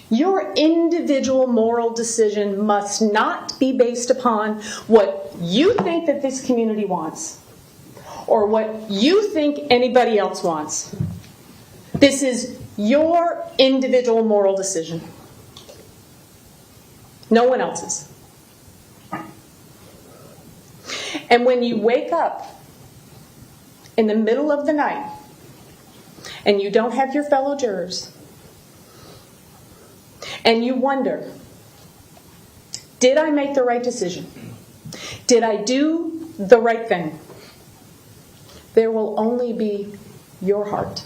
Your individual moral decision must not be based upon what you think that this community wants or what you think anybody else wants. This is your individual moral decision. No one else's. And when you wake up in the middle of the night and you don't have your fellow jurors and you wonder, did I make the right decision? Did I do the right thing? There will only be your heart,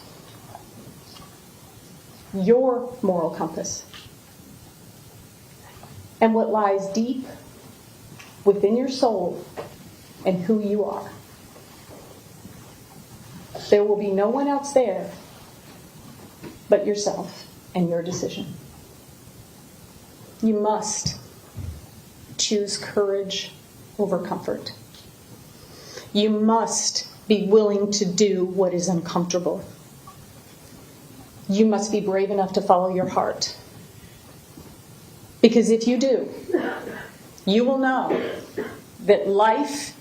your moral compass, and what lies deep within your soul and who you are. There will be no one else there but yourself and your decision. You must choose courage over comfort. You must be willing to do what is uncomfortable. You must be brave enough to follow your heart. Because if you do, you will know that life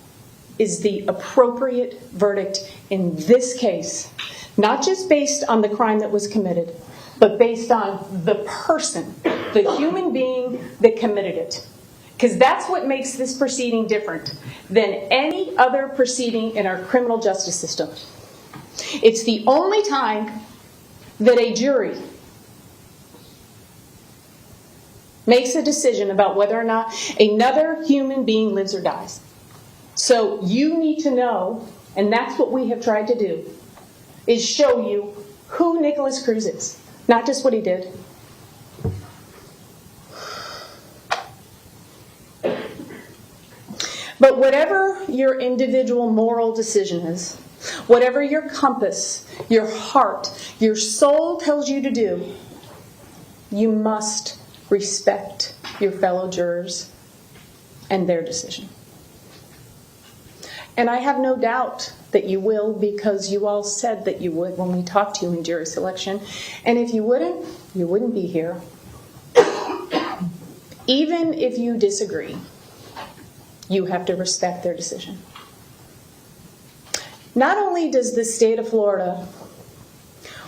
is the appropriate verdict in this case. Not just based on the crime that was committed, but based on the person, the human being that committed it. Because that's what makes this proceeding different than any other proceeding in our criminal justice system. It's the only time that a jury makes a decision about whether or not another human being lives or dies. So you need to know, and that's what we have tried to do, is show you who Nikolas Cruz is, not just what he did. But whatever your individual moral decision is, whatever your compass, your heart, your soul tells you to do, you must respect your fellow jurors and their decision. And I have no doubt that you will, because you all said that you would when we talked to you in jury selection. And if you wouldn't be here. Even if you disagree, you have to respect their decision. Not only does the state of Florida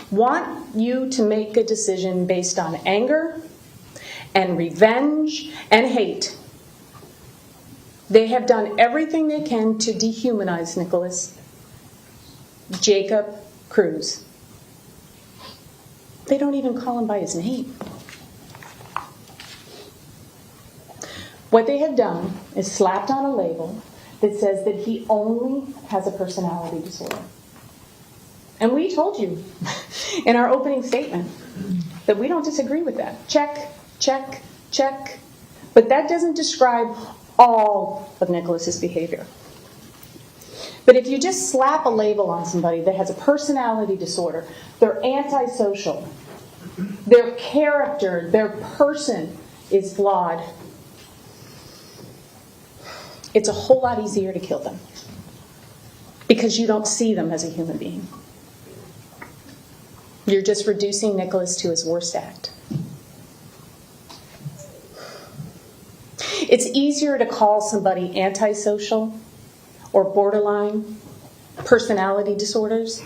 want you to make a decision based on anger and revenge and hate, they have done everything they can to dehumanize Nikolas Jacob Cruz. They don't even call him by his name. What they have done is slapped on a label that says that he only has a personality disorder. And we told you in our opening statement that we don't disagree with that. Check, check, check. But that doesn't describe all of Nikolas's behavior. But if you just slap a label on somebody that has a personality disorder, they're antisocial, their character, their person is flawed, it's a whole lot easier to kill them because you don't see them as a human being. You're just reducing Nikolas to his worst act. It's easier to call somebody antisocial or borderline personality disorders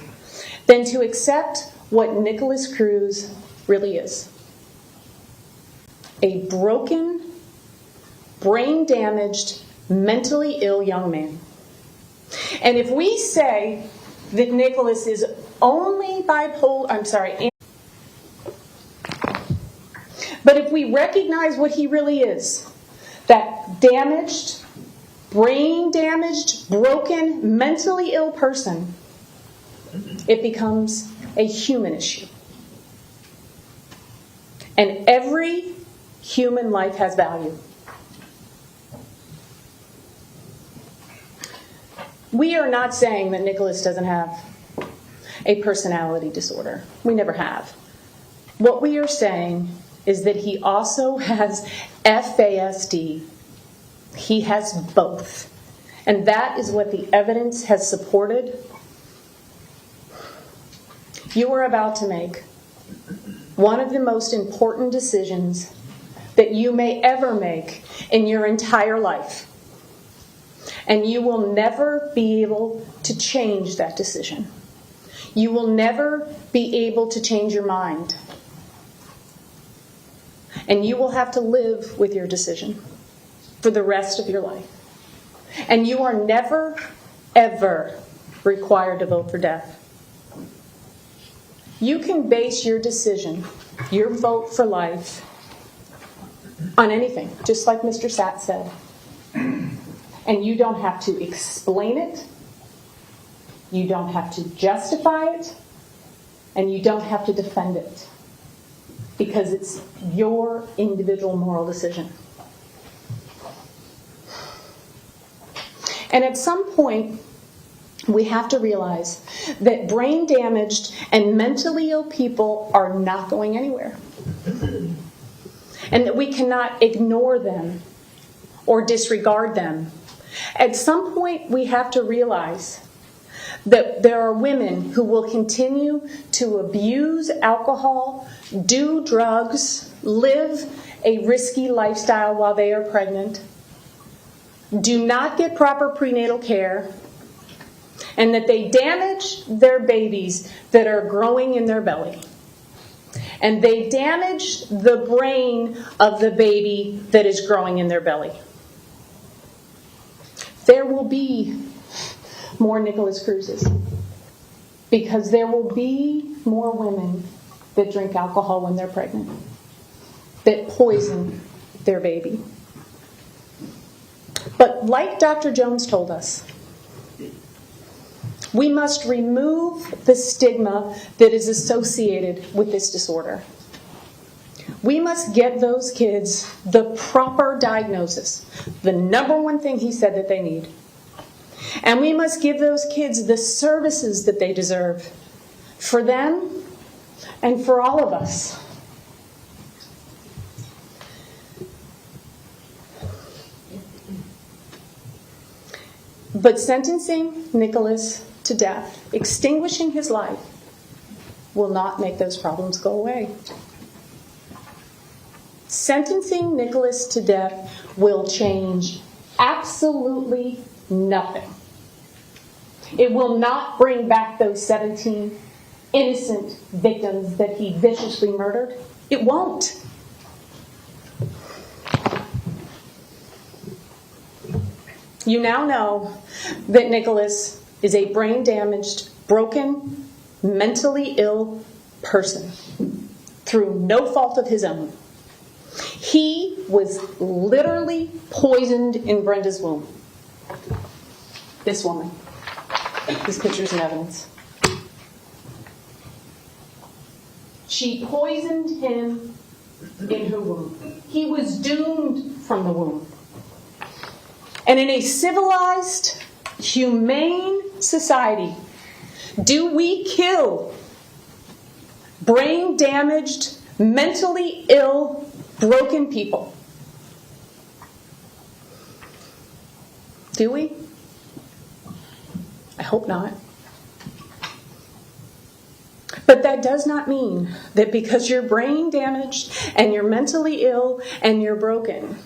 than to accept what Nikolas Cruz really is. A broken, brain-damaged, mentally ill young man. And if we say that Nikolas is only bipolar, but if we recognize what he really is, that damaged, brain-damaged, broken, mentally ill person, it becomes a human issue. And every human life has value. We are not saying that Nikolas doesn't have a personality disorder. We never have. What we are saying is that he also has FASD. He has both. And that is what the evidence has supported. You are about to make one of the most important decisions that you may ever make in your entire life. And you will never be able to change that decision. You will never be able to change your mind. And you will have to live with your decision for the rest of your life. And you are never, ever required to vote for death. You can base your decision, your vote for life, on anything, just like Mr. Satt said. And you don't have to explain it, you don't have to justify it, and you don't have to defend it. Because it's your individual moral decision. And at some point, we have to realize that brain damaged and mentally ill people are not going anywhere. And that we cannot ignore them or disregard them. At some point, we have to realize that there are women who will continue to abuse alcohol, do drugs, live a risky lifestyle while they are pregnant. do not get proper prenatal care, and that they damage their babies that are growing in their belly. And they damage the brain of the baby that is growing in their belly. There will be more Nikolas Cruzes, because there will be more women that drink alcohol when they're pregnant, that poison their baby. But like Dr. Jones told us, we must remove the stigma that is associated with this disorder. We must get those kids the proper diagnosis, the number one thing he said that they need. And we must give those kids the services that they deserve, for them and for all of us. But sentencing Nikolas to death, extinguishing his life, will not make those problems go away. Sentencing Nikolas to death will change absolutely nothing. It will not bring back those 17 innocent victims that he viciously murdered. It won't. You now know that Nikolas is a brain-damaged, broken, mentally ill person through no fault of his own. He was literally poisoned in Brenda's womb. This woman. These pictures and evidence. She poisoned him in her womb. He was doomed from the womb. And in a civilized, humane society, do we kill brain-damaged, mentally ill, broken people? Do we? I hope not. But that does not mean that because you're brain damaged and you're mentally ill and you're broken,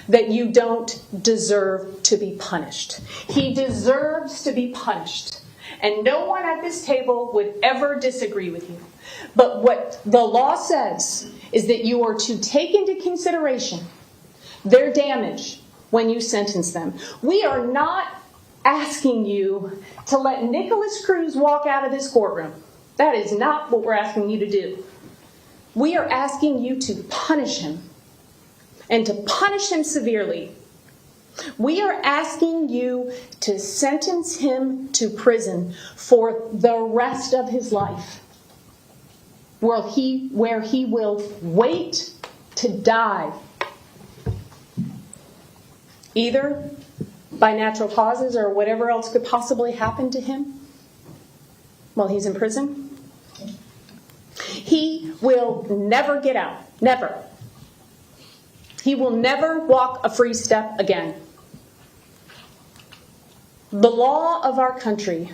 that you don't deserve to be punished. He deserves to be punished. And no one at this table would ever disagree with you. But what the law says is that you are to take into consideration their damage when you sentence them. We are not asking you to let Nikolas Cruz walk out of this courtroom. That is not what we're asking you to do. We are asking you to punish him, and to punish him severely. We are asking you to sentence him to prison for the rest of his life, where he will wait to die, either by natural causes or whatever else could possibly happen to him while he's in prison. He will never get out. Never. He will never walk a free step again. The law of our country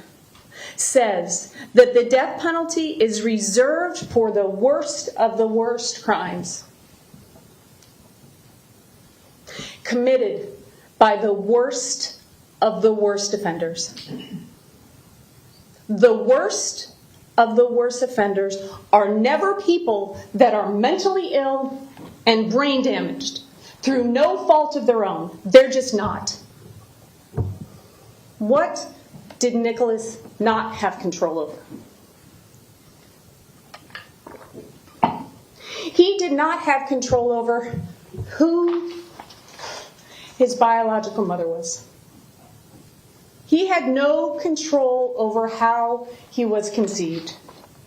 says that the death penalty is reserved for the worst of the worst crimes committed by the worst of the worst offenders. The worst of the worst offenders are never people that are mentally ill and brain damaged through no fault of their own. They're just not. What did Nikolas not have control over? He did not have control over who his biological mother was. He had no control over how he was conceived.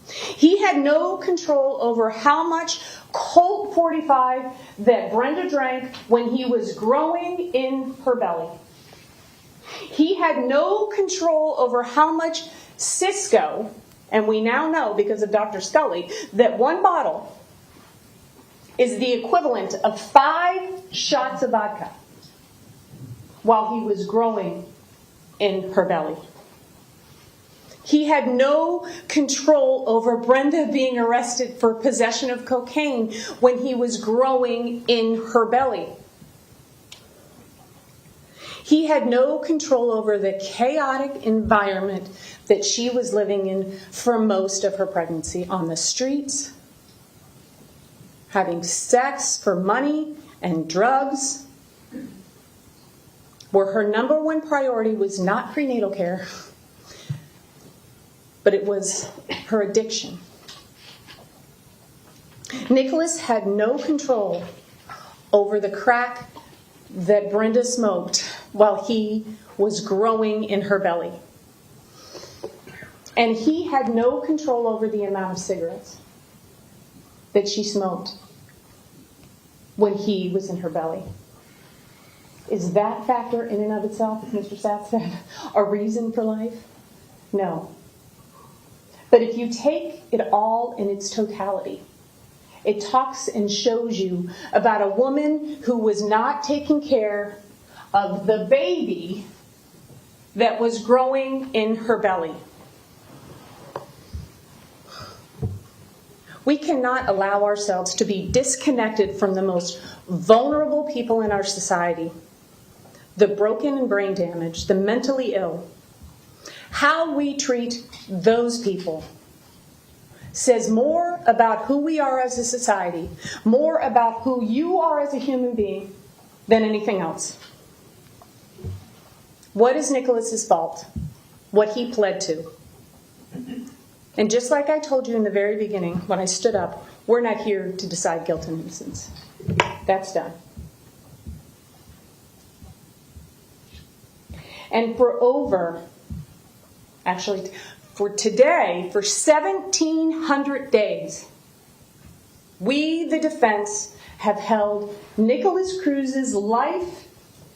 He had no control over how much Colt 45 that Brenda drank when he was growing in her belly. He had no control over how much Cisco, and we now know because of Dr. Scully, that one bottle is the equivalent of 5 shots of vodka while he was growing in her belly. He had no control over Brenda being arrested for possession of cocaine when he was growing in her belly. He had no control over the chaotic environment that she was living in for most of her pregnancy, on the streets, having sex for money and drugs, where her number one priority was not prenatal care, but it was her addiction. Nikolas had no control over the crack that Brenda smoked while he was growing in her belly. And he had no control over the amount of cigarettes that she smoked when he was in her belly. Is that factor in and of itself, as Mr. Sapp said, a reason for life? No. But if you take it all in its totality, it talks and shows you about a woman who was not taking care of the baby that was growing in her belly. We cannot allow ourselves to be disconnected from the most vulnerable people in our society, the broken and brain damaged, the mentally ill. How we treat those people says more about who we are as a society, more about who you are as a human being, than anything else. What is Nikolas's fault? What he pled to. And just like I told you in the very beginning, when I stood up, we're not here to decide guilt and innocence. That's done. And for today, for 1,700 days, we, the defense, have held Nikolas Cruz's life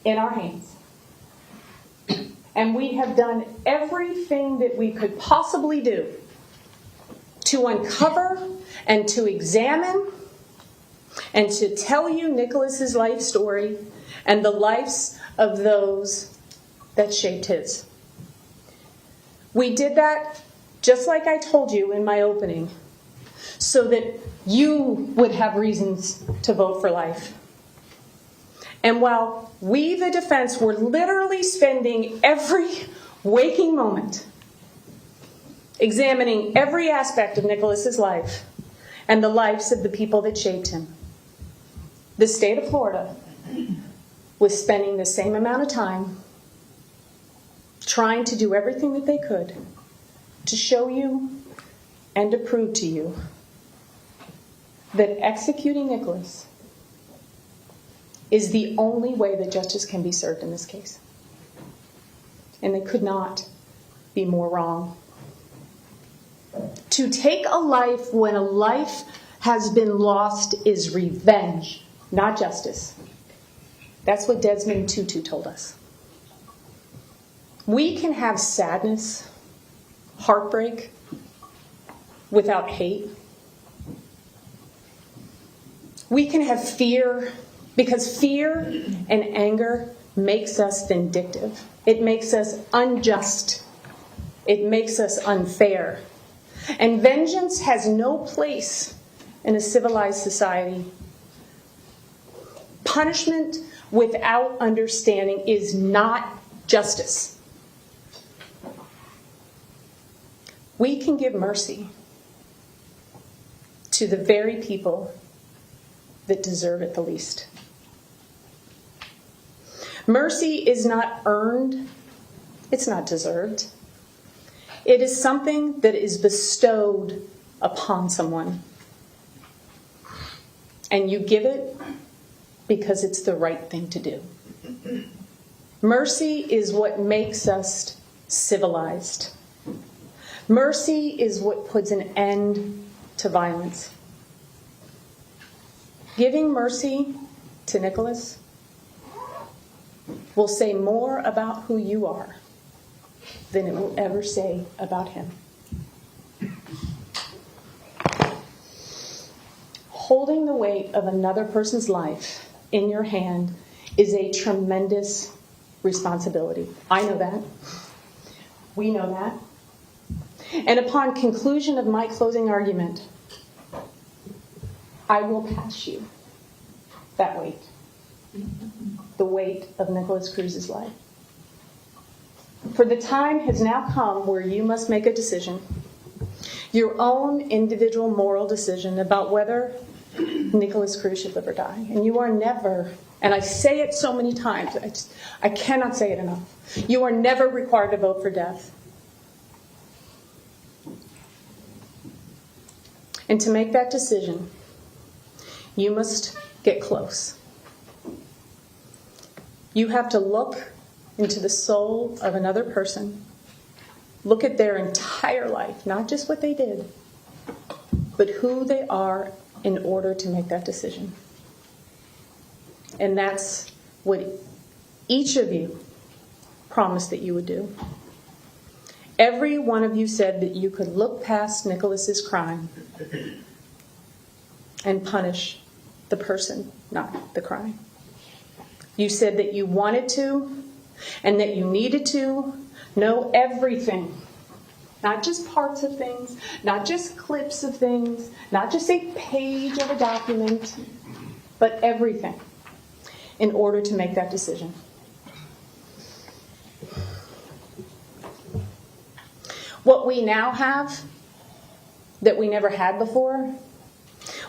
in our hands. And we have done everything that we could possibly do to uncover and to examine and to tell you Nikolas's life story and the lives of those that shaped his. We did that, just like I told you in my opening, so that you would have reasons to vote for life. And while we, the defense, were literally spending every waking moment examining every aspect of Nikolas's life and the lives of the people that shaped him, the state of Florida was spending the same amount of time trying to do everything that they could to show you and to prove to you that executing Nikolas is the only way that justice can be served in this case. And they could not be more wrong. To take a life when a life has been lost is revenge, not justice. That's what Desmond Tutu told us. We can have sadness, heartbreak, without hate. We can have fear, because fear and anger makes us vindictive. It makes us unjust. It makes us unfair. And vengeance has no place in a civilized society. Punishment without understanding is not justice. We can give mercy to the very people that deserve it the least. Mercy is not earned. It's not deserved. It is something that is bestowed upon someone. And you give it because it's the right thing to do. Mercy is what makes us civilized. Mercy is what puts an end to violence. Giving mercy to Nikolas will say more about who you are than it will ever say about him. Holding the weight of another person's life in your hand is a tremendous responsibility. I know that. We know that. And upon conclusion of my closing argument, I will pass you that weight. the weight of Nikolas Cruz's life. For the time has now come where you must make a decision, your own individual moral decision about whether Nikolas Cruz should live or die. And you are never, and I say it so many times, I cannot say it enough, you are never required to vote for death. And to make that decision, you must get close. You have to look into the soul of another person, look at their entire life, not just what they did, but who they are in order to make that decision. And that's what each of you promised that you would do. Every one of you said that you could look past Nikolas's crime and punish the person, not the crime. You said that you wanted to and that you needed to know everything. Not just parts of things, not just clips of things, not just a page of a document, but everything in order to make that decision. What we now have that we never had before,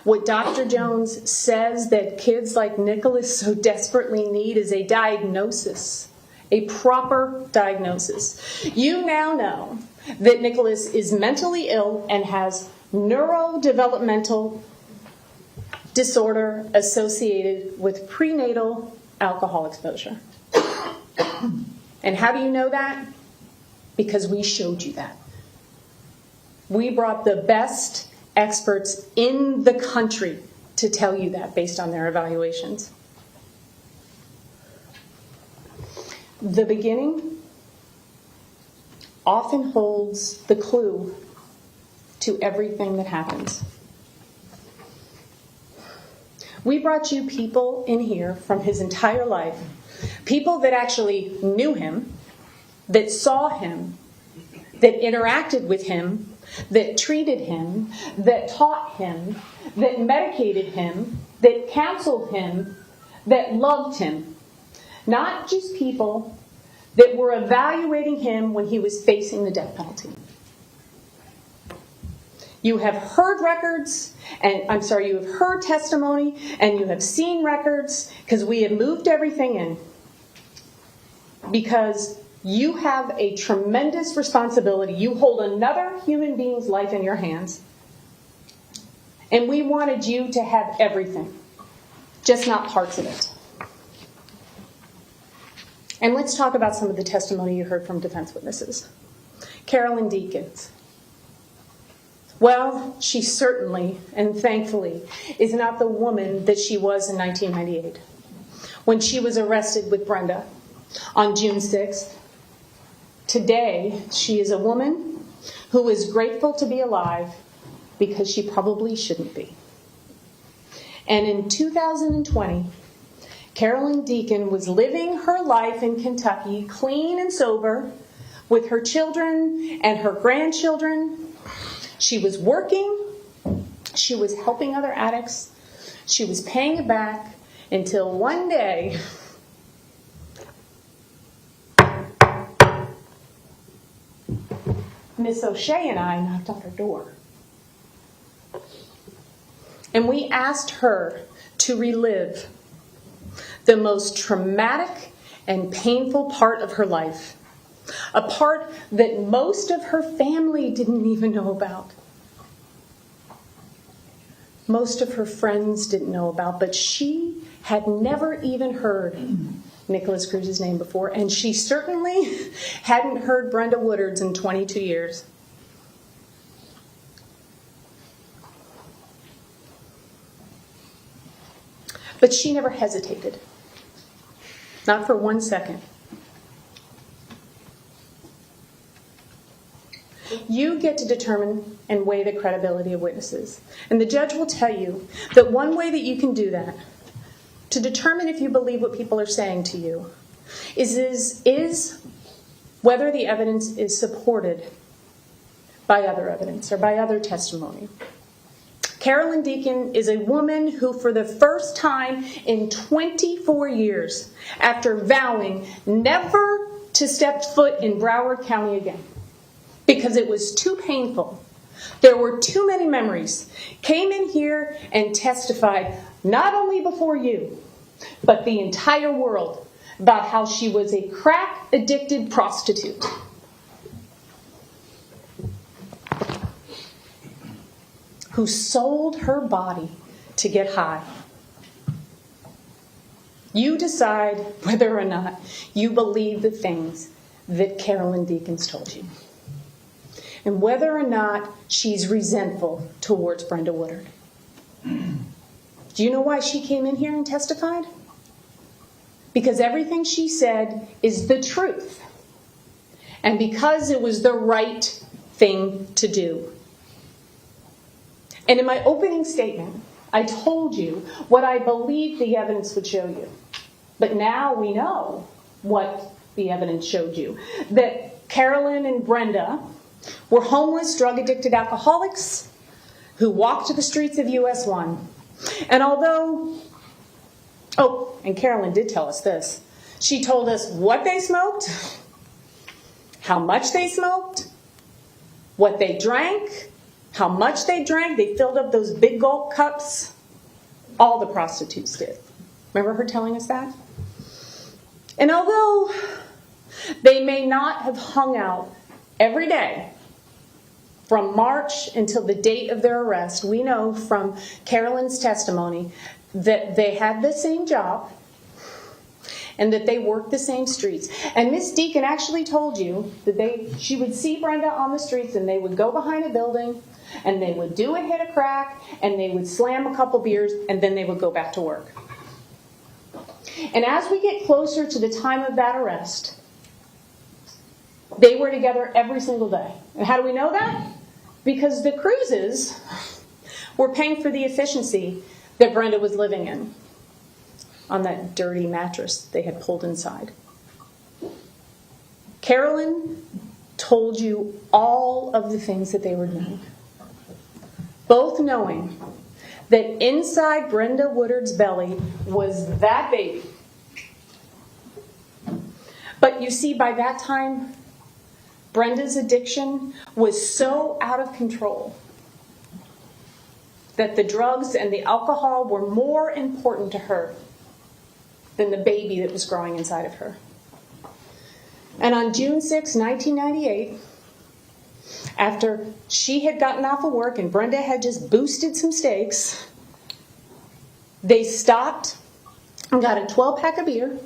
what Dr. Jones says that kids like Nikolas so desperately need, is a diagnosis, a proper diagnosis. You now know that Nikolas is mentally ill and has neurodevelopmental disorder associated with prenatal alcohol exposure. And how do you know that? Because we showed you that. We brought the best experts in the country to tell you that based on their evaluations. The beginning often holds the clue to everything that happens. We brought you people in here from his entire life, people that actually knew him, that saw him, that interacted with him, that treated him, that taught him, that medicated him, that counseled him, that loved him. Not just people that were evaluating him when he was facing the death penalty. You have heard records, you have heard testimony, and you have seen records, because we have moved everything in. Because you have a tremendous responsibility. You hold another human being's life in your hands. And we wanted you to have everything, just not parts of it. And let's talk about some of the testimony you heard from defense witnesses. Carolyn Deakins. Well, she certainly and thankfully is not the woman that she was in 1998 when she was arrested with Brenda on June 6th. Today, she is a woman who is grateful to be alive because she probably shouldn't be. And in 2020, Carolyn Deakin was living her life in Kentucky, clean and sober, with her children and her grandchildren. She was working, she was helping other addicts, she was paying it back, until one day, Miss O'Shea and I knocked on her door. And we asked her to relive the most traumatic and painful part of her life. A part that most of her family didn't even know about. Most of her friends didn't know about, but she had never even heard Nikolas Cruz's name before, and she certainly hadn't heard Brenda Woodard's in 22 years. But she never hesitated. Not for 1 second. You get to determine and weigh the credibility of witnesses. And the judge will tell you that one way that you can do that, to determine if you believe what people are saying to you, is whether the evidence is supported by other evidence or by other testimony. Carolyn Deacon is a woman who, for the first time in 24 years, after vowing never to step foot in Broward County again, because it was too painful, there were too many memories, came in here and testified not only before you, but the entire world about how she was a crack-addicted prostitute. Who sold her body to get high. You decide whether or not you believe the things that Carolyn Deacon's told you. And whether or not she's resentful towards Brenda Woodard. Do you know why she came in here and testified? Because everything she said is the truth. And because it was the right thing to do. And in my opening statement, I told you what I believed the evidence would show you. But now we know what the evidence showed you. That Carolyn and Brenda were homeless, drug-addicted alcoholics who walked the streets of US 1. And although, and Carolyn did tell us this. She told us what they smoked, how much they smoked, what they drank, how much they drank. They filled up those big gulp cups. All the prostitutes did. Remember her telling us that? And although they may not have hung out every day from March until the date of their arrest, we know from Carolyn's testimony that they had the same job and that they worked the same streets. And Miss Deacon actually told you that she would see Brenda on the streets and they would go behind a building and they would do a hit of crack and they would slam a couple beers and then they would go back to work. And as we get closer to the time of that arrest, they were together every single day. And how do we know that? Because the Cruzes were paying for the efficiency that Brenda was living in on that dirty mattress they had pulled inside. Carolyn told you all of the things that they were doing, both knowing that inside Brenda Woodard's belly was that baby. But you see, by that time, Brenda's addiction was so out of control that the drugs and the alcohol were more important to her than the baby that was growing inside of her. And on June 6, 1998, after she had gotten off of work and Brenda had just boosted some steaks, they stopped and got a 12-pack of beer,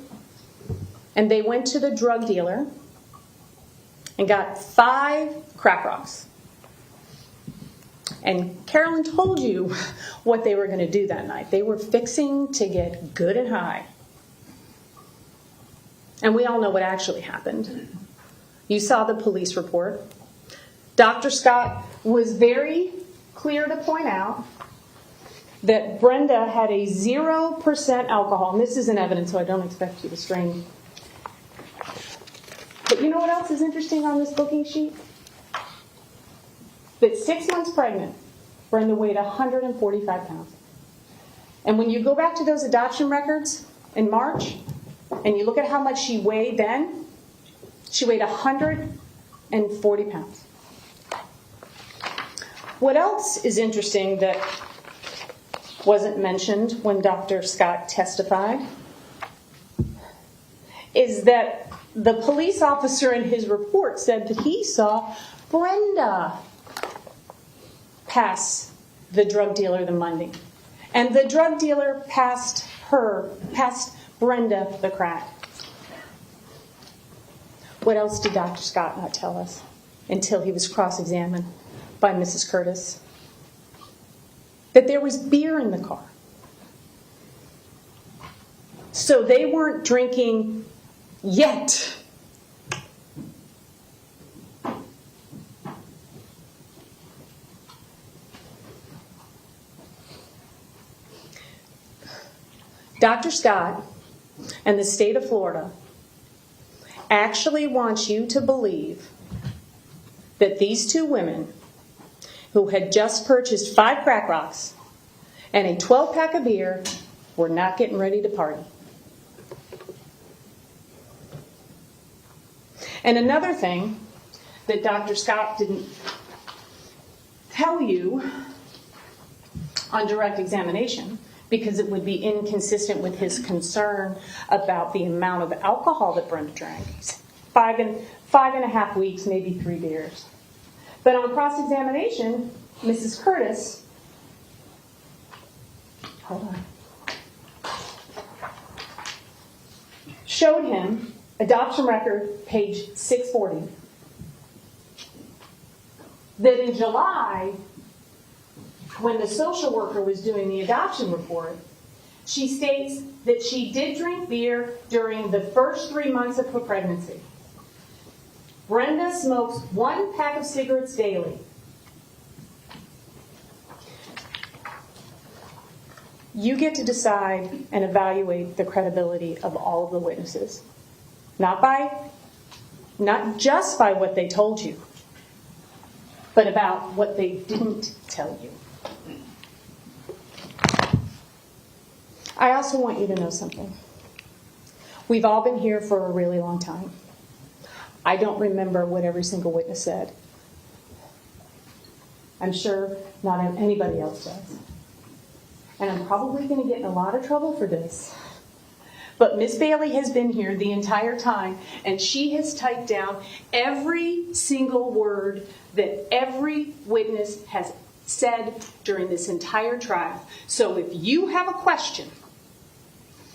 and they went to the drug dealer and got 5 crack rocks. And Carolyn told you what they were going to do that night. They were fixing to get good and high. And we all know what actually happened. You saw the police report. Dr. Scott was very clear to point out that Brenda had a 0% alcohol. And this isn't evidence, so I don't expect you to strain. But you know what else is interesting on this booking sheet? That 6 months pregnant, Brenda weighed 145 pounds. And when you go back to those adoption records in March, and you look at how much she weighed then, she weighed 140 pounds. What else is interesting that wasn't mentioned when Dr. Scott testified is that the police officer in his report said that he saw Brenda pass the drug dealer the money. And the drug dealer passed Brenda the crack. What else did Dr. Scott not tell us until he was cross-examined by Mrs. Curtis? That there was beer in the car. So they weren't drinking yet. Dr. Scott and the state of Florida actually wants you to believe that these two women who had just purchased 5 crack rocks and a 12-pack of beer were not getting ready to party. And another thing that Dr. Scott didn't tell you on direct examination, because it would be inconsistent with his concern about the amount of alcohol that Brenda drank. 5.5 weeks, maybe 3 beers. But on cross-examination, Mrs. Curtis, hold on, showed him adoption record, page 640, that in July, when the social worker was doing the adoption report, she states that she did drink beer during the first 3 months of her pregnancy. Brenda smokes 1 pack of cigarettes daily. You get to decide and evaluate the credibility of all of the witnesses. Not just by what they told you, but about what they didn't tell you. I also want you to know something. We've all been here for a really long time. I don't remember what every single witness said. I'm sure not anybody else does. And I'm probably going to get in a lot of trouble for this. But Miss Bailey has been here the entire time, and she has typed down every single word that every witness has said during this entire trial. So if you have a question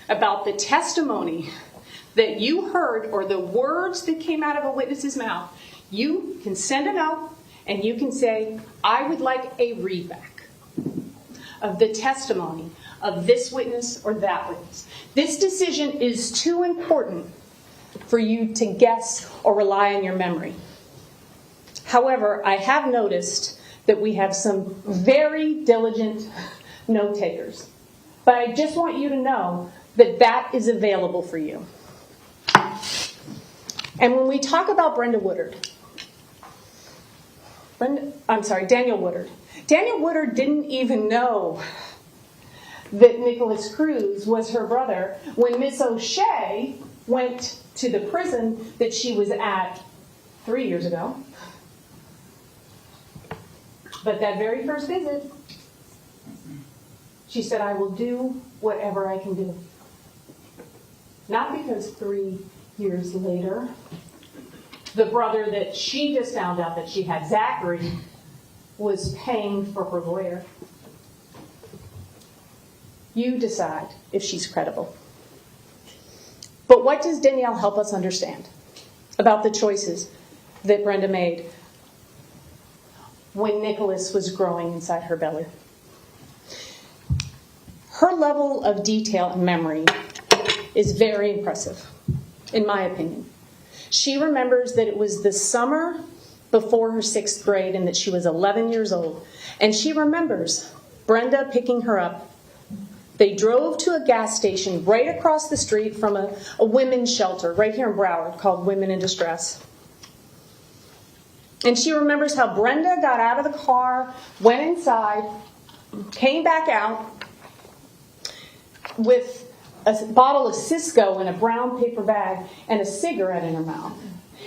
about the testimony that you heard or the words that came out of a witness's mouth, you can send a note and you can say, I would like a readback of the testimony of this witness or that witness. This decision is too important for you to guess or rely on your memory. However, I have noticed that we have some very diligent note takers. But I just want you to know that that is available for you. And when we talk about Daniel Woodard, Daniel Woodard didn't even know that Nikolas Cruz was her brother when Miss O'Shea went to the prison that she was at 3 years ago. But that very first visit, she said, I will do whatever I can do. Not because 3 years later, the brother that she just found out that she had, Zachary, was paying for her lawyer. You decide if she's credible. But what does Danielle help us understand about the choices that Brenda made when Nikolas was growing inside her belly? Her level of detail and memory is very impressive, in my opinion. She remembers that it was the summer before her 6th grade and that she was 11 years old. And she remembers Brenda picking her up. They drove to a gas station right across the street from a women's shelter right here in Broward called Women in Distress. And she remembers how Brenda got out of the car, went inside, came back out with a bottle of Cisco in a brown paper bag and a cigarette in her mouth.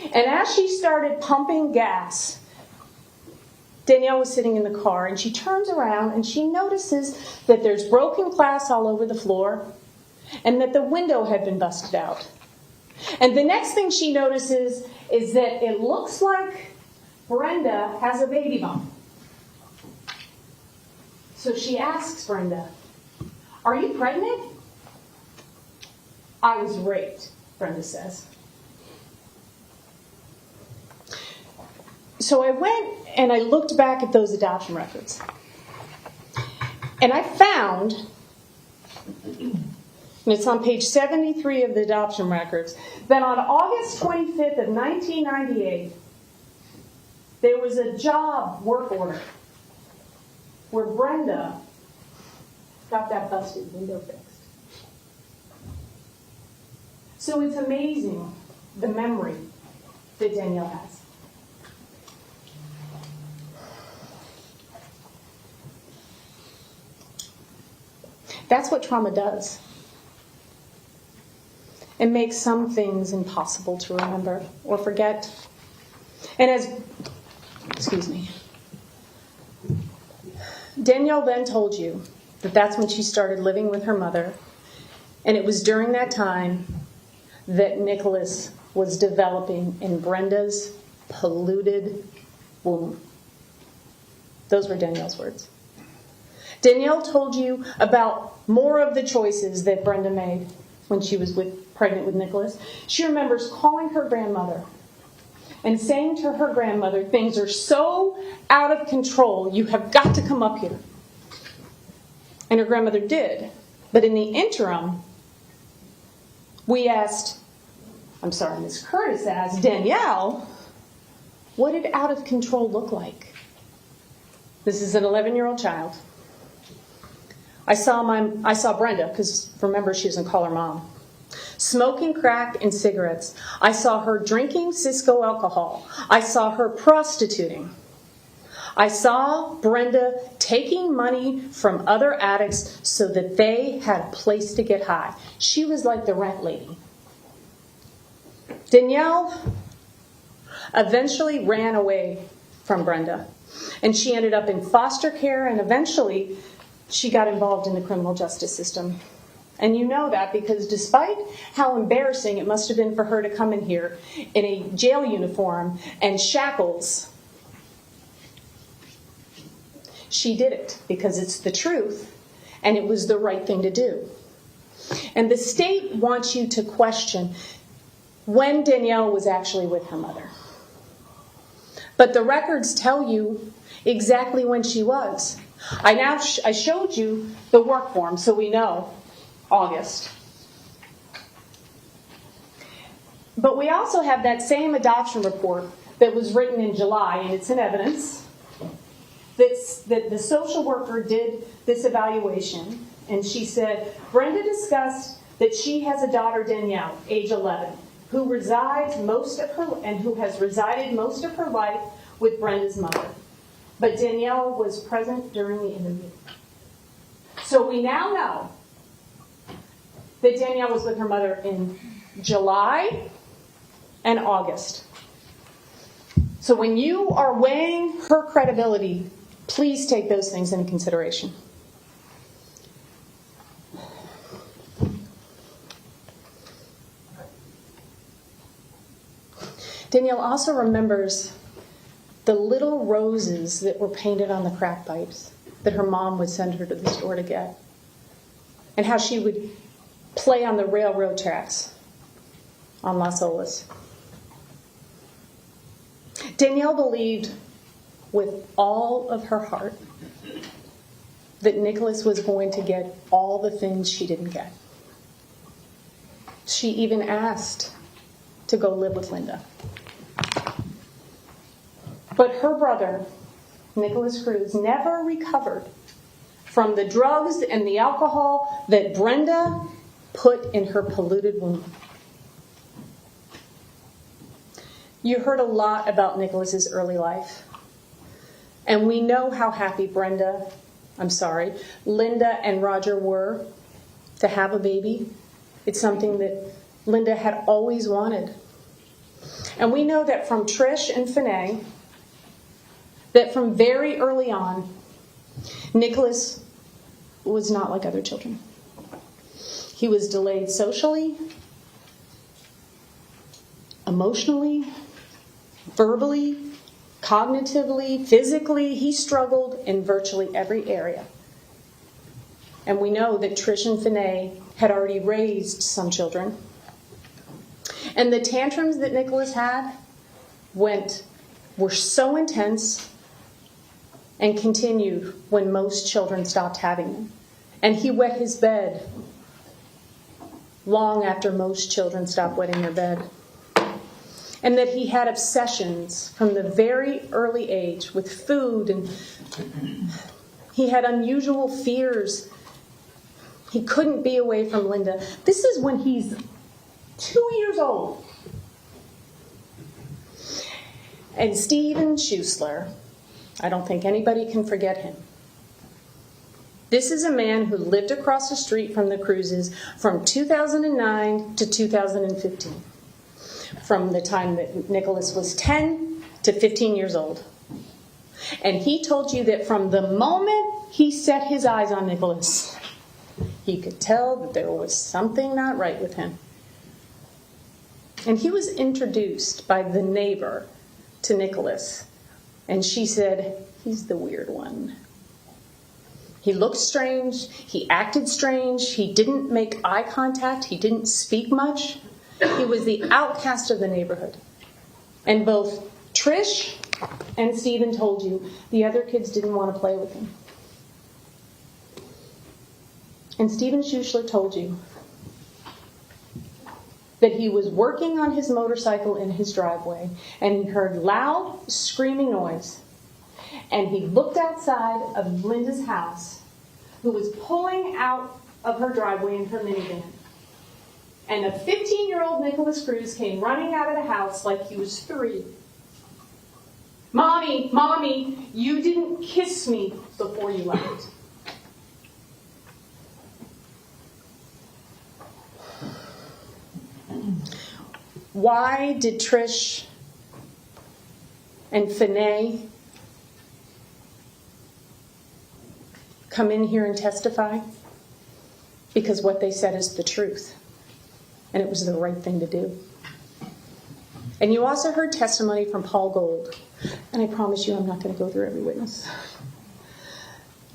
And as she started pumping gas, Danielle was sitting in the car, and she turns around and she notices that there's broken glass all over the floor and that the window had been busted out. And the next thing she notices is that it looks like Brenda has a baby bump. So she asks Brenda, are you pregnant? I was raped, Brenda says. So I went and I looked back at those adoption records. And I found, and it's on page 73 of the adoption records, that on August 25th of 1998, there was a job work order where Brenda got that busted window fixed. So it's amazing the memory that Danielle has. That's what trauma does. It makes some things impossible to remember or forget. And Danielle then told you that that's when she started living with her mother, and it was during that time that Nikolas was developing in Brenda's polluted womb. Those were Danielle's words. Danielle told you about more of the choices that Brenda made when she was pregnant with Nikolas. She remembers calling her grandmother and saying to her grandmother, "Things are so out of control, you have got to come up here." And her grandmother did. But in the interim, Miss Curtis asked Danielle, what did out of control look like? This is an 11-year-old child. I saw Brenda, because remember she doesn't call her mom, smoking crack and cigarettes. I saw her drinking Cisco alcohol. I saw her prostituting. I saw Brenda taking money from other addicts so that they had a place to get high. She was like the rent lady. Danielle eventually ran away from Brenda, and she ended up in foster care, and eventually she got involved in the criminal justice system. And you know that because despite how embarrassing it must have been for her to come in here in a jail uniform and shackles, she did it because it's the truth and it was the right thing to do. And the state wants you to question when Danielle was actually with her mother. But the records tell you exactly when she was. I showed you the work form, so we know August. But we also have that same adoption report that was written in July, and it's in evidence, that the social worker did this evaluation, and she said, Brenda discussed that she has a daughter, Danielle, age 11, who has resided most of her life with Brenda's mother. But Danielle was present during the interview. So we now know that Danielle was with her mother in July and August. So when you are weighing her credibility, please take those things into consideration. Danielle also remembers the little roses that were painted on the crack pipes that her mom would send her to the store to get, and how she would play on the railroad tracks on Las Olas. Danielle believed with all of her heart that Nikolas was going to get all the things she didn't get. She even asked to go live with Linda. But her brother, Nikolas Cruz, never recovered from the drugs and the alcohol that Brenda put in her polluted womb. You heard a lot about Nikolas's early life. And we know how happy Linda and Roger were to have a baby. It's something that Linda had always wanted. And we know that from Trish and Finney, that from very early on, Nikolas was not like other children. He was delayed socially, emotionally, verbally, cognitively, physically. He struggled in virtually every area. And we know that Trish and Finney had already raised some children. And the tantrums that Nikolas had were so intense and continued when most children stopped having them. And he wet his bed long after most children stopped wetting their bed. And that he had obsessions from the very early age with food, and he had unusual fears. He couldn't be away from Linda. This is when he's 2 years old. And Steven Schuessler, I don't think anybody can forget him, This is a man who lived across the street from the Cruzes from 2009 to 2015, from the time that Nikolas was 10 to 15 years old. And he told you that from the moment he set his eyes on Nikolas, he could tell that there was something not right with him. And he was introduced by the neighbor to Nikolas, and she said, "He's the weird one. He looked strange, he acted strange, he didn't make eye contact, he didn't speak much. He was the outcast of the neighborhood." And both Trish and Stephen told you the other kids didn't want to play with him. And Stephen Schuessler told you that he was working on his motorcycle in his driveway and he heard loud screaming noise. And he looked outside of Linda's house, who was pulling out of her driveway in her minivan. And a 15-year-old Nikolas Cruz came running out of the house like he was 3. "Mommy, Mommy, you didn't kiss me before you left." Why did Trish and Finney come in here and testify? Because what they said is the truth. And it was the right thing to do. And you also heard testimony from Paul Gold. And I promise you I'm not going to go through every witness.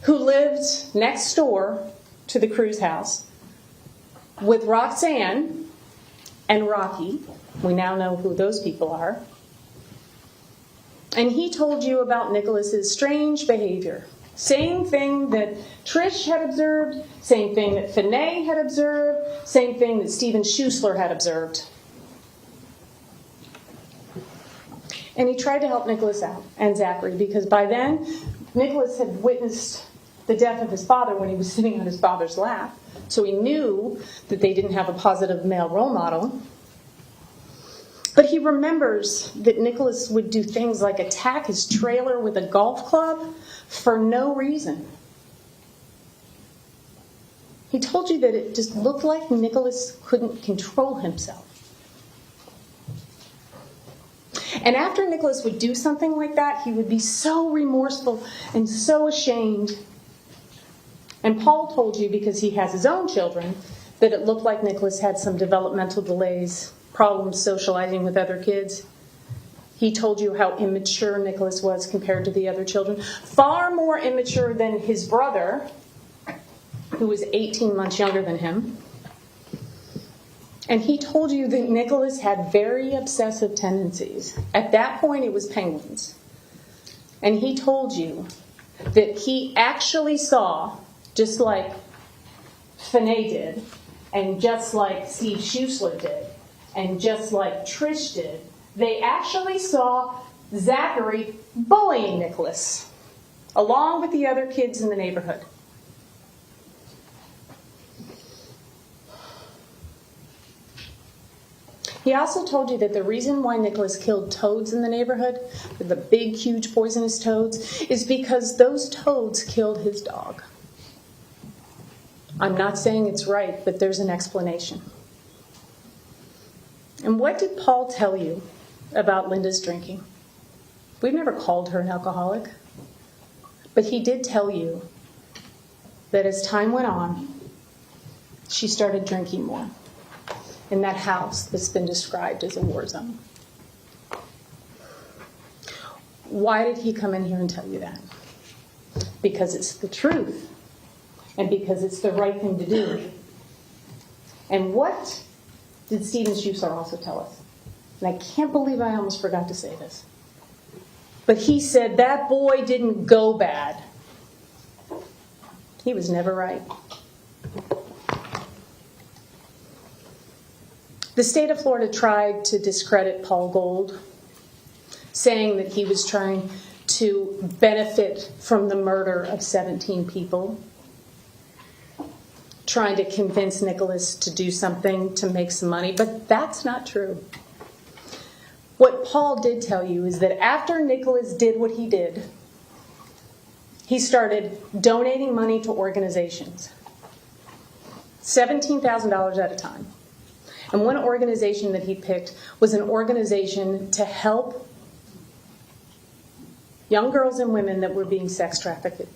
Who lived next door to the Cruz house with Roxanne and Rocky. We now know who those people are. And he told you about Nikolas's strange behavior. Same thing that Trish had observed, same thing that Finney had observed, same thing that Stephen Schuessler had observed. And he tried to help Nikolas out and Zachary, because by then Nikolas had witnessed the death of his father when he was sitting on his father's lap. So he knew that they didn't have a positive male role model. But he remembers that Nikolas would do things like attack his trailer with a golf club for no reason. He told you that it just looked like Nikolas couldn't control himself. And after Nikolas would do something like that, he would be so remorseful and so ashamed. And Paul told you, because he has his own children, that it looked like Nikolas had some developmental delays, problems socializing with other kids. He told you how immature Nikolas was compared to the other children. Far more immature than his brother, who was 18 months younger than him. And he told you that Nikolas had very obsessive tendencies. At that point, it was penguins. And he told you that he actually saw, just like Finney did, and just like Steve Schuessler did, and just like Trish did, they actually saw Zachary bullying Nikolas, along with the other kids in the neighborhood. He also told you that the reason why Nikolas killed toads in the neighborhood, the big, huge, poisonous toads, is because those toads killed his dog. I'm not saying it's right, but there's an explanation. And what did Paul tell you about Linda's drinking? We've never called her an alcoholic, but he did tell you that as time went on, she started drinking more in that house that's been described as a war zone. Why did he come in here and tell you that? Because it's the truth, and because it's the right thing to do. And what did Stephen Schuessler also tell us? And I can't believe I almost forgot to say this. But he said that boy didn't go bad. He was never right. The state of Florida tried to discredit Paul Gold, saying that he was trying to benefit from the murder of 17 people, trying to convince Nikolas to do something to make some money, but that's not true. What Paul did tell you is that after Nikolas did what he did, he started donating money to organizations, $17,000 at a time. And one organization that he picked was an organization to help young girls and women that were being sex trafficked.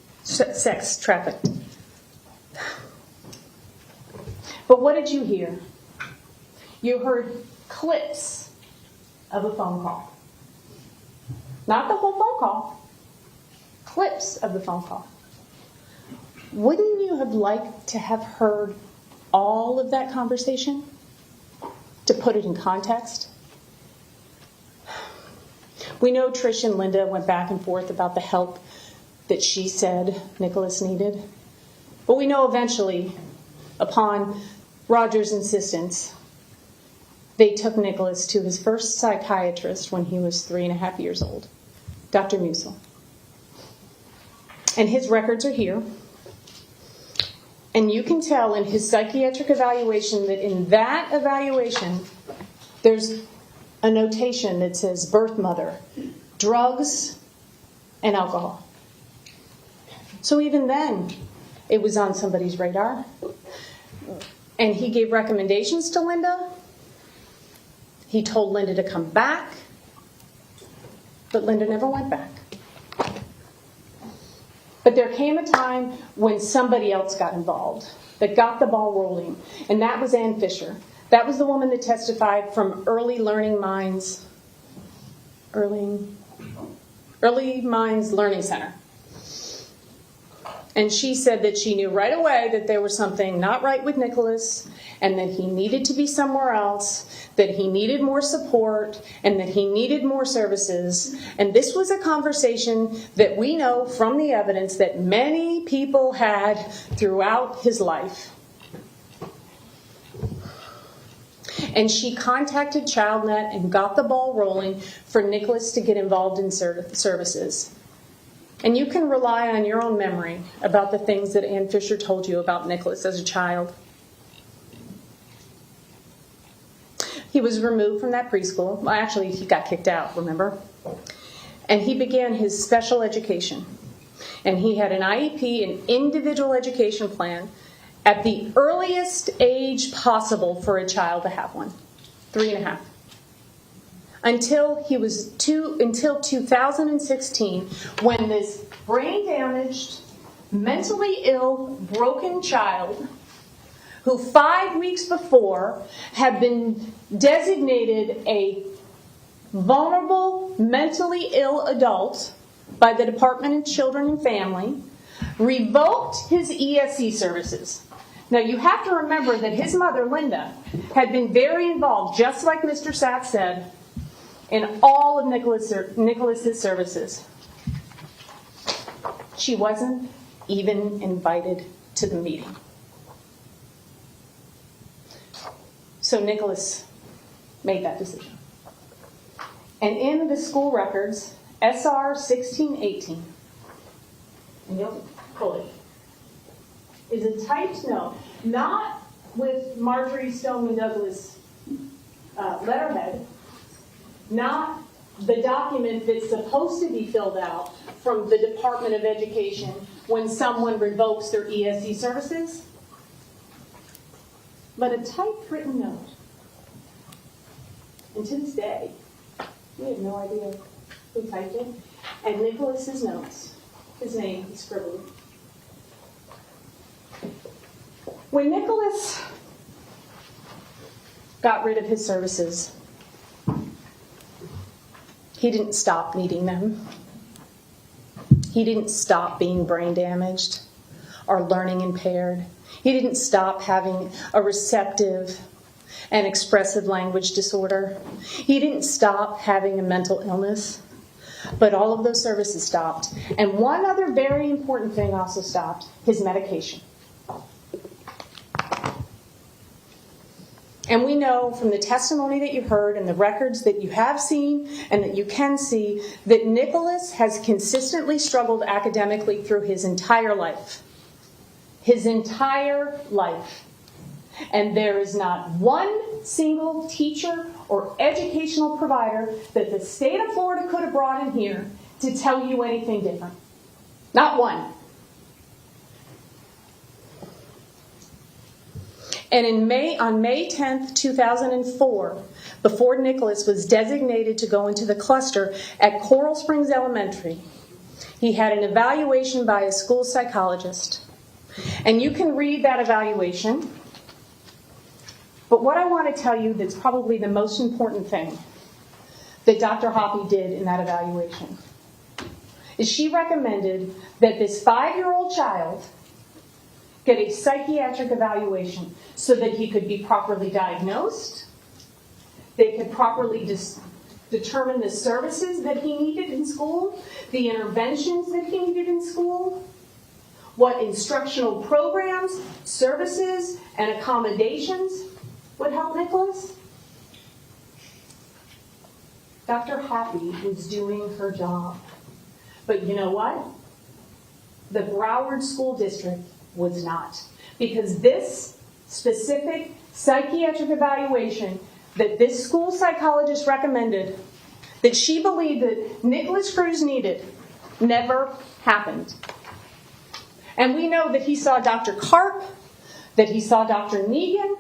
But what did you hear? You heard clips of a phone call. Not the whole phone call. Clips of the phone call. Wouldn't you have liked to have heard all of that conversation? To put it in context? We know Trish and Linda went back and forth about the help that she said Nikolas needed. But we know eventually, upon Roger's insistence, they took Nikolas to his first psychiatrist when he was 3.5 years old, Dr. Musil. And his records are here. And you can tell in his psychiatric evaluation that in that evaluation, there's a notation that says birth mother, drugs, and alcohol. So even then, it was on somebody's radar. And he gave recommendations to Linda. He told Linda to come back. But Linda never went back. But there came a time when somebody else got involved, that got the ball rolling, and that was Ann Fisher. That was the woman that testified from Early Minds Learning Center. And she said that she knew right away that there was something not right with Nikolas, and that he needed to be somewhere else, that he needed more support, and that he needed more services. And this was a conversation that we know from the evidence that many people had throughout his life. And she contacted ChildNet and got the ball rolling for Nikolas to get involved in services. And you can rely on your own memory about the things that Ann Fisher told you about Nikolas as a child. He was removed from that preschool. Well, actually, he got kicked out, remember? And he began his special education. And he had an IEP, an individual education plan, at the earliest age possible for a child to have one, 3.5. Until 2016, when this brain-damaged, mentally ill, broken child, who 5 weeks before had been designated a vulnerable, mentally ill adult by the Department of Children and Family, revoked his ESC services. Now, you have to remember that his mother, Linda, had been very involved, just like Mr. Satz said, in all of Nikolas's services. She wasn't even invited to the meeting. So Nikolas made that decision. And in the school records, SR 1618, and you'll pull it, is a typed note, not with Marjorie Stoneman Douglas letterhead, not the document that's supposed to be filled out from the Department of Education when someone revokes their ESC services, but a typewritten note. And to this day, we have no idea who typed it. And Nikolas's notes, his name, he scribbled. When Nikolas got rid of his services, he didn't stop needing them. He didn't stop being brain damaged or learning impaired. He didn't stop having a receptive and expressive language disorder. He didn't stop having a mental illness. But all of those services stopped. And one other very important thing also stopped, his medication. And we know from the testimony that you heard and the records that you have seen and that you can see that Nikolas has consistently struggled academically through his entire life. His entire life. And there is not one single teacher or educational provider that the state of Florida could have brought in here to tell you anything different. Not one. And on May 10th, 2004, before Nikolas was designated to go into the cluster at Coral Springs Elementary, he had an evaluation by a school psychologist. And you can read that evaluation. But what I want to tell you that's probably the most important thing that Dr. Hoppe did in that evaluation is she recommended that this 5-year-old child get a psychiatric evaluation so that he could be properly diagnosed, they could properly determine the services that he needed in school, the interventions that he needed in school, what instructional programs, services, and accommodations would help Nikolas. Dr. Hoppe was doing her job. But you know what? The Broward School District was not. Because this specific psychiatric evaluation that this school psychologist recommended, that she believed that Nikolas Cruz needed, never happened. And we know that he saw Dr. Karp, that he saw Dr. Negan.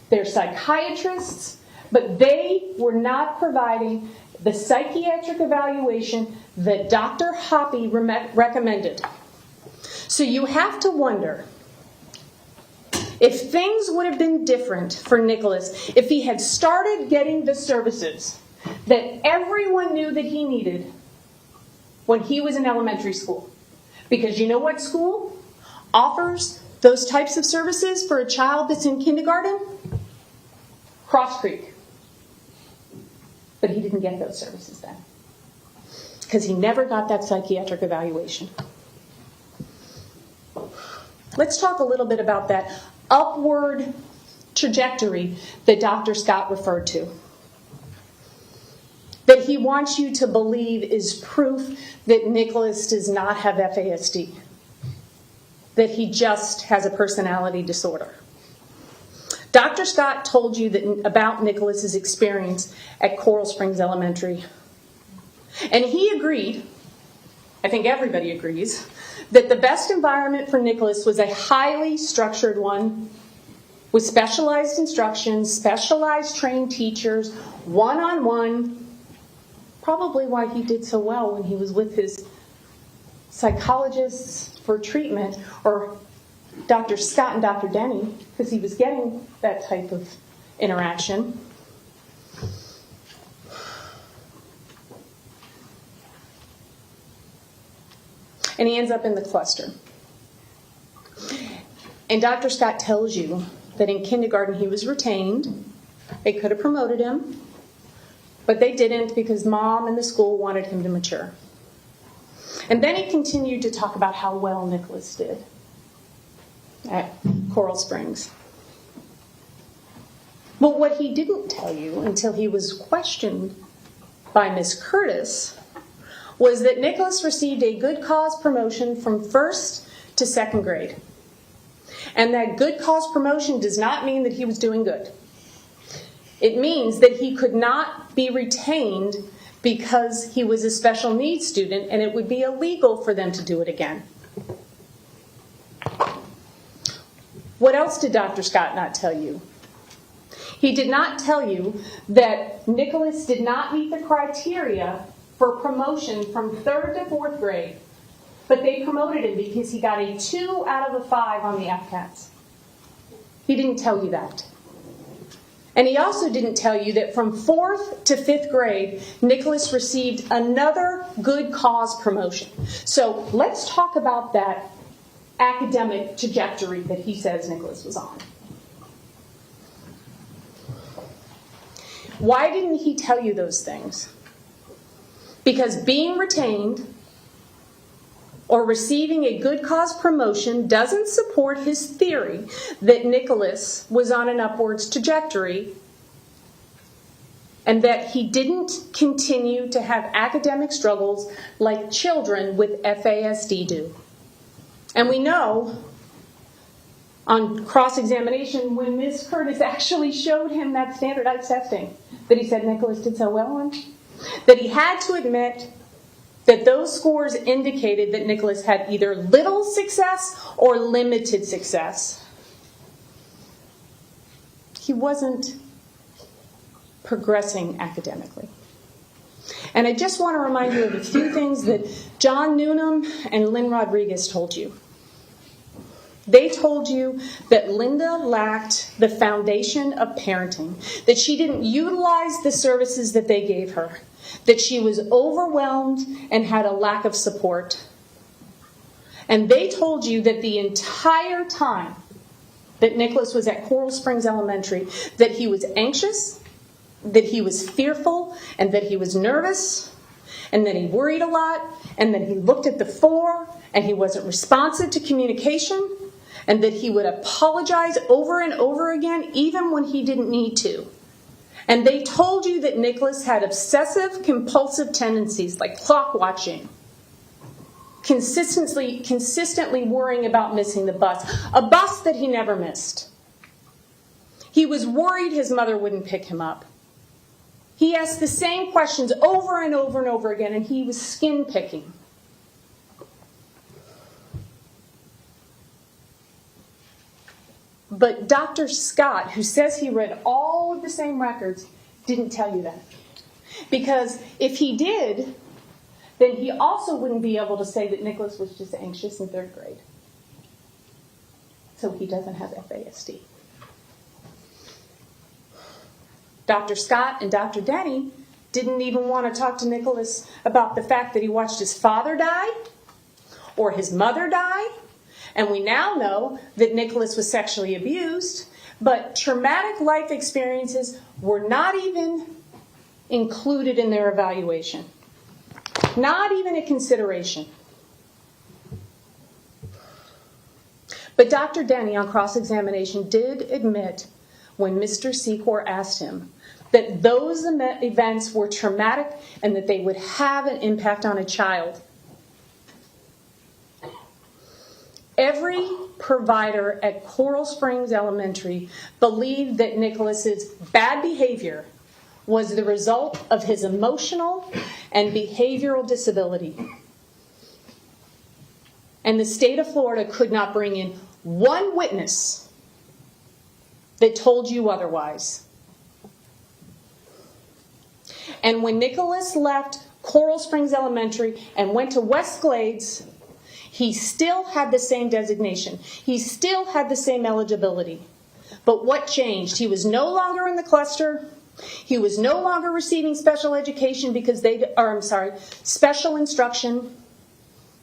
They're psychiatrists, but they were not providing the psychiatric evaluation that Dr. Hoppe recommended. So you have to wonder if things would have been different for Nikolas if he had started getting the services that everyone knew that he needed when he was in elementary school. Because you know what school offers those types of services for a child that's in kindergarten? Cross Creek. But he didn't get those services then, because he never got that psychiatric evaluation. Let's talk a little bit about that upward trajectory that Dr. Scott referred to, that he wants you to believe is proof that Nikolas does not have FASD, that he just has a personality disorder. Dr. Scott told you about Nikolas's experience at Coral Springs Elementary. And he agreed, I think everybody agrees, that the best environment for Nikolas was a highly structured one with specialized instruction, specialized trained teachers, one-on-one. Probably why he did so well when he was with his psychologists for treatment, or Dr. Scott and Dr. Denny, because he was getting that type of interaction. And he ends up in the cluster. And Dr. Scott tells you that in kindergarten he was retained. They could have promoted him, but they didn't because mom and the school wanted him to mature. And then he continued to talk about how well Nikolas did at Coral Springs. But what he didn't tell you until he was questioned by Miss Curtis was that Nikolas received a good cause promotion from 1st to 2nd grade. And that good cause promotion does not mean that he was doing good. It means that he could not be retained because he was a special needs student and it would be illegal for them to do it again. What else did Dr. Scott not tell you? He did not tell you that Nikolas did not meet the criteria for promotion from 3rd to 4th grade, but they promoted him because he got a 2 out of a 5 on the FCATs. He didn't tell you that. And he also didn't tell you that from 4th to 5th grade, Nikolas received another good cause promotion. So let's talk about that academic trajectory that he says Nikolas was on. Why didn't he tell you those things? Because being retained or receiving a good cause promotion doesn't support his theory that Nikolas was on an upwards trajectory and that he didn't continue to have academic struggles like children with FASD do. And we know on cross-examination when Ms. Curtis actually showed him that standardized testing that he said Nikolas did so well on, that he had to admit that those scores indicated that Nikolas had either little success or limited success. He wasn't progressing academically. And I just want to remind you of a few things that John Newnham and Lynn Rodriguez told you. They told you that Linda lacked the foundation of parenting, that she didn't utilize the services that they gave her, that she was overwhelmed and had a lack of support. And they told you that the entire time that Nikolas was at Coral Springs Elementary, that he was anxious, that he was fearful, and that he was nervous, and that he worried a lot, and that he looked at the floor, and he wasn't responsive to communication, and that he would apologize over and over again, even when he didn't need to. And they told you that Nikolas had obsessive compulsive tendencies like clock watching, consistently worrying about missing the bus, a bus that he never missed. He was worried his mother wouldn't pick him up. He asked the same questions over and over and over again, and he was skin picking. But Dr. Scott, who says he read all of the same records, didn't tell you that. Because if he did, then he also wouldn't be able to say that Nikolas was just anxious in 3rd grade. So he doesn't have FASD. Dr. Scott and Dr. Denny didn't even want to talk to Nikolas about the fact that he watched his father die or his mother die. And we now know that Nikolas was sexually abused, but traumatic life experiences were not even included in their evaluation. Not even a consideration. But Dr. Denny, on cross-examination, did admit when Mr. Secor asked him that those events were traumatic and that they would have an impact on a child. Every provider at Coral Springs Elementary believed that Nikolas's bad behavior was the result of his emotional and behavioral disability. And the state of Florida could not bring in one witness that told you otherwise. And when Nikolas left Coral Springs Elementary and went to West Glades, he still had the same designation. He still had the same eligibility. But what changed? He was no longer in the cluster. He was no longer receiving special education special instruction,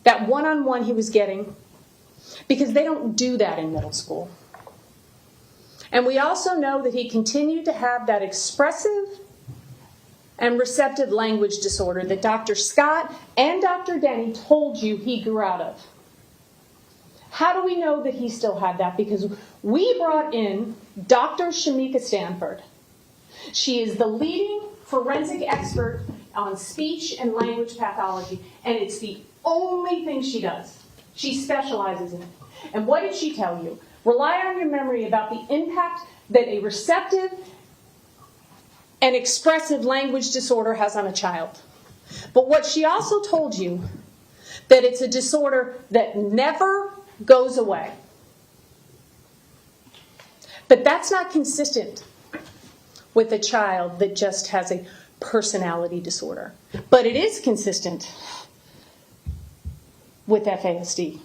that one-on-one he was getting, because they don't do that in middle school. And we also know that he continued to have that expressive and receptive language disorder that Dr. Scott and Dr. Denny told you he grew out of. How do we know that he still had that? Because we brought in Dr. Shamika Stanford. She is the leading forensic expert on speech and language pathology, and it's the only thing she does. She specializes in it. And what did she tell you? Rely on your memory about the impact that a receptive and expressive language disorder has on a child. But what she also told you, that it's a disorder that never goes away. But that's not consistent with a child that just has a personality disorder. But it is consistent with FASD.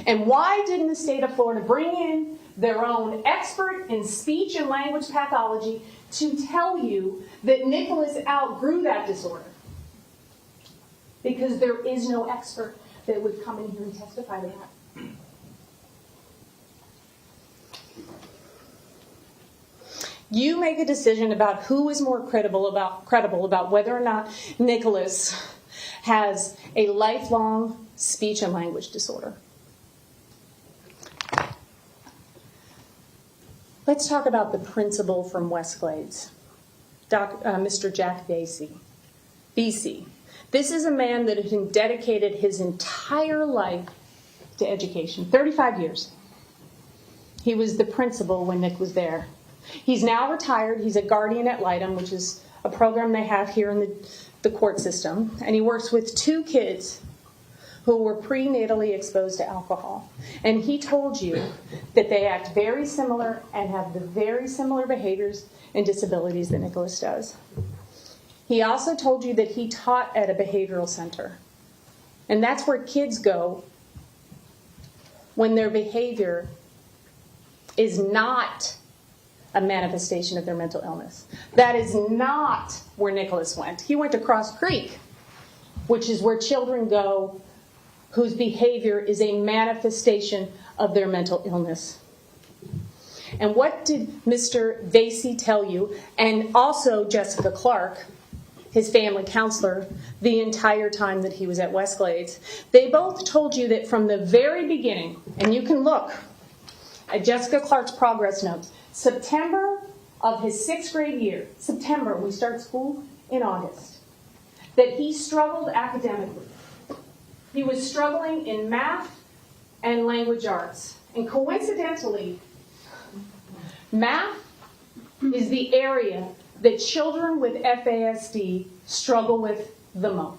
And why didn't the state of Florida bring in their own expert in speech and language pathology to tell you that Nikolas outgrew that disorder? Because there is no expert that would come in here and testify to that. You make a decision about who is more credible about whether or not Nikolas has a lifelong speech and language disorder. Let's talk about the principal from West Glades, Mr. Jack BC. This is a man that has dedicated his entire life to education, 35 years. He was the principal when Nick was there. He's now retired. He's a guardian ad litem, which is a program they have here in the the court system, and he works with 2 kids who were prenatally exposed to alcohol. And he told you that they act very similar and have the very similar behaviors and disabilities that Nikolas does. He also told you that he taught at a behavioral center. And that's where kids go when their behavior is not a manifestation of their mental illness. That is not where Nikolas went. He went to Cross Creek, which is where children go whose behavior is a manifestation of their mental illness. And what did Mr. Vasey tell you, and also Jessica Clark, his family counselor, the entire time that he was at Westglades? They both told you that from the very beginning, and you can look at Jessica Clark's progress notes, September of his 6th grade year, September, we start school in August, that he struggled academically. He was struggling in math and language arts. And coincidentally, math is the area that children with FASD struggle with the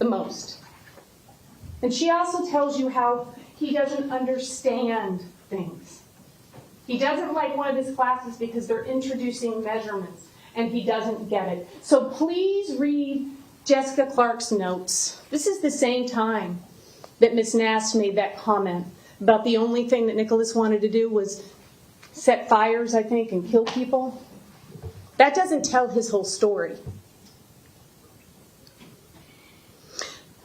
most. And she also tells you how he doesn't understand things. He doesn't like one of his classes because they're introducing measurements, and he doesn't get it. So please read Jessica Clark's notes. This is the same time that Ms. Nast made that comment about the only thing that Nikolas wanted to do was set fires, I think, and kill people. That doesn't tell his whole story.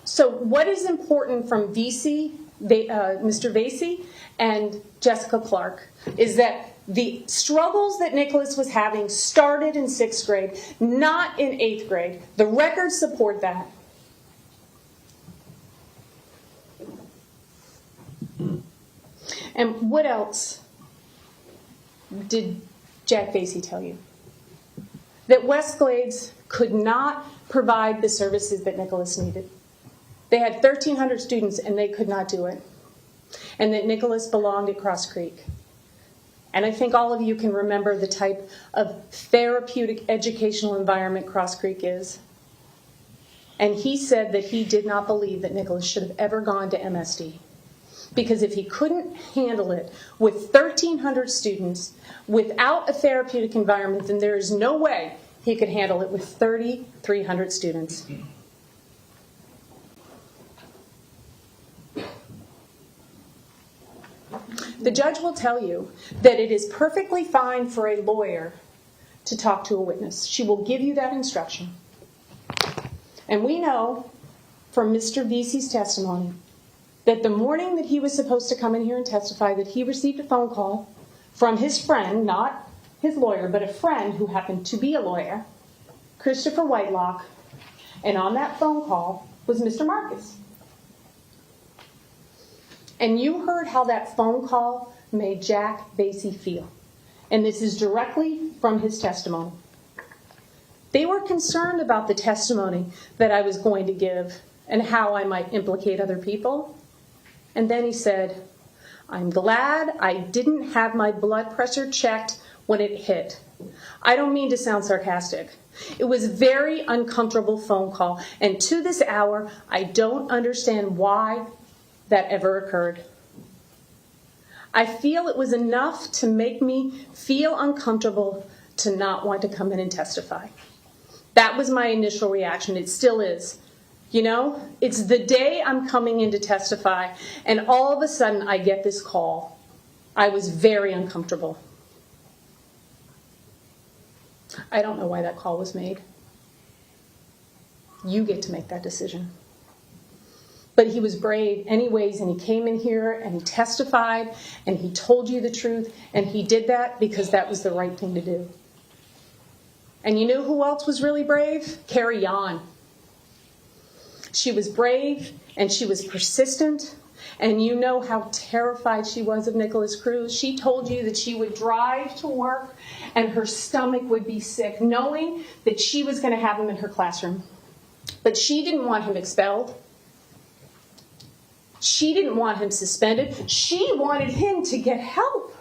So what is important from Mr. Vasey and Jessica Clark is that the struggles that Nikolas was having started in 6th grade, not in 8th grade. The records support that. And what else did Jack Vasey tell you? That Westglades could not provide the services that Nikolas needed. They had 1,300 students and they could not do it. And that Nikolas belonged at Cross Creek. And I think all of you can remember the type of therapeutic educational environment Cross Creek is. And he said that he did not believe that Nikolas should have ever gone to MSD. Because if he couldn't handle it with 1,300 students without a therapeutic environment, then there is no way he could handle it with 3,300 students. The judge will tell you that it is perfectly fine for a lawyer to talk to a witness. She will give you that instruction. And we know from Mr. Vasey's testimony that the morning that he was supposed to come in here and testify, that he received a phone call from his friend, not his lawyer, but a friend who happened to be a lawyer, Christopher Whitelock, and on that phone call was Mr. Marcus. And you heard how that phone call made Jack Vasey feel. And this is directly from his testimony. They were concerned about the testimony that I was going to give and how I might implicate other people. And then he said, "I'm glad I didn't have my blood pressure checked when it hit." I don't mean to sound sarcastic. It was a very uncomfortable phone call. And to this hour, I don't understand why that ever occurred. I feel it was enough to make me feel uncomfortable to not want to come in and testify. That was my initial reaction. It still is. You know, it's the day I'm coming in to testify, and all of a sudden I get this call. I was very uncomfortable. I don't know why that call was made. You get to make that decision. But he was brave anyways, and he came in here and he testified and he told you the truth, and he did that because that was the right thing to do. And you know who else was really brave? Carrie Yon. She was brave and she was persistent, and you know how terrified she was of Nikolas Cruz. She told you that she would drive to work and her stomach would be sick, knowing that she was going to have him in her classroom. But she didn't want him expelled. She didn't want him suspended. She wanted him to get help.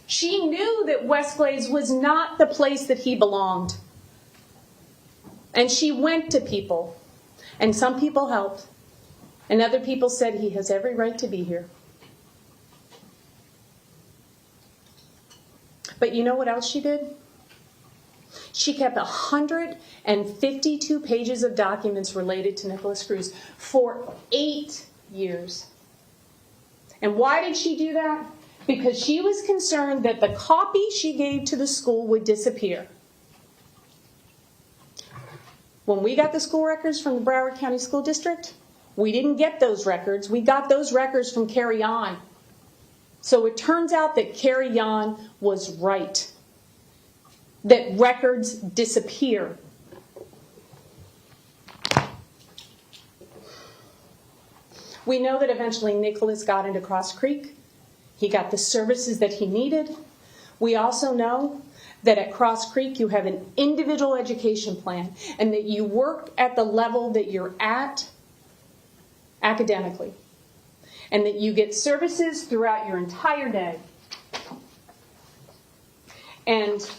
She knew that Westglades was not the place that he belonged. And she went to people. And some people helped. And other people said he has every right to be here. But you know what else she did? She kept 152 pages of documents related to Nikolas Cruz for 8 years. And why did she do that? Because she was concerned that the copy she gave to the school would disappear. When we got the school records from the Broward County School District, we didn't get those records. We got those records from Carrie Yon. So it turns out that Carrie Yon was right. That records disappear. We know that eventually Nikolas got into Cross Creek. He got the services that he needed. We also know that at Cross Creek you have an individual education plan and that you work at the level that you're at academically and that you get services throughout your entire day. And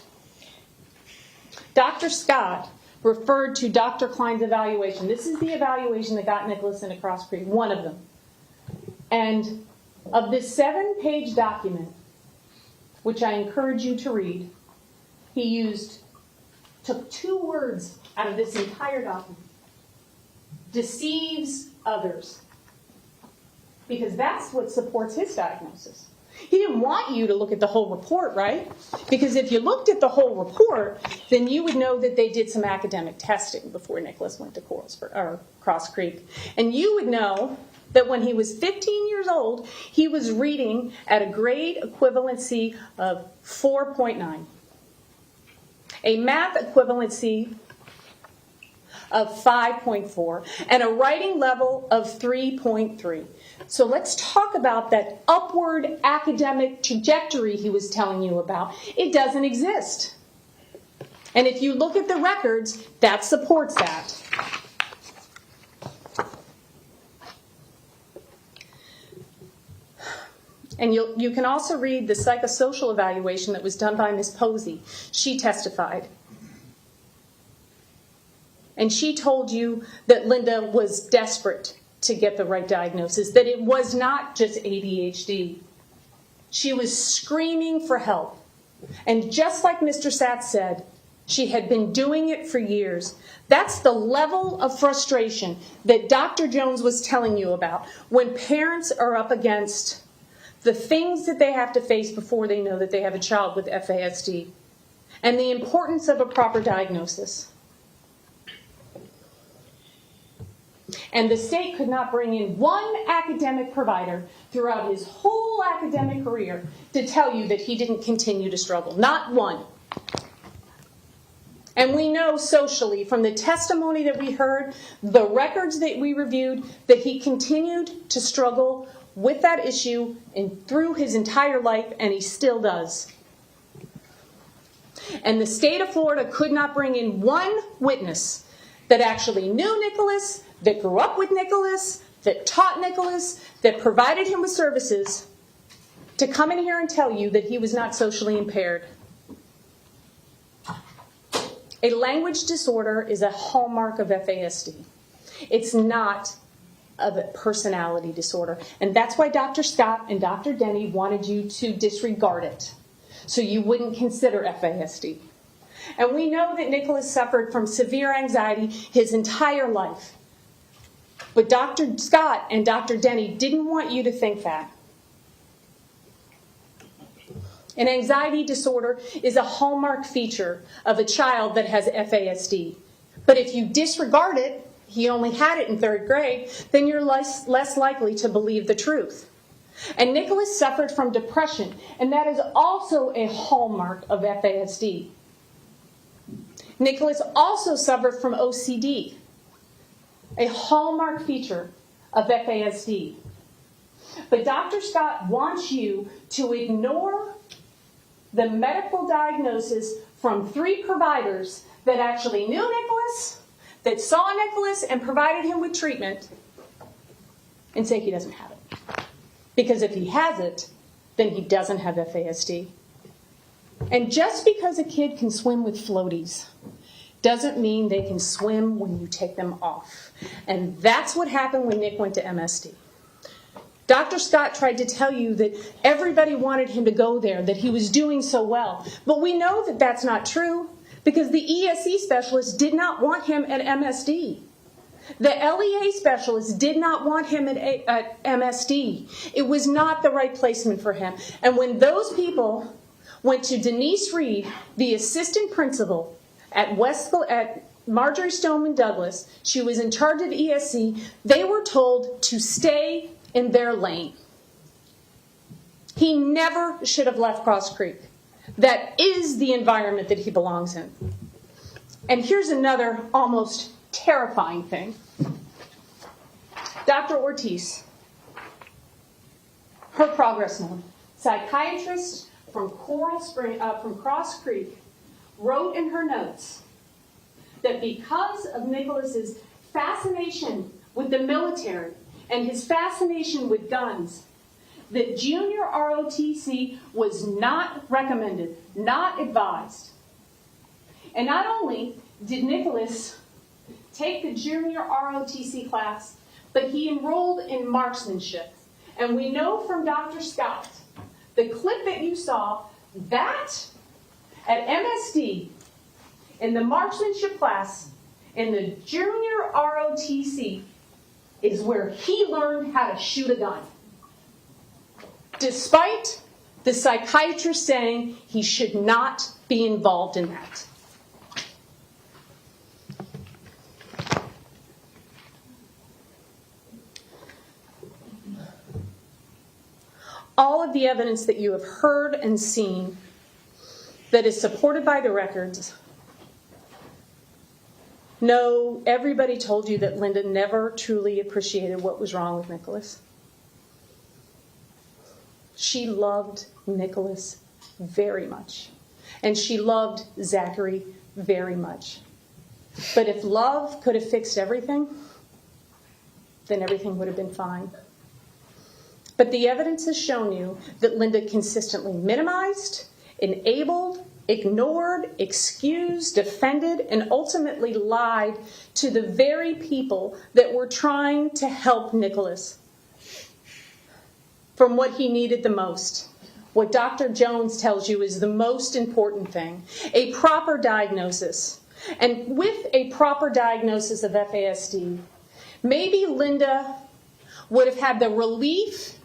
Dr. Scott referred to Dr. Klein's evaluation. This is the evaluation that got Nikolas into Cross Creek, one of them. And of this 7-page document, which I encourage you to read, he took 2 words out of this entire document. Deceives others. Because that's what supports his diagnosis. He didn't want you to look at the whole report, right? Because if you looked at the whole report, then you would know that they did some academic testing before Nikolas went to Cross Creek. And you would know that when he was 15 years old, he was reading at a grade equivalency of 4.9. A math equivalency of 5.4, and a writing level of 3.3. So let's talk about that upward academic trajectory he was telling you about. It doesn't exist. And if you look at the records, that supports that. And you can also read the psychosocial evaluation that was done by Ms. Posey. She testified. And she told you that Linda was desperate to get the right diagnosis, that it was not just ADHD. She was screaming for help. And just like Mr. Satz said, she had been doing it for years. That's the level of frustration that Dr. Jones was telling you about when parents are up against the things that they have to face before they know that they have a child with FASD, and the importance of a proper diagnosis. And the state could not bring in one academic provider throughout his whole academic career to tell you that he didn't continue to struggle. Not one. And we know socially from the testimony that we heard, the records that we reviewed, that he continued to struggle with that issue and through his entire life, and he still does. And the state of Florida could not bring in one witness that actually knew Nikolas, that grew up with Nikolas, that taught Nikolas, that provided him with services, to come in here and tell you that he was not socially impaired. A language disorder is a hallmark of FASD. It's not a personality disorder. And that's why Dr. Scott and Dr. Denny wanted you to disregard it, so you wouldn't consider FASD. And we know that Nikolas suffered from severe anxiety his entire life. But Dr. Scott and Dr. Denny didn't want you to think that. An anxiety disorder is a hallmark feature of a child that has FASD. But if you disregard it, he only had it in 3rd grade, then you're less likely to believe the truth. And Nikolas suffered from depression, and that is also a hallmark of FASD. Nikolas also suffered from OCD, a hallmark feature of FASD. But Dr. Scott wants you to ignore the medical diagnosis from 3 providers that actually knew Nikolas, that saw Nikolas and provided him with treatment, and say he doesn't have it. Because if he has it, then he doesn't have FASD. And just because a kid can swim with floaties doesn't mean they can swim when you take them off. And that's what happened when Nick went to MSD. Dr. Scott tried to tell you that everybody wanted him to go there, that he was doing so well. But we know that that's not true because the ESE specialist did not want him at MSD. The LEA specialist did not want him at MSD. It was not the right placement for him. And when those people went to Denise Reed, the assistant principal at Marjorie Stoneman Douglas, she was in charge of ESE, they were told to stay in their lane. He never should have left Cross Creek. That is the environment that he belongs in. And here's another almost terrifying thing. Dr. Ortiz, her progress note, psychiatrist from Cross Creek, wrote in her notes that because of Nikolas's fascination with the military and his fascination with guns, that junior ROTC was not recommended, not advised. And not only did Nikolas take the junior ROTC class, but he enrolled in marksmanship. And we know from Dr. Scott, the clip that you saw, that at MSD, in the marksmanship class, in the junior ROTC, is where he learned how to shoot a gun. Despite the psychiatrist saying he should not be involved in that. All of the evidence that you have heard and seen that is supported by the records. No, everybody told you that Linda never truly appreciated what was wrong with Nikolas. She loved Nikolas very much. And she loved Zachary very much. But if love could have fixed everything, then everything would have been fine. But the evidence has shown you that Linda consistently minimized, enabled, ignored, excused, defended, and ultimately lied to the very people that were trying to help Nikolas from what he needed the most. What Dr. Jones tells you is the most important thing, a proper diagnosis. And with a proper diagnosis of FASD, maybe Linda would have had the relief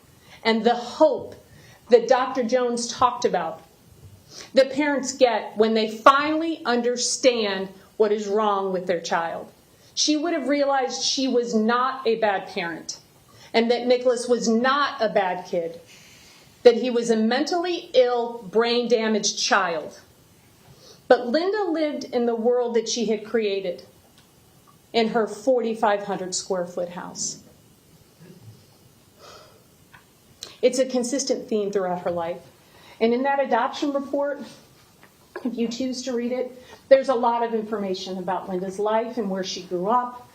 and the hope that Dr. Jones talked about that parents get when they finally understand what is wrong with their child. She would have realized she was not a bad parent and that Nikolas was not a bad kid, that he was a mentally ill, brain-damaged child. But Linda lived in the world that she had created in her 4,500 square foot house. It's a consistent theme throughout her life. And in that adoption report, if you choose to read it, there's a lot of information about Linda's life and where she grew up,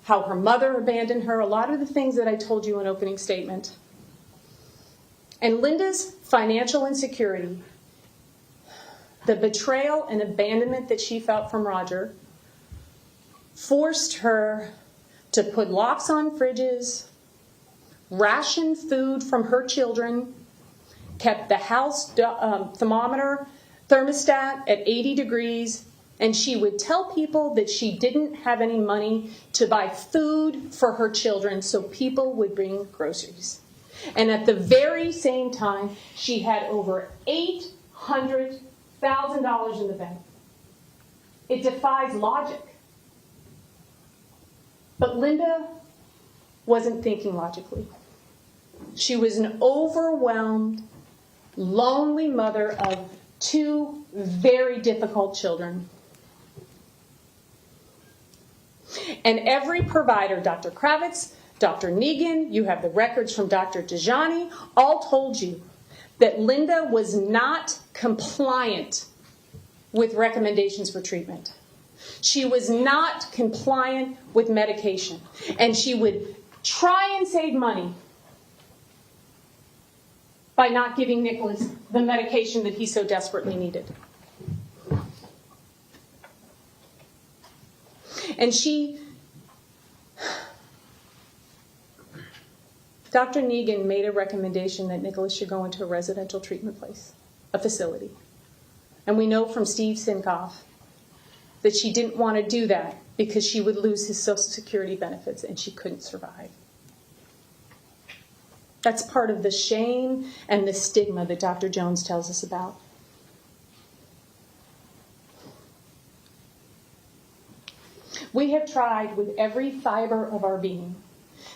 how her mother abandoned her, a lot of the things that I told you in opening statement. And Linda's financial insecurity, the betrayal and abandonment that she felt from Roger, forced her to put locks on fridges, ration food from her children, kept the house thermostat at 80 degrees, and she would tell people that she didn't have any money to buy food for her children so people would bring groceries. And at the very same time, she had over $800,000 in the bank. It defies logic. But Linda wasn't thinking logically. She was an overwhelmed, lonely mother of two very difficult children. And every provider, Dr. Kravitz, Dr. Negan, you have the records from Dr. Dejani, all told you that Linda was not compliant with recommendations for treatment. She was not compliant with medication. And she would try and save money by not giving Nikolas the medication that he so desperately needed. And Dr. Negan made a recommendation that Nikolas should go into a residential treatment place, a facility. And we know from Steve Sinkoff that she didn't want to do that because she would lose his Social Security benefits and she couldn't survive. That's part of the shame and the stigma that Dr. Jones tells us about. We have tried with every fiber of our being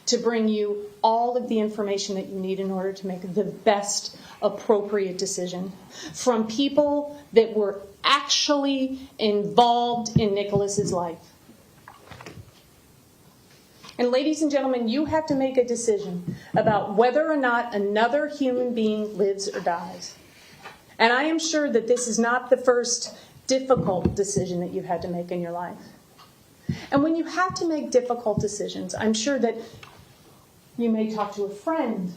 to bring you all of the information that you need in order to make the best appropriate decision from people that were actually involved in Nikolas's life. And ladies and gentlemen, you have to make a decision about whether or not another human being lives or dies. And I am sure that this is not the first difficult decision that you've had to make in your life. And when you have to make difficult decisions, I'm sure that you may talk to a friend,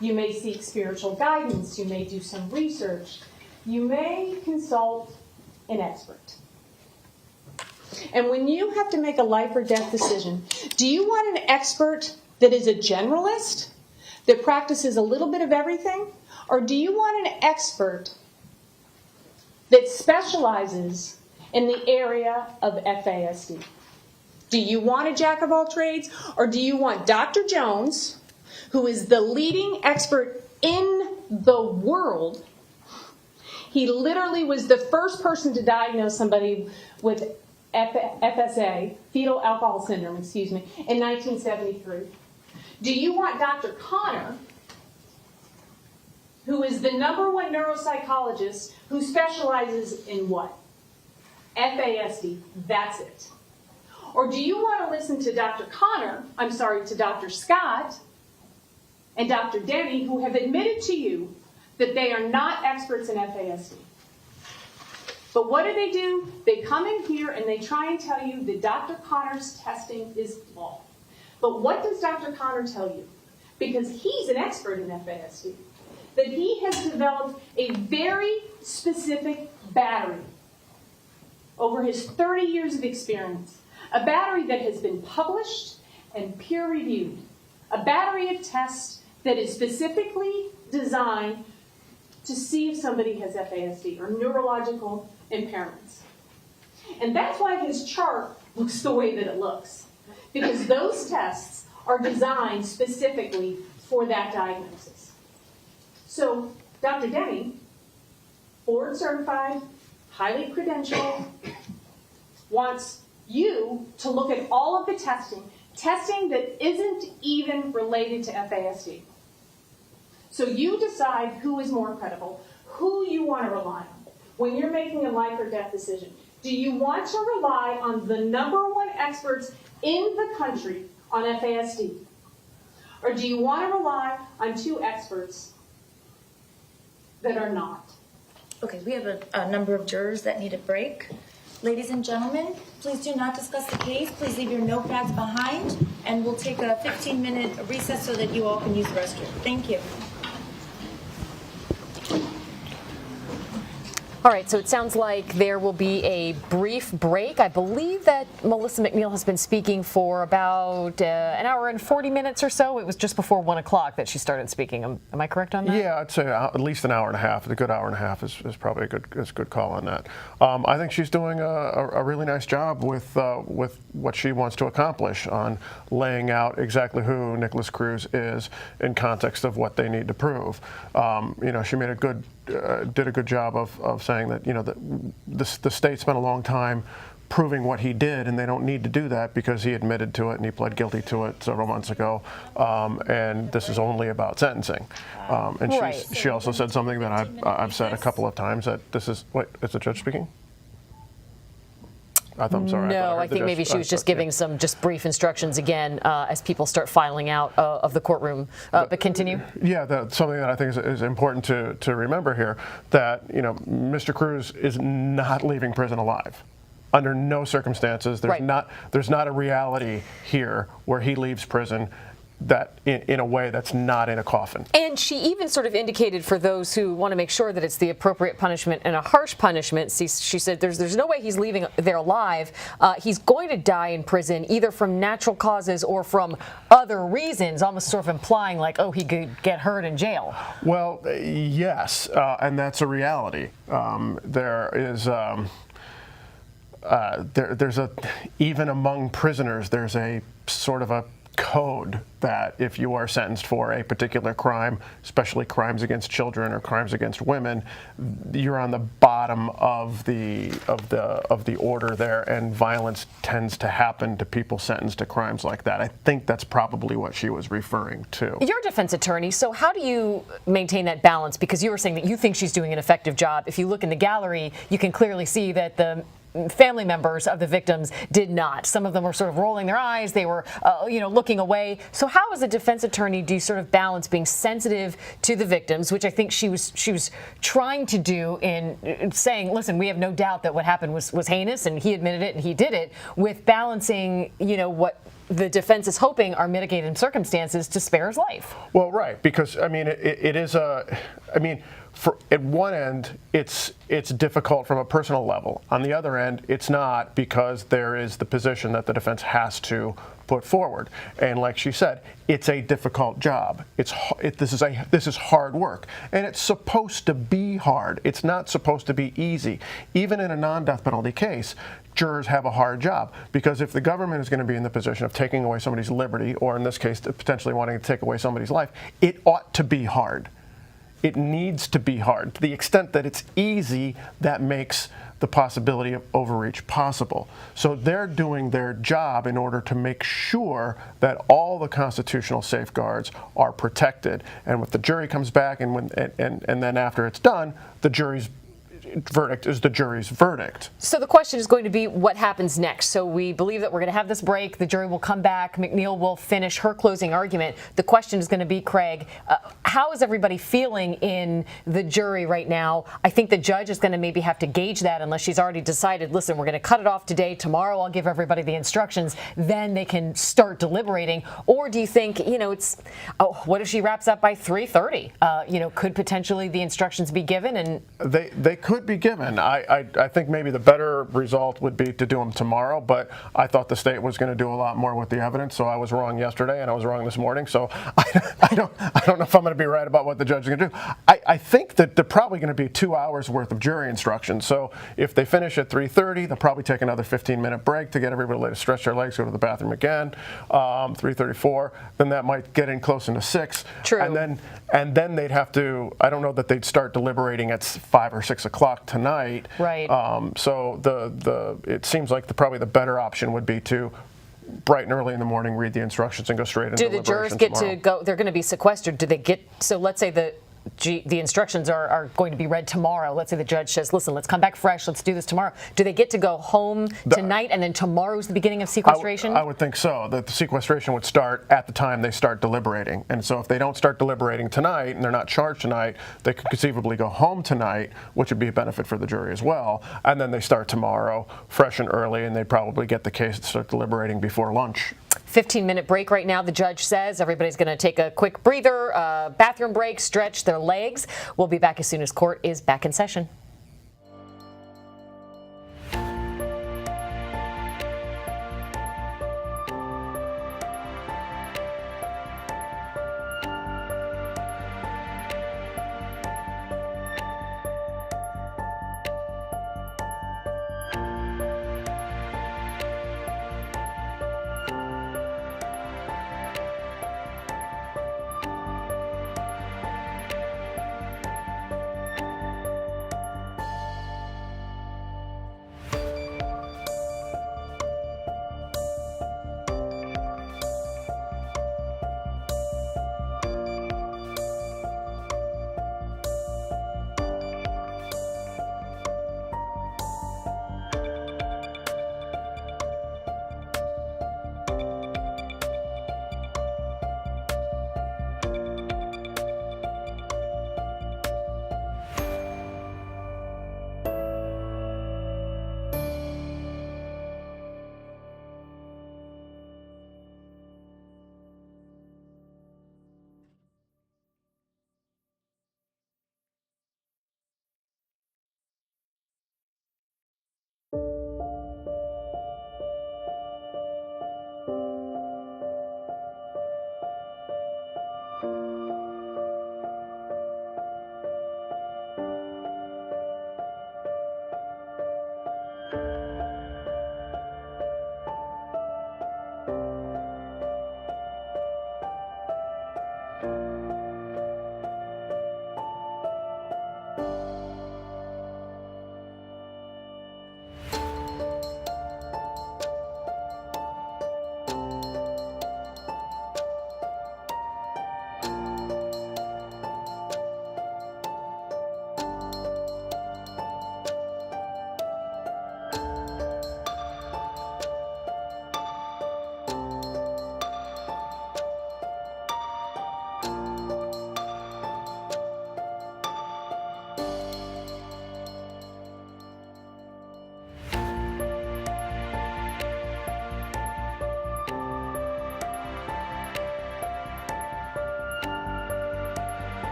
you may seek spiritual guidance, you may do some research, you may consult an expert. And when you have to make a life or death decision, do you want an expert that is a generalist, that practices a little bit of everything? Or do you want an expert that specializes in the area of FASD? Do you want a jack of all trades? Or do you want Dr. Jones, who is the leading expert in the world? He literally was the first person to diagnose somebody with FSA, fetal alcohol syndrome, in 1973. Do you want Dr. Connor, who is the #1 neuropsychologist who specializes in what? FASD. That's it. Or do you want to listen to to Dr. Scott and Dr. Denny, who have admitted to you that they are not experts in FASD? But what do? They come in here and they try and tell you that Dr. Connor's testing is flawed. But what does Dr. Connor tell you? Because he's an expert in FASD. That he has developed a very specific battery over his 30 years of experience. A battery that has been published and peer-reviewed. A battery of tests that is specifically designed to see if somebody has FASD or neurological impairments. And that's why his chart looks the way that it looks. Because those tests are designed specifically for that diagnosis. So, Dr. Denny, board certified, highly credentialed, wants you to look at all of the testing that isn't even related to FASD. So you decide who is more credible, who you want to rely on when you're making a life or death decision. Do you want to rely on the #1 experts in the country on FASD? Or do you want to rely on 2 experts that are not? Okay, we have a number of jurors that need a break. Ladies and gentlemen, please do not discuss the case. Please leave your notepads behind, and we'll take a 15-minute recess so that you all can use the restroom. Thank you. All right, so it sounds like there will be a brief break. I believe that Melissa McNeil has been speaking for about an hour and 40 minutes or so. It was just before 1 o'clock that she started speaking. Am I correct on that? Yeah, I'd say at least an hour and a half. A good hour and a half is probably a good call on that. I think she's doing a really nice job with what she wants to accomplish on laying out exactly who Nikolas Cruz is in context of what they need to prove. She made did a good job of saying that the state spent a long time proving what he did, and they don't need to do that because he admitted to it and he pled guilty to it several months ago, and this is only about sentencing. And right. she also said something that I've said a couple of times, that this is, wait, is the judge speaking? I'm sorry. No, I think maybe she was just giving some brief instructions again as people start filing out of the courtroom. But continue. Yeah, that's something that I think is important to remember here, that Mr. Cruz is not leaving prison alive. Under no circumstances. There's not a reality here where he leaves prison that in a way that's not in a coffin. And she even sort of indicated, for those who want to make sure that it's the appropriate punishment and a harsh punishment, she said there's no way he's leaving there alive. He's going to die in prison, either from natural causes or from other reasons, almost sort of implying like, oh, he could get hurt in jail. Well, yes, and that's a reality. There is... there's a, even among prisoners, there's a sort of a code that if you are sentenced for a particular crime, especially crimes against children or crimes against women, you're on the bottom of the order there, and violence tends to happen to people sentenced to crimes like that. I think that's probably what she was referring to. You're a defense attorney, so how do you maintain that balance? Because you were saying that you think she's doing an effective job. If you look in the gallery, you can clearly see that the family members of the victims did not. Some of them were sort of rolling their eyes. They were, looking away. So how, as a defense attorney, do you sort of balance being sensitive to the victims, which I think she was trying to do in saying, listen, we have no doubt that what happened was heinous, and he admitted it and he did it, with balancing, what the defense is hoping are mitigating circumstances to spare his life? Well, right, because I mean, it is at one end, it's difficult from a personal level. On the other end, it's not, because there is the position that the defense has to put forward. And like she said, it's a difficult job. This is hard work, and it's supposed to be hard. It's not supposed to be easy. Even in a non-death penalty case, jurors have a hard job, because if the government is going to be in the position of taking away somebody's liberty, or in this case, potentially wanting to take away somebody's life, it ought to be hard. It needs to be hard. To the extent that it's easy, that makes the possibility of overreach possible. So they're doing their job in order to make sure that all the constitutional safeguards are protected. And when the jury comes back, and then after it's done, the jury's verdict is the jury's verdict. So the question is going to be, what happens next? So we believe that we're going to have this break. The jury will come back. McNeil will finish her closing argument. The question is going to be, Craig, how is everybody feeling in the jury right now? I think the judge is going to maybe have to gauge that, unless she's already decided, listen, we're going to cut it off today. Tomorrow I'll give everybody the instructions. Then they can start deliberating. Or do you think, what if she wraps up by 3:30? Could potentially the instructions be given? And they could be given. I think maybe the better result would be to do them tomorrow, but I thought the state was going to do a lot more with the evidence, so I was wrong yesterday and I was wrong this morning, so I don't know if I'm going to be right about what the judge is going to do. I think that they're probably going to be 2 hours worth of jury instructions, so if they finish at 3:30, they'll probably take another 15-minute break to get everybody to stretch their legs, go to the bathroom again. 3:34, then that might get in close into 6. True. And then they'd have to, I don't know that they'd start deliberating at 5 or 6 o'clock tonight. Right. So it seems like probably the better option would be to bright and early in the morning read the instructions and go straight into do the jurors get tomorrow. to go? They're going to be sequestered. Do they get? So let's say the instructions are going to be read tomorrow. Let's say the judge says, listen, let's come back fresh. Let's do this tomorrow. Do they get to go home tonight, and then tomorrow's the beginning of sequestration? I would think so. That the sequestration would start at the time they start deliberating. And so if they don't start deliberating tonight and they're not charged tonight, they could conceivably go home tonight, which would be a benefit for the jury as well. And then they start tomorrow fresh and early, and they'd probably get the case to start deliberating before lunch. 15-minute break right now, the judge says. Everybody's going to take a quick breather, bathroom break, stretch their legs. We'll be back as soon as court is back in session.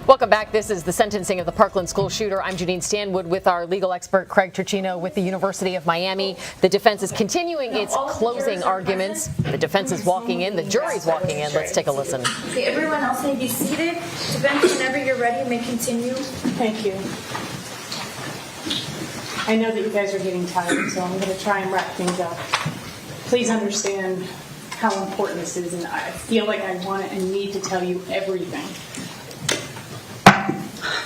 Welcome back. This is the sentencing of the Parkland school shooter. I'm Janine Stanwood with our legal expert Craig Turchino with the University of Miami. The defense is continuing its closing arguments. The defense is walking in. The jury's walking in. Let's take a listen. Okay, everyone else may be seated. Defense, whenever you're ready, you may continue. Thank you. I know that you guys are getting tired, so I'm going to try and wrap things up. Please understand how important this is, and I feel like I want to and need to tell you everything.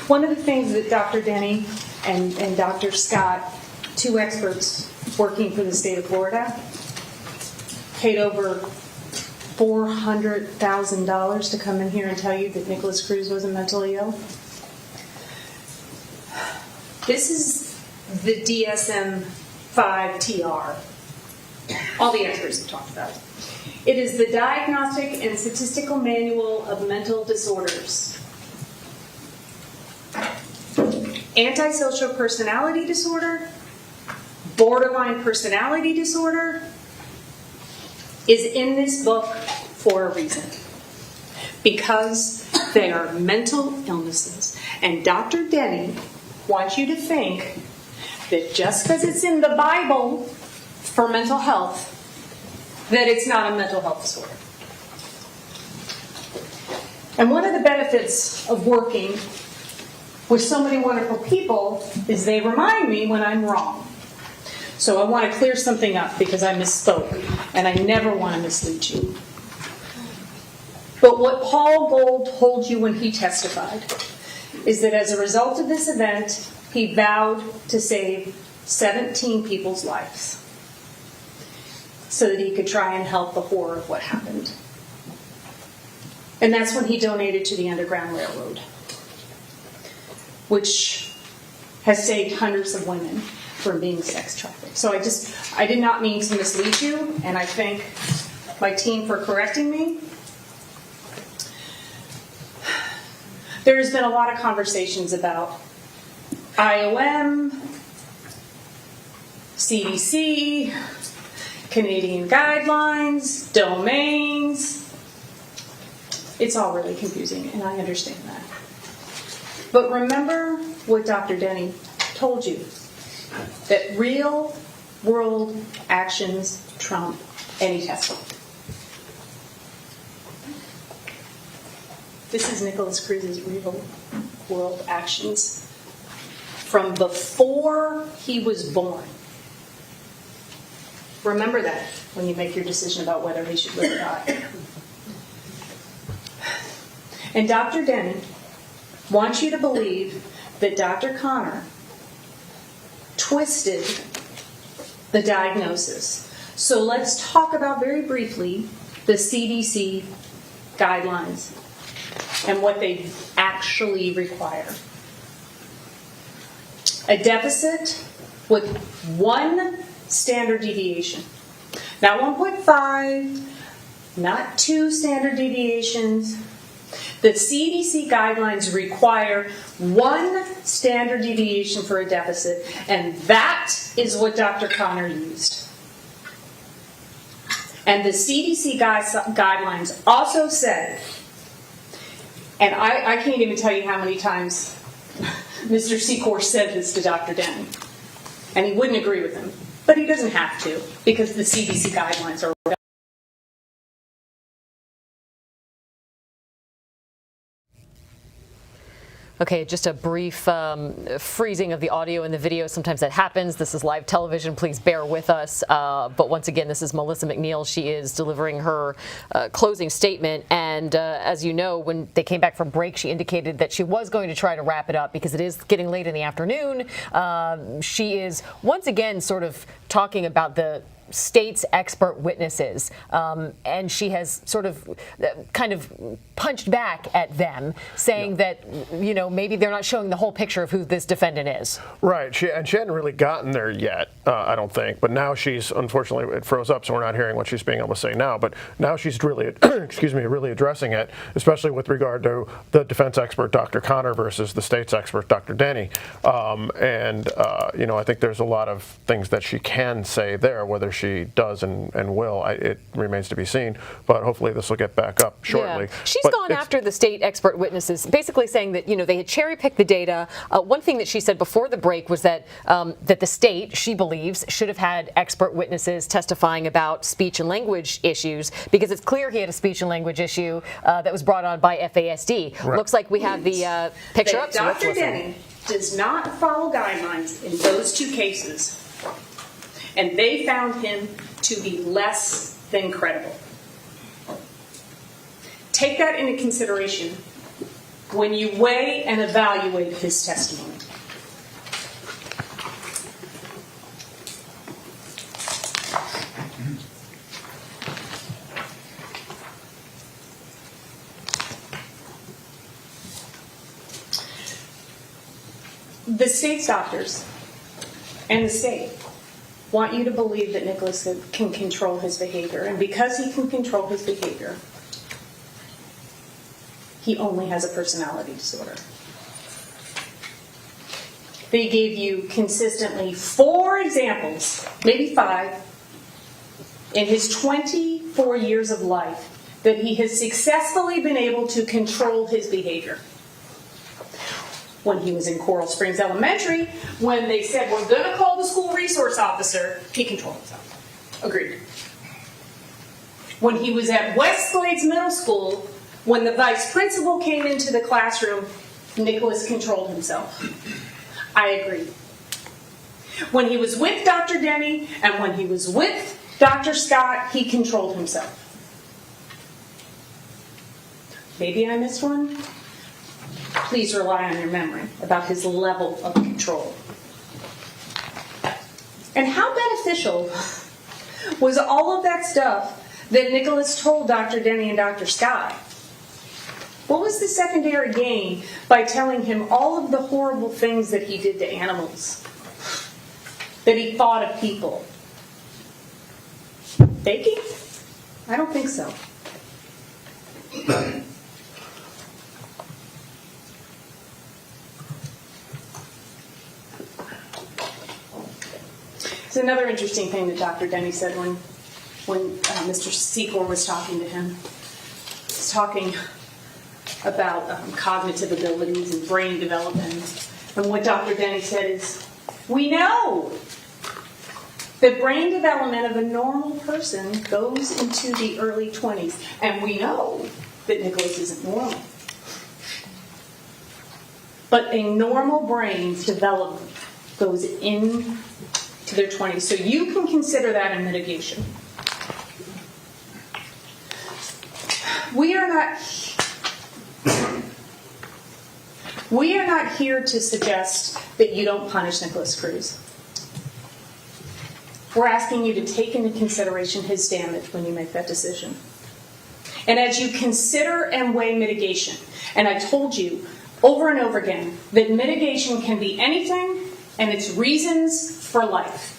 One of the things that Dr. Denny and Dr. Scott, two experts working for the state of Florida, paid over $400,000 to come in here and tell you that Nikolas Cruz wasn't mentally ill. This is the DSM-5 TR. All the experts have talked about it. It is the Diagnostic and Statistical Manual of Mental Disorders. Antisocial personality disorder, borderline personality disorder is in this book for a reason. Because they are mental illnesses. And Dr. Denny wants you to think that just because it's in the Bible for mental health, that it's not a mental health disorder. And one of the benefits of working with so many wonderful people is they remind me when I'm wrong. So I want to clear something up because I misspoke, and I never want to mislead you. But what Paul Gold told you when he testified is that as a result of this event, he vowed to save 17 people's lives so that he could try and help the horror of what happened. And that's when he donated to the Underground Railroad, which has saved hundreds of women from being sex trafficked. So I did not mean to mislead you, and I thank my team for correcting me. There has been a lot of conversations about IOM, CDC, Canadian guidelines, domains. It's all really confusing, and I understand that. But remember what Dr. Denny told you, that real world actions trump any testing. This is Nikolas Cruz's real world actions from before he was born. Remember that when you make your decision about whether he should live or die. And Dr. Denny wants you to believe that Dr. Connor twisted the diagnosis. So let's talk about very briefly the CDC guidelines and what they actually require. A deficit with 1 standard deviation. Not 1.5, not 2 standard deviations. The CDC guidelines require 1 standard deviation for a deficit, and that is what Dr. Connor used. And the CDC guidelines also said, and I can't even tell you how many times Mr. Secor said this to Dr. Denny, and he wouldn't agree with him, but he doesn't have to, because the CDC guidelines are. Okay, just a brief freezing of the audio and the video. Sometimes that happens. This is live television. Please bear with us. But once again, this is Melissa McNeil. She is delivering her closing statement. And as you know, when they came back from break, she indicated that she was going to try to wrap it up because it is getting late in the afternoon. She is once again sort of talking about the state's expert witnesses, and she has sort of kind of punched back at them, saying that, you know, maybe they're not showing the whole picture of who this defendant is. Right, she hadn't really gotten there yet, I don't think, but now she's, unfortunately, it froze up, so we're not hearing what she's being able to say now, but now she's really, excuse me, really addressing it, especially with regard to the defense expert, Dr. Connor, versus the state's expert, Dr. Denny. You know, I think there's a lot of things that she can say there, whether she she does and will, it remains to be seen. But hopefully this will get back up shortly. Yeah. She's But gone after the state expert witnesses, basically saying that they had cherry-picked the data. One thing that she said before the break was that that the state, she believes, should have had expert witnesses testifying about speech and language issues, because it's clear he had a speech and language issue that was brought on by FASD. Right. Looks like we have the picture up. So let's Dr. listen. Denny does not follow guidelines in those two cases, and they found him to be less than credible. Take that into consideration when you weigh and evaluate his testimony. The state's doctors and the state want you to believe that Nikolas can control his behavior. And because he can control his behavior, he only has a personality disorder. They gave you consistently 4 examples, maybe 5, in his 24 years of life that he has successfully been able to control his behavior. When he was in Coral Springs Elementary, when they said, we're going to call the school resource officer, he controlled himself. Agreed. When he was at Westglades Middle School, when the vice principal came into the classroom, Nikolas controlled himself. I agree. When he was with Dr. Denny and when he was with Dr. Scott, he controlled himself. Maybe I missed one. Please rely on your memory about his level of control. And how beneficial was all of that stuff that Nikolas told Dr. Denny and Dr. Scott? What was the secondary gain by telling him all of the horrible things that he did to animals? That he thought of people? Baking? I don't think so. It's another interesting thing that Dr. Denny said when Mr. Secor was talking to him. He's talking about cognitive abilities and brain development. And what Dr. Denny said is, we know the brain development of a normal person goes into the early 20s. And we know that Nikolas isn't normal. But a normal brain's development goes in to their 20s. So you can consider that a mitigation. We are not here to suggest that you don't punish Nikolas Cruz. We're asking you to take into consideration his damage when you make that decision. And as you consider and weigh mitigation, and I told you over and over again that mitigation can be anything, and it's reasons for life.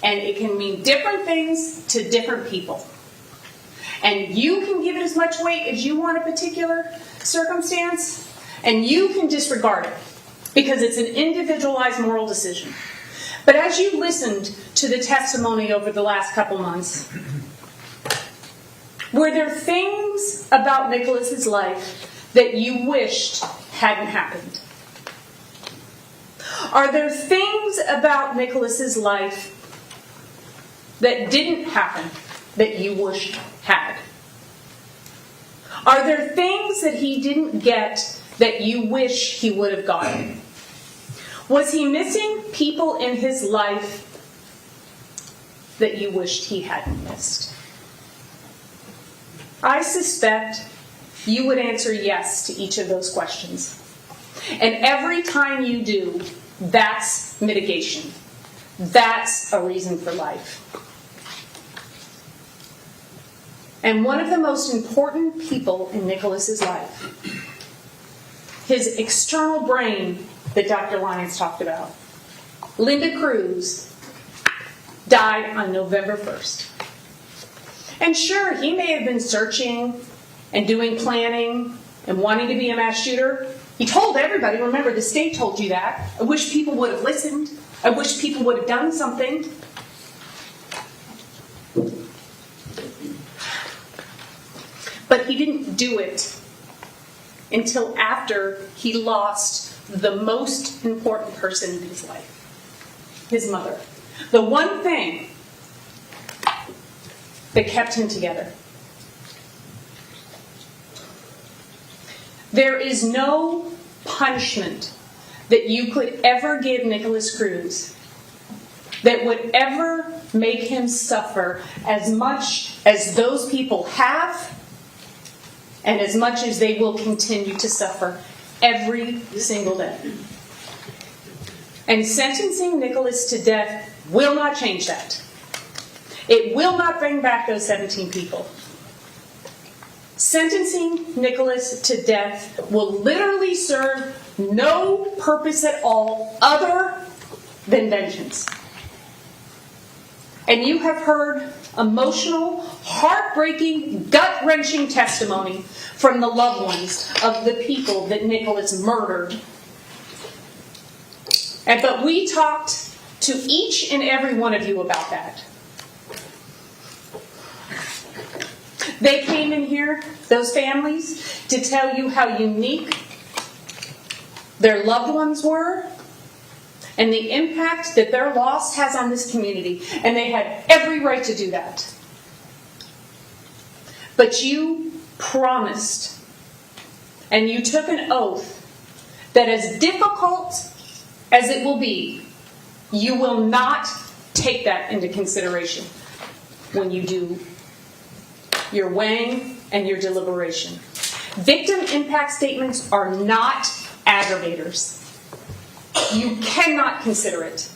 And it can mean different things to different people. And you can give it as much weight as you want a particular circumstance, and you can disregard it because it's an individualized moral decision. But as you listened to the testimony over the last couple months, were there things about Nikolas's life that you wished hadn't happened? Are there things about Nikolas's life that didn't happen that you wished had? Are there things that he didn't get that you wish he would have gotten? Was he missing people in his life that you wished he hadn't missed? I suspect you would answer yes to each of those questions. And every time you do, that's mitigation. That's a reason for life. And one of the most important people in Nikolas's life, his external brain that Dr. Lyons talked about, Linda Cruz, died on November 1st. And sure, he may have been searching and doing planning and wanting to be a mass shooter. He told everybody, remember, the state told you that. I wish people would have listened. I wish people would have done something. But he didn't do it until after he lost the most important person in his life, his mother. The one thing that kept him together. There is no punishment that you could ever give Nikolas Cruz that would ever make him suffer as much as those people have and as much as they will continue to suffer every single day. And sentencing Nikolas to death will not change that. It will not bring back those 17 people. Sentencing Nikolas to death will literally serve no purpose at all other than vengeance. And you have heard emotional, heartbreaking, gut-wrenching testimony from the loved ones of the people that Nikolas murdered. But we talked to each and every one of you about that. They came in here, those families, to tell you how unique their loved ones were and the impact that their loss has on this community. And they had every right to do that. But you promised and you took an oath that as difficult as it will be, you will not take that into consideration when you do your weighing and your deliberation. Victim impact statements are not aggravators. You cannot consider it.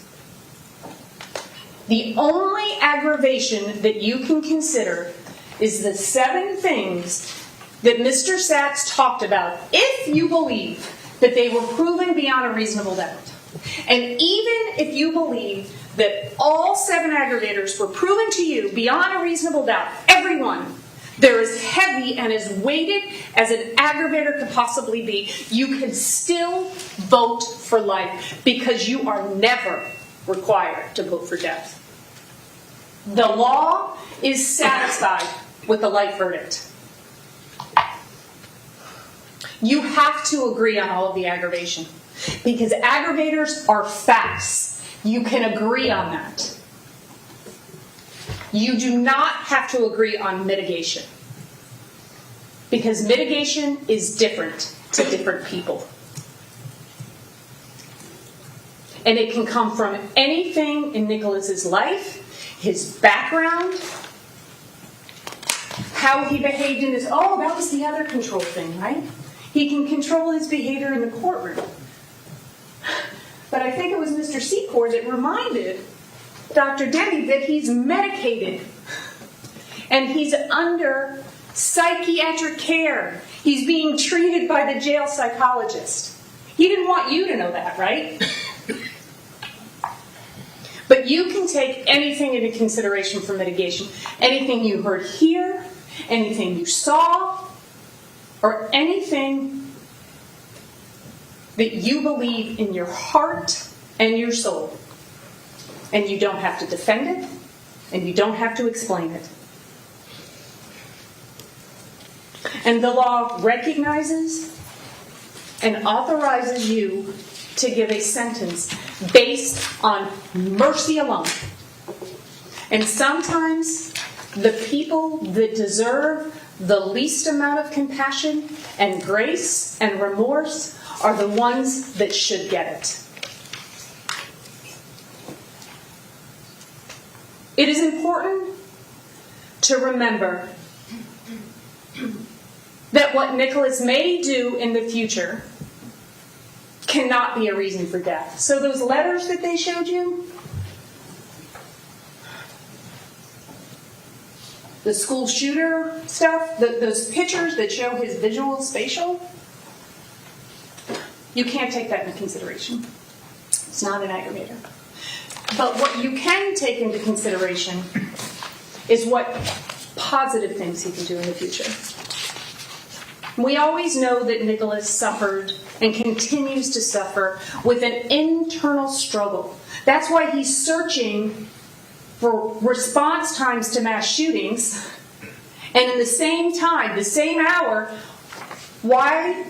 The only aggravation that you can consider is the 7 things that Mr. Sachs talked about, if you believe that they were proven beyond a reasonable doubt. And even if you believe that all 7 aggravators were proven to you beyond a reasonable doubt, every one, they're as heavy and as weighted as an aggravator could possibly be, you can still vote for life because you are never required to vote for death. The law is satisfied with a life verdict. You have to agree on all of the aggravation because aggravators are facts. You can agree on that. You do not have to agree on mitigation because mitigation is different to different people. And it can come from anything in Nikolas's life, his background, how he behaved in his, oh, that was the other control thing, right? He can control his behavior in the courtroom. But I think it was Mr. Secor that reminded Dr. Debbie that he's medicated and he's under psychiatric care. He's being treated by the jail psychologist. He didn't want you to know that, right? But you can take anything into consideration for mitigation. Anything you heard here, anything you saw, or anything that you believe in your heart and your soul. And you don't have to defend it, and you don't have to explain it. And the law recognizes and authorizes you to give a sentence based on mercy alone. And sometimes the people that deserve the least amount of compassion and grace and remorse are the ones that should get it. It is important to remember that what Nikolas may do in the future cannot be a reason for death. So those letters that they showed you, the school shooter stuff, those pictures that show his visual spatial, you can't take that into consideration. It's not an aggravator. But what you can take into consideration is what positive things he can do in the future. We always know that Nikolas suffered and continues to suffer with an internal struggle. That's why he's searching for response times to mass shootings And in the same time, the same hour, why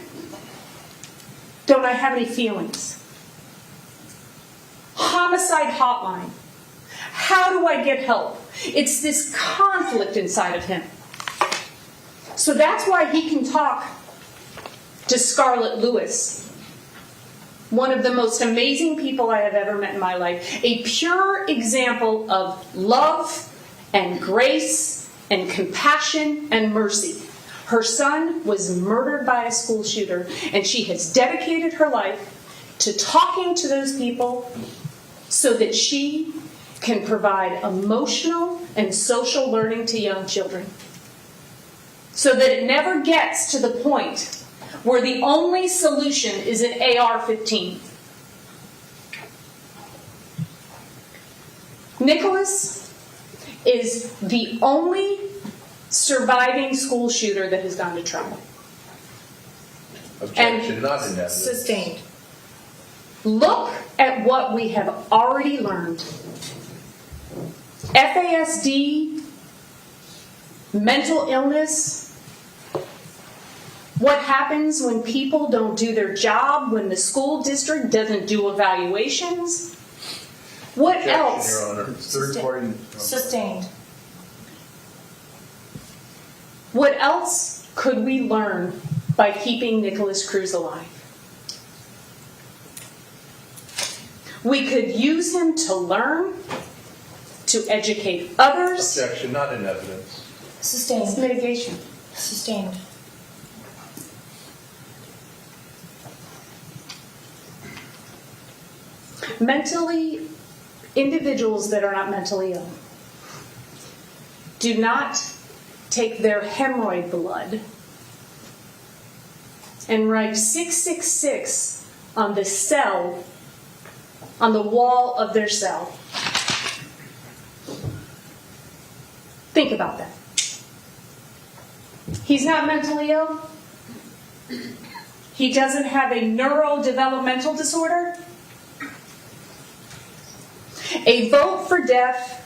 don't I have any feelings? Homicide hotline. How do I get help? It's this conflict inside of him. So that's why he can talk to Scarlett Lewis, one of the most amazing people I have ever met in my life. A pure example of love and grace and compassion and mercy. Her son was murdered by a school shooter, and she has dedicated her life to talking to those people so that she can provide emotional and social learning to young children. So that it never gets to the point where the only solution is an AR-15. Nikolas is the only surviving school shooter that has gone to trial. Objection, not in evidence. Sustained. Look at what we have already learned. FASD, mental illness, what happens when people don't do their job, when the school district doesn't do evaluations. What Objection, else? Your Honor. It's third party. Sustained. What else could we learn by keeping Nikolas Cruz alive? We could use him to learn, to educate others. Objection, not in evidence. It's Sustained. mitigation. Sustained. Individuals that are not mentally ill do not take their hemorrhoid blood and write 666 on the cell, on the wall of their cell. Think about that. He's not mentally ill. He doesn't have a neurodevelopmental disorder. A vote for death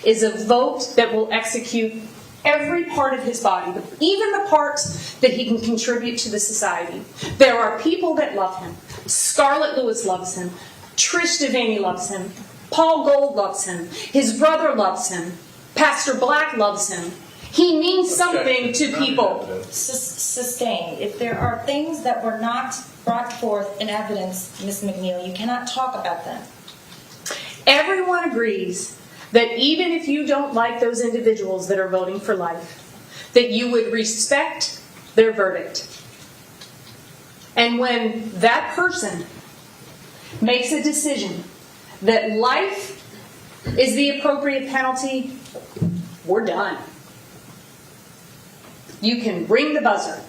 is a vote that will execute every part of his body, even the parts that he can contribute to the society. There are people that love him. Scarlett Lewis loves him. Trish Devaney loves him. Paul Gold loves him. His brother loves him. Pastor Black loves him. He means something to people. Sustained. If there are things that were not brought forth in evidence, Ms. McNeil, you cannot talk about them. Everyone agrees that even if you don't like those individuals that are voting for life, that you would respect their verdict. And when that person makes a decision that life is the appropriate penalty, we're done. You can ring the buzzer.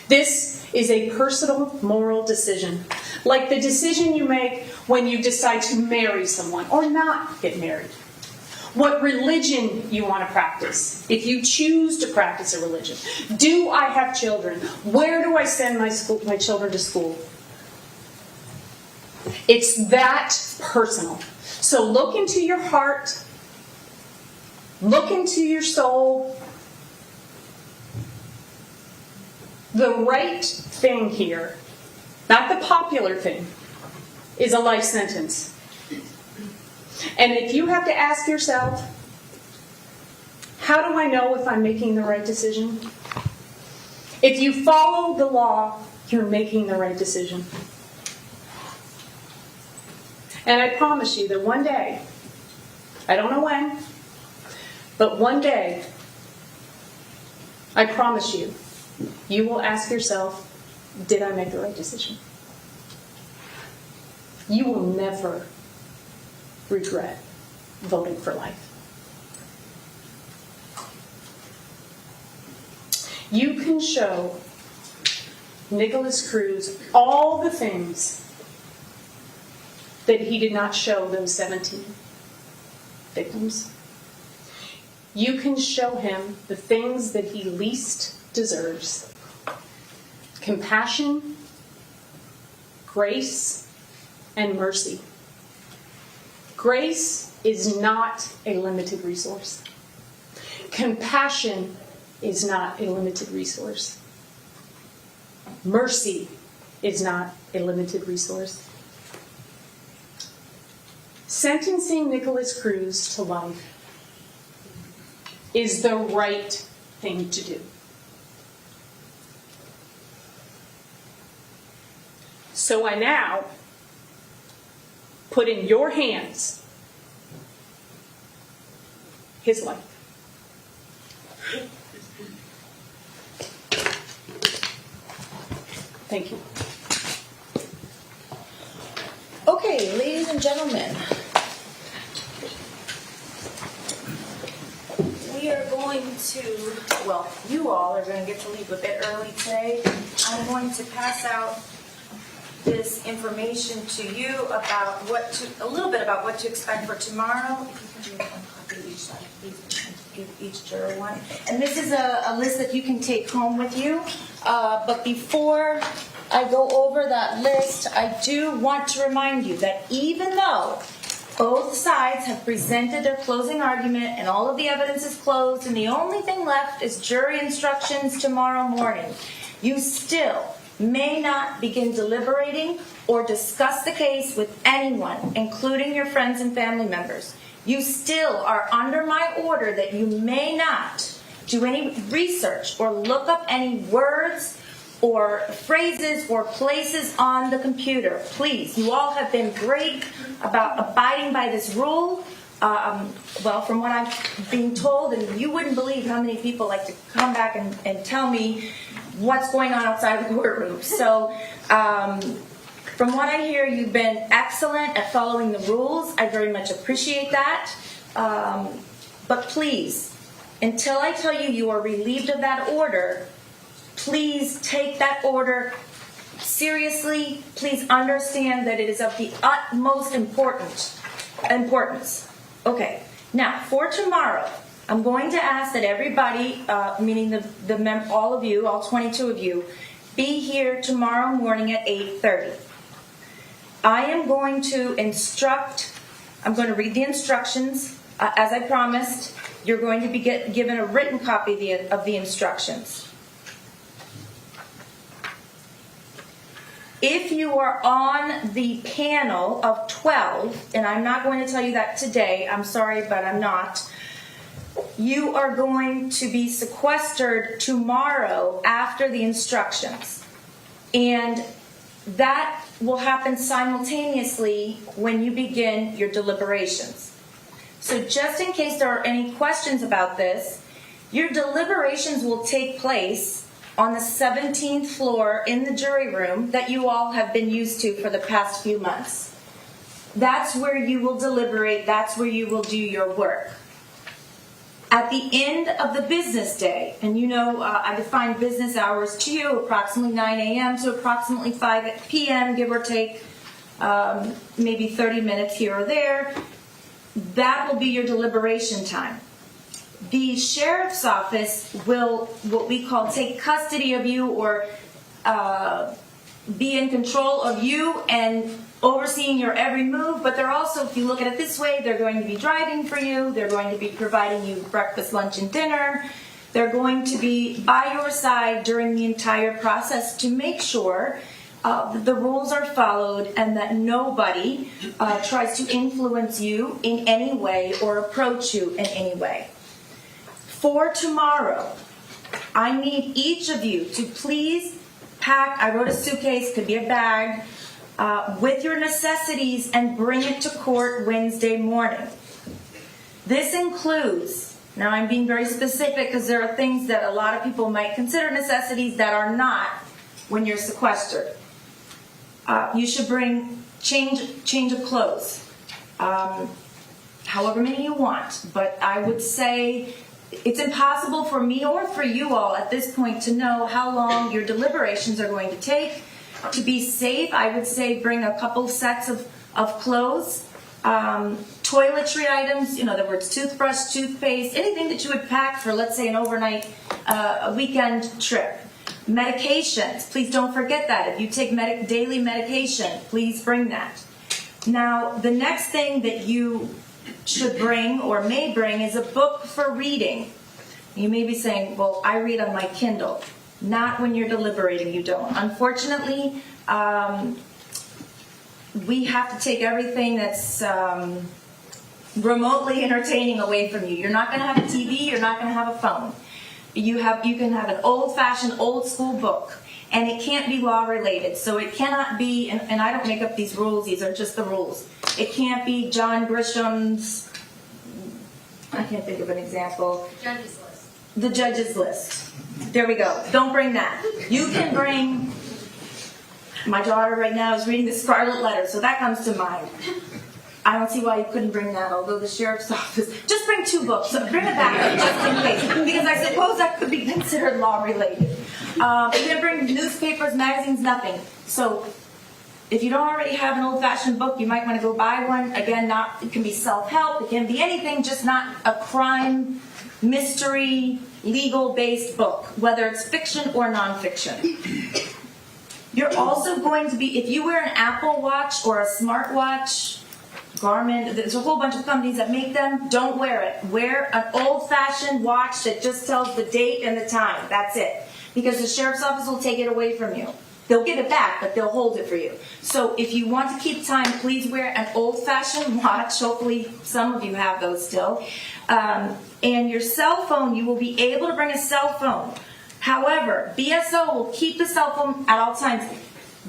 This is a personal moral decision, like the decision you make when you decide to marry someone or not get married. What religion you want to practice, if you choose to practice a religion. Do I have children? Where do I send my children to school? It's that personal. So look into your heart, look into your soul. The right thing here, not the popular thing, is a life sentence. And if you have to ask yourself, how do I know if I'm making the right decision? If you follow the law, you're making the right decision. And I promise you that one day, I don't know when, but one day, I promise you, you will ask yourself, did I make the right decision? You will never regret voting for life. You can show Nikolas Cruz all the things that he did not show those 17 victims. You can show him the things that he least deserves. Compassion, grace, and mercy. Grace is not a limited resource. Compassion is not a limited resource. Mercy is not a limited resource. Sentencing Nikolas Cruz to life is the right thing to do. So I now put in your hands his life. Thank you. Okay, ladies and gentlemen, we are going to, well, you all are going to get to leave a bit early today. I'm going to pass out this information to you about a little bit about what to expect for tomorrow. If you can do one copy each side, please, give each juror one. And this is a list that you can take home with you. But before I go over that list, I do want to remind you that even though both sides have presented their closing argument and all of the evidence is closed and the only thing left is jury instructions tomorrow morning, you still may not begin deliberating or discuss the case with anyone, including your friends and family members. You still are under my order that you may not do any research or look up any words or phrases or places on the computer. Please, you all have been great about abiding by this rule. Well, from what I'm being told, and you wouldn't believe how many people like to come back and tell me what's going on outside the courtroom. So, from what I hear, you've been excellent at following the rules. I very much appreciate that. But please, until I tell you you are relieved of that order, please take that order seriously. Please understand that it is of the utmost importance. Okay, now for tomorrow, I'm going to ask that everybody, meaning all of you, all 22 of you, be here tomorrow morning at 8:30. I am going to I'm going to read the instructions. As I promised, you're going to be given a written copy of the instructions. If you are on the panel of 12, and I'm not going to tell you that today, I'm sorry, but I'm not, you are going to be sequestered tomorrow after the instructions. And that will happen simultaneously when you begin your deliberations. So just in case there are any questions about this, your deliberations will take place on the 17th floor in the jury room that you all have been used to for the past few months. That's where you will deliberate. That's where you will do your work. At the end of the business day, and you know I define business hours to you, approximately 9 a.m. to approximately 5 p.m., give or take maybe 30 minutes here or there, that will be your deliberation time. The sheriff's office will, what we call, take custody of you or be in control of you and overseeing your every move, but they're also, if you look at it this way, they're going to be driving for you, they're going to be providing you breakfast, lunch, and dinner. They're going to be by your side during the entire process to make sure that the rules are followed and that nobody tries to influence you in any way or approach you in any way. For tomorrow, I need each of you to please pack, I wrote a suitcase, could be a bag, with your necessities and bring it to court Wednesday morning. This includes, now I'm being very specific because there are things that a lot of people might consider necessities that are not when you're sequestered. You should bring change of clothes, however many you want, but I would say it's impossible for me or for you all at this point to know how long your deliberations are going to take. To be safe, I would say bring a couple sets of clothes, toiletry items, in other words, toothbrush, toothpaste, anything that you would pack for, let's say, an overnight, a weekend trip. Medications, please don't forget that. If you take daily medication, please bring that. Now, the next thing that you should bring or may bring is a book for reading. You may be saying, well, I read on my Kindle. Not when you're deliberating, you don't. Unfortunately, we have to take everything that's remotely entertaining away from you. You're not going to have a TV, you're not going to have a phone. You can have an old-fashioned, old-school book, and it can't be law-related. So it cannot be, and I don't make up these rules, these are just the rules. It can't be John Grisham's, I can't think of an example. Judge's list. The judge's list. There we go. Don't bring that. You can bring, my daughter right now is reading the Scarlet Letter, so that comes to mind. I don't see why you couldn't bring that, although the sheriff's office, just bring 2 books. Bring it back just in case, because I suppose that could be considered law-related. You can bring newspapers, magazines, nothing. So if you don't already have an old-fashioned book, you might want to go buy one. Again, it can be self-help, it can be anything, just not a crime, mystery, legal-based book, whether it's fiction or nonfiction. You're also going to be, if you wear an Apple Watch or a smartwatch, Garmin, there's a whole bunch of companies that make them, don't wear it. Wear an old-fashioned watch that just tells the date and the time. That's it. Because the sheriff's office will take it away from you. They'll get it back, but they'll hold it for you. So if you want to keep time, please wear an old-fashioned watch. Hopefully some of you have those still. And your cell phone, you will be able to bring a cell phone. However, BSO will keep the cell phone at all times.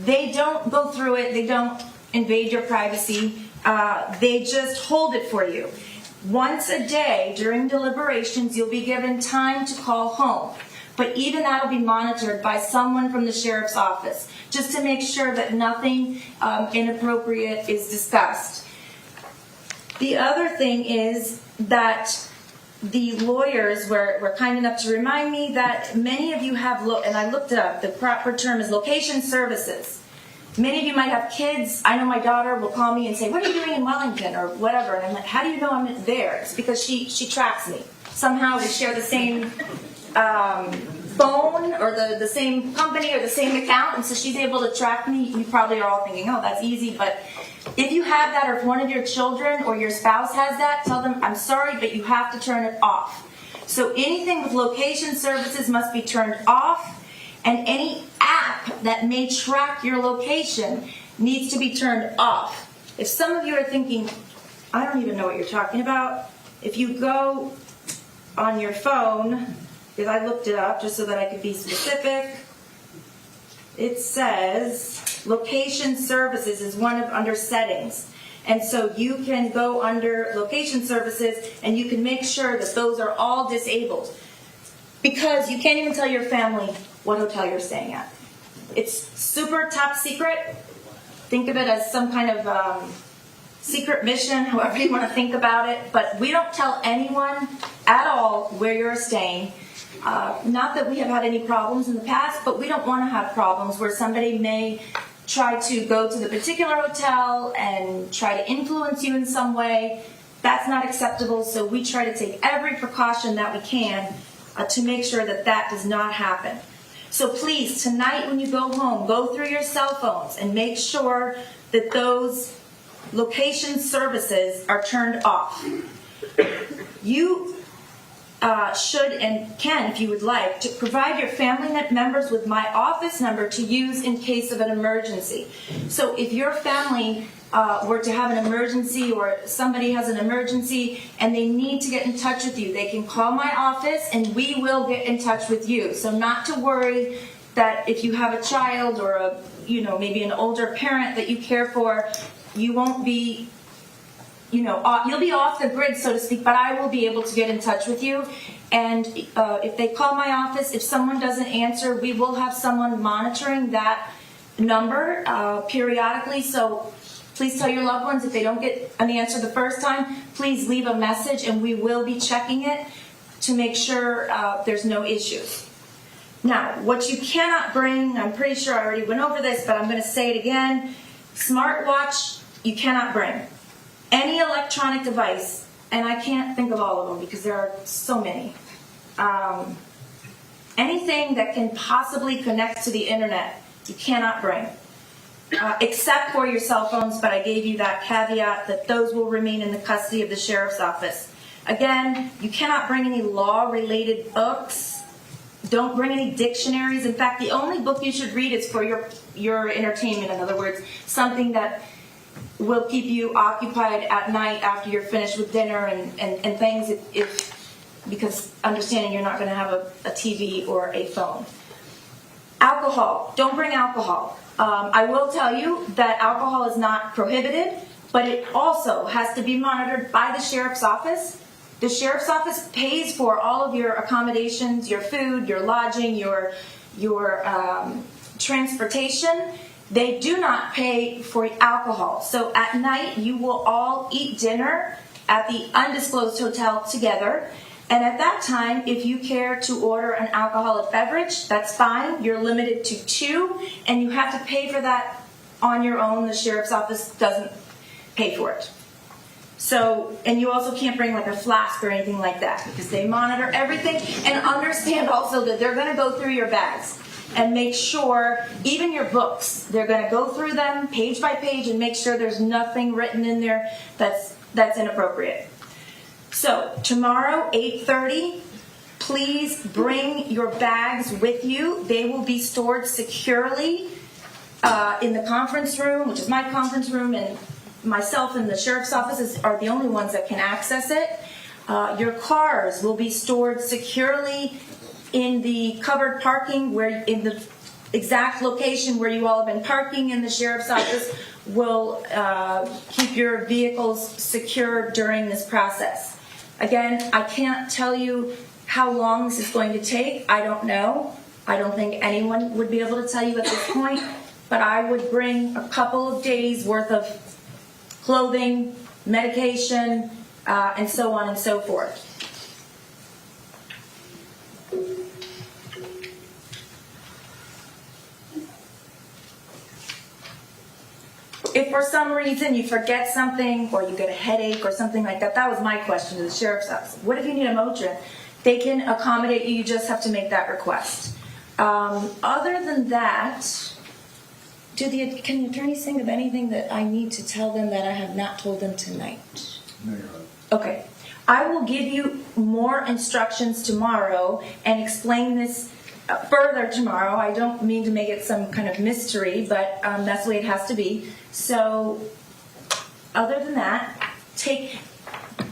They don't go through it. They don't invade your privacy. They just hold it for you. Once a day during deliberations, you'll be given time to call home. But even that will be monitored by someone from the sheriff's office, just to make sure that nothing inappropriate is discussed. The other thing is that the lawyers were kind enough to remind me that many of you have, and I looked it up, the proper term is location services. Many of you might have kids. I know my daughter will call me and say, what are you doing in Wellington or whatever? And I'm like, how do you know I'm there? It's because she tracks me. Somehow we share the same phone or the same company or the same account, and so she's able to track me. You probably are all thinking, oh, that's easy, but if you have that, or if one of your children or your spouse has that, tell them, I'm sorry, but you have to turn it off. So anything with location services must be turned off, and any app that may track your location needs to be turned off. If some of you are thinking, I don't even know what you're talking about, if you go on your phone, because I looked it up just so that I could be specific, it says location services is one of under settings. And so you can go under location services and you can make sure that those are all disabled. Because you can't even tell your family what hotel you're staying at. It's super top secret. Think of it as some kind of secret mission, however you want to think about it. But we don't tell anyone at all where you're staying. Not that we have had any problems in the past, but we don't want to have problems where somebody may try to go to the particular hotel and try to influence you in some way. That's not acceptable, so we try to take every precaution that we can to make sure that that does not happen. So please, tonight when you go home, go through your cell phones and make sure that those location services are turned off. You should and can, if you would like, to provide your family members with my office number to use in case of an emergency. So if your family were to have an emergency or somebody has an emergency and they need to get in touch with you, they can call my office and we will get in touch with you. So not to worry that if you have a child or maybe an older parent that you care for, you won't be you'll be off the grid, so to speak, but I will be able to get in touch with you. And if they call my office, if someone doesn't answer, we will have someone monitoring that number periodically. So please tell your loved ones if they don't get an answer the first time, please leave a message and we will be checking it to make sure there's no issues. Now, what you cannot bring, I'm pretty sure I already went over this, but I'm going to say it again. Smartwatch, you cannot bring. Any electronic device, and I can't think of all of them because there are so many. Anything that can possibly connect to the internet, you cannot bring. except for your cell phones, but I gave you that caveat that those will remain in the custody of the sheriff's office. Again, you cannot bring any law-related books. Don't bring any dictionaries. In fact, the only book you should read is for your entertainment. In other words, something that will keep you occupied at night after you're finished with dinner and things, because understanding you're not going to have a TV or a phone. Alcohol. Don't bring alcohol. I will tell you that alcohol is not prohibited, but it also has to be monitored by the sheriff's office. The sheriff's office pays for all of your accommodations, your food, your lodging, your transportation. They do not pay for alcohol. So at night, you will all eat dinner at the undisclosed hotel together. And at that time, if you care to order an alcoholic beverage, that's fine. You're limited to 2, and you have to pay for that on your own. The sheriff's office doesn't pay for it. So, and you also can't bring like a flask or anything like that, because they monitor everything. And understand also that they're going to go through your bags and make sure, even your books, they're going to go through them page by page and make sure there's nothing written in there that's inappropriate. So tomorrow, 8:30, please bring your bags with you. They will be stored securely in the conference room, which is my conference room, and myself and the sheriff's office are the only ones that can access it. Your cars will be stored securely in the covered parking, where in the exact location where you all have been parking, and the sheriff's office will keep your vehicles secure during this process. Again, I can't tell you how long this is going to take. I don't know. I don't think anyone would be able to tell you at this point, but I would bring a couple of days worth of clothing, medication, and so on and so forth. If for some reason you forget something or you get a headache or something like that, that was my question to the sheriff's office. What if you need a Motrin? They can accommodate you. You just have to make that request. Other than that, can the attorneys think of anything that I need to tell them that I have not told them tonight? No, Your Honor. Okay. I will give you more instructions tomorrow and explain this further tomorrow. I don't mean to make it some kind of mystery, but that's the way it has to be. So, other than that, take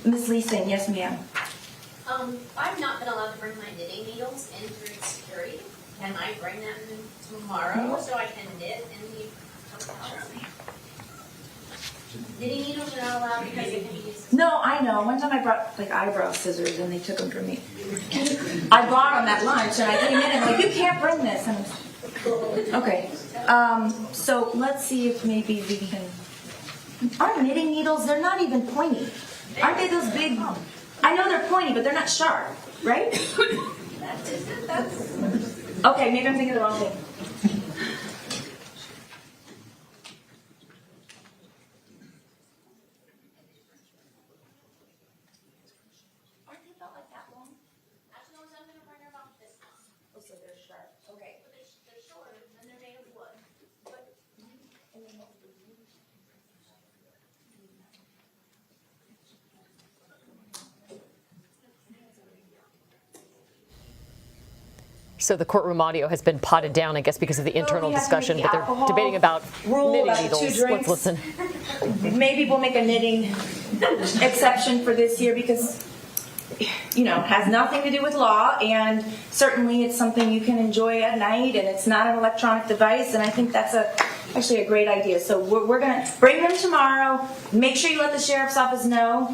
Ms. Leeson. Yes, ma'am. I've not been allowed to bring my knitting needles in through security. Can I bring them tomorrow so I can knit in the hotel? Knitting needles are not allowed because they can be used. No, I know. One time I brought like eyebrow scissors and they took them from me. I bought them at lunch and I came in and like, you can't bring this. And okay. So let's see if maybe we can. Our knitting needles, they're not even pointy. Aren't they those big? I know they're pointy, but they're not sharp, right? Okay, maybe I'm thinking the wrong thing. Aren't they about like that long? Actually, I'm going to bring her about this long. Oh, so they're sharp. Okay. But they're shorter and they're made of wood. So the courtroom audio has been potted down, I guess, because of the internal we have to discussion, make but the they're alcohol debating about rule knitting about the 2 needles. drinks. Let's listen. Maybe we'll make a knitting exception for this year because, you know, it has nothing to do with law, and certainly it's something you can enjoy at night, and it's not an electronic device, and I think that's actually a great idea. So we're going to bring them tomorrow. Make sure you let the sheriff's office know.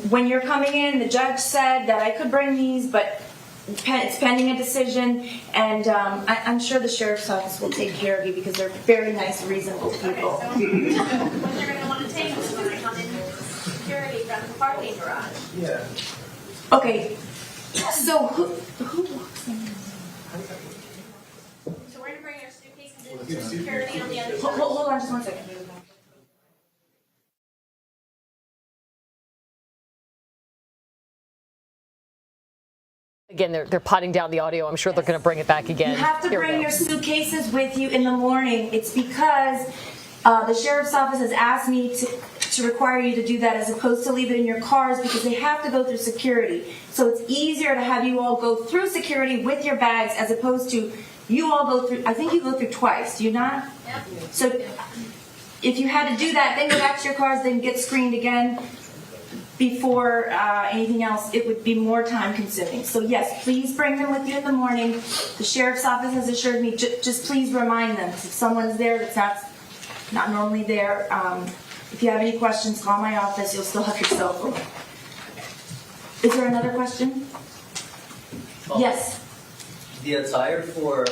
When you're coming in, the judge said that I could bring these, but it's pending a decision, and I'm sure the sheriff's office will take care of you because they're very nice, reasonable people. Okay, so what they're going to want to take is when they come in security from the parking garage. Yeah. Okay, so who walks in? So we're going to bring our suitcases into security on the other side. Hold on just one second. Again, they're potting down the audio. I'm sure they're going to bring it back again. You have to Here we bring go. your suitcases with you in the morning. It's because the sheriff's office has asked me to require you to do that as opposed to leave it in your cars because they have to go through security. So it's easier to have you all go through security with your bags as opposed to you all go through, I think you go through twice, do you not? Yep. So if you had to do that, then go back to your cars, then get screened again before anything else, it would be more time consuming. So yes, please bring them with you in the morning. The sheriff's office has assured me, just please remind them. If someone's there that's not normally there, if you have any questions, call my office. You'll still have your cell phone. Is there another question? Yes. The attire for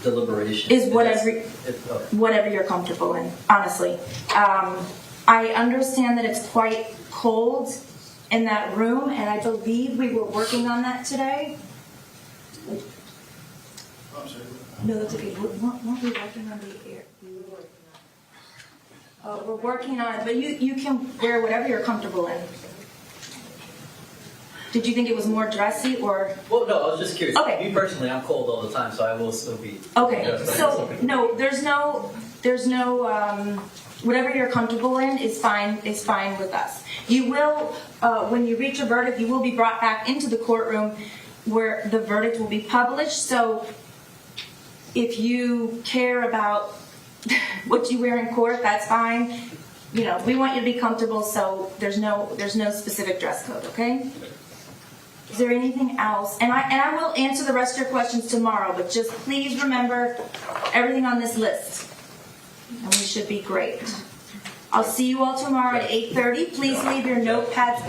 deliberation Is whatever you're comfortable in, honestly. I understand that it's quite cold in that room, and I believe we were working on that today. I'm sorry. No, that's okay. Weren't we working on the air? We're working on it, but you can wear whatever you're comfortable in. Did you think it was more dressy or? Well, no, I was just curious. Okay. Me personally, I'm cold all the time, so I will still be. Okay, Yes, so no, there's no, whatever you're comfortable in is fine with us. You will, when you reach a verdict, you will be brought back into the courtroom where the verdict will be published. So if you care about what you wear in court, that's fine. You know, we want you to be comfortable, so there's no specific dress code, okay? Is there anything else? And I will answer the rest of your questions tomorrow, but just please remember everything on this list. And we should be great. I'll see you all tomorrow at 8:30. Please leave your notepads.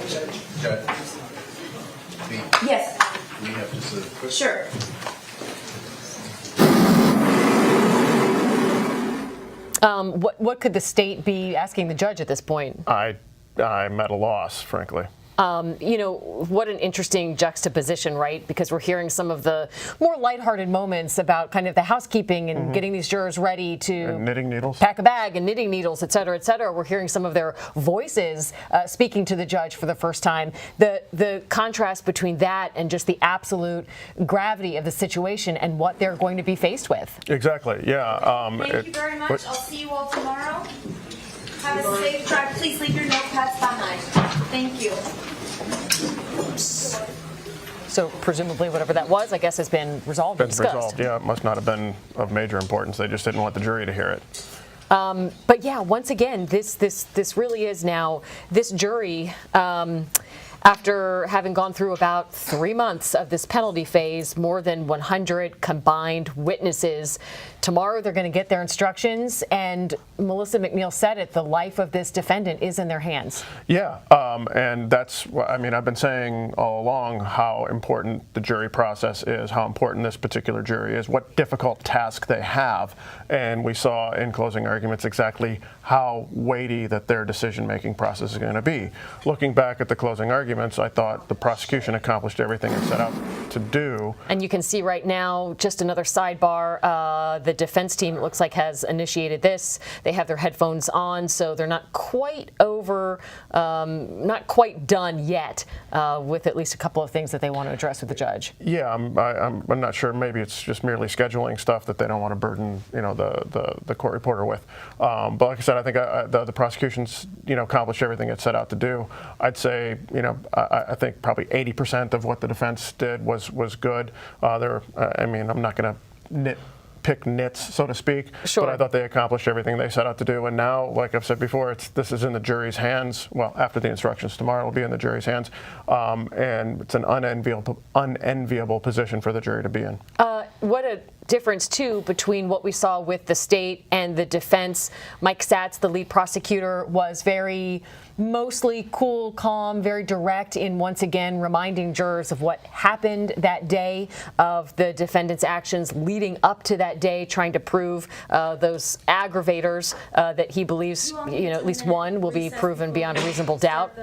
Yes, We have just a quick. sure. What could the state be asking the judge at this point? I'm at a loss, frankly. You know, what an interesting juxtaposition, right? Because we're hearing some of the more lighthearted moments about kind of the housekeeping and getting these jurors ready to And knitting needles. pack a bag and knitting needles, et cetera, et cetera. We're hearing some of their voices speaking to the judge for the first time. The contrast between that and just the absolute gravity of the situation and what they're going to be faced with. Exactly, yeah. Thank you very much. I'll see you all tomorrow. Have a safe drive. Please leave your notepads behind. Thank you. So presumably whatever that was, I guess, has been resolved and discussed. Resolved, yeah. It must not have been of major importance. They just didn't want the jury to hear it. But yeah, once again, this really is now this jury. After having gone through about 3 months of this penalty phase, more than 100 combined witnesses. Tomorrow they're going to get their instructions, and Melissa McNeil said it, the life of this defendant is in their hands. Yeah, and that's, I mean, I've been saying all along how important the jury process is, how important this particular jury is, what difficult task they have, and we saw in closing arguments exactly how weighty that their decision-making process is going to be. Looking back at the closing arguments, I thought the prosecution accomplished everything it set out to do. And you can see right now, just another sidebar, the defense team, it looks like, has initiated this. They have their headphones on, so they're not quite not quite done yet with at least a couple of things that they want to address with the judge. Yeah, I'm not sure. Maybe it's just merely scheduling stuff that they don't want to burden, the court reporter with. But like I said, I think the prosecution's, accomplished everything it set out to do. I'd say, I think probably 80% of what the defense did was good. I'm not going to pick nits, so to speak, Sure. but I thought they accomplished everything they set out to do. And now, like I've said before, this is in the jury's hands. Well, after the instructions tomorrow, it'll be in the jury's hands, and it's an unenviable position for the jury to be in. What a difference, too, between what we saw with the state and the defense. Mike Satz, the lead prosecutor, was mostly cool, calm, very direct in once again reminding jurors of what happened that day, of the defendant's actions leading up to that day, trying to prove those aggravators that he believes, at least one will be proven beyond a reasonable doubt.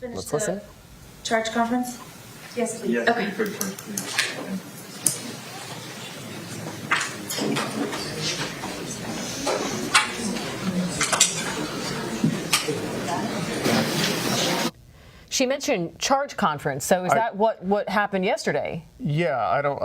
Let's listen. Charge conference? Yes, please. Yes, Okay. good first, please. she mentioned charge conference. So is that what happened yesterday? Yeah, I don't.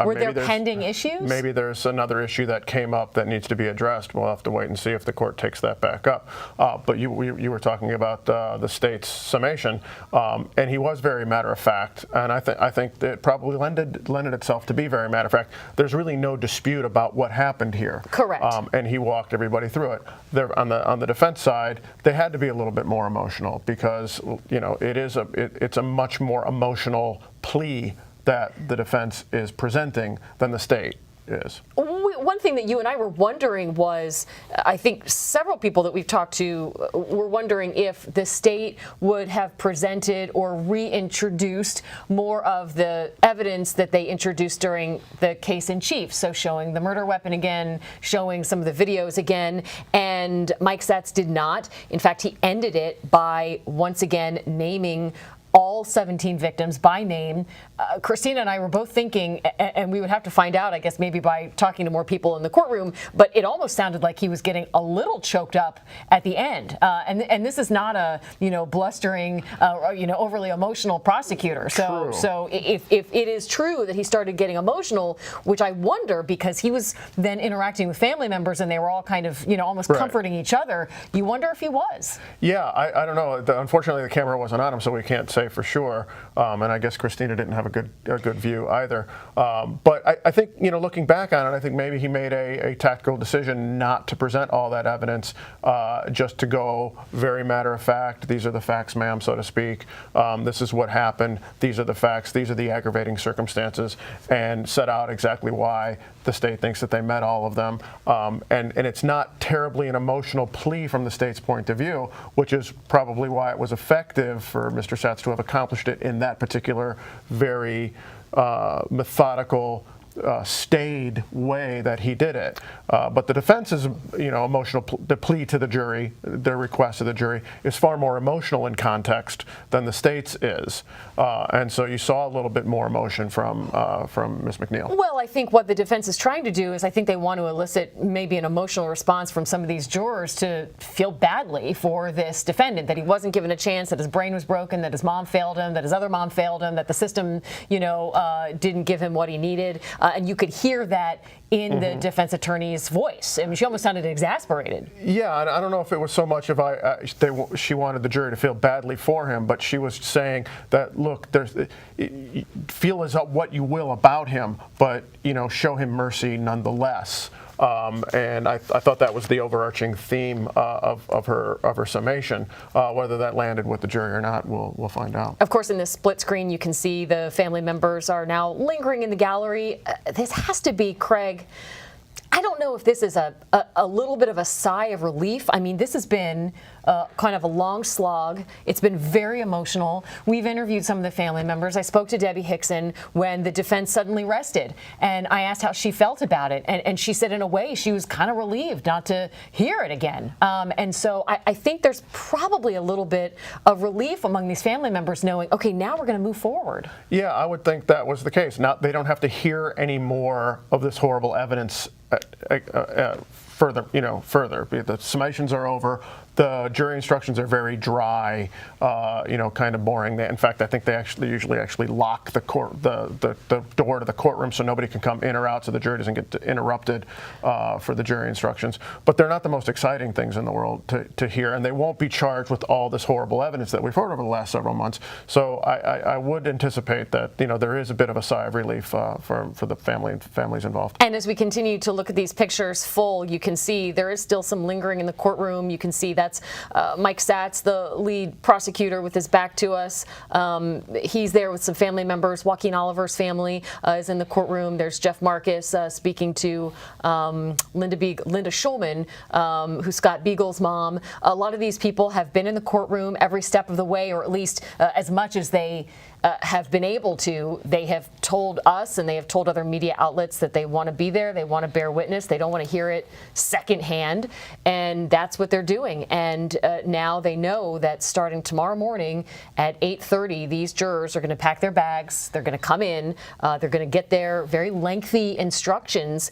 Were maybe there pending issues? Maybe there's another issue that came up that needs to be addressed. We'll have to wait and see if the court takes that back up. But you were talking about the state's summation, and he was very matter of fact, and I think that probably lended itself to be very matter of fact. There's really no dispute about what happened here. Correct. And he walked everybody through it. There, on the defense side, they had to be a little bit more emotional because it's a much more emotional plea that the defense is presenting than the state is. One thing that you and I were wondering was, I think several people that we've talked to were wondering if the state would have presented or reintroduced more of the evidence that they introduced during the case in chief. So showing the murder weapon again, showing some of the videos again, and Mike Satz did not. In fact, he ended it by once again naming all 17 victims by name. Christina and I were both thinking, and we would have to find out, I guess, maybe by talking to more people in the courtroom, but it almost sounded like he was getting a little choked up at the end. And this is not a, blustering, overly emotional prosecutor. So if it is true that he started getting emotional, which I wonder, because he was then interacting with family members and they were all kind of, almost comforting each other, you wonder if he was. Yeah, I don't know. Unfortunately, the camera wasn't on him, so we can't say for sure. And I guess Christina didn't have a good view either. But I think, looking back on it, I think maybe he made a tactical decision not to present all that evidence, just to go very matter of fact. These are the facts, ma'am, so to speak. This is what happened. These are the facts. These are the aggravating circumstances, and set out exactly why the state thinks that they met all of them. And it's not terribly an emotional plea from the state's point of view, which is probably why it was effective for Mr. Satz to have accomplished it in that particular very methodical, staid way that he did it. But the defense's, the plea to the jury, their request to the jury, is far more emotional in context than the state's is. And so you saw a little bit more emotion from Ms. McNeil. Well, I think what the defense is trying to do is I think they want to elicit maybe an emotional response from some of these jurors to feel badly for this defendant, that he wasn't given a chance, that his brain was broken, that his mom failed him, that his other mom failed him, that the system, didn't give him what he needed. And you could hear that in the defense attorney's voice. I mean, she almost sounded exasperated. Yeah, and I don't know if it was so much she wanted the jury to feel badly for him, but she was saying that, look, feel as what you will about him, but show him mercy nonetheless. And I thought that was the overarching theme of her summation. Whether that landed with the jury or not, we'll find out. Of course, in this split screen, you can see the family members are now lingering in the gallery. This has to be, Craig, I don't know if this is a little bit of a sigh of relief. I mean, this has been kind of a long slog. It's been very emotional. We've interviewed some of the family members. I spoke to Debbie Hickson when the defense suddenly rested, and I asked how she felt about it. And she said, in a way, she was kind of relieved not to hear it again. And so I think there's probably a little bit of relief among these family members knowing, okay, now we're going to move forward. Yeah, I would think that was the case. Now, they don't have to hear any more of this horrible evidence further. The summations are over. The jury instructions are very dry, kind of boring. In fact, I think they usually lock the door to the courtroom so nobody can come in or out, so the jury doesn't get interrupted for the jury instructions. But they're not the most exciting things in the world to hear, and they won't be charged with all this horrible evidence that we've heard over the last several months. So I would anticipate that there is a bit of a sigh of relief for the families involved. And as we continue to look at these pictures full, you can see there is still some lingering in the courtroom. You can see that's Mike Satz, the lead prosecutor, with his back to us. He's there with some family members. Joaquin Oliver's family is in the courtroom. There's Jeff Marcus speaking to Linda Schulman, who's Scott Beagle's mom. A lot of these people have been in the courtroom every step of the way, or at least as much as they have been able to. They have told us and they have told other media outlets that they want to be there, they want to bear witness, they don't want to hear it secondhand, and that's what they're doing. And now they know that starting tomorrow morning at 8:30, these jurors are going to pack their bags, they're going to come in, they're going to get their very lengthy instructions.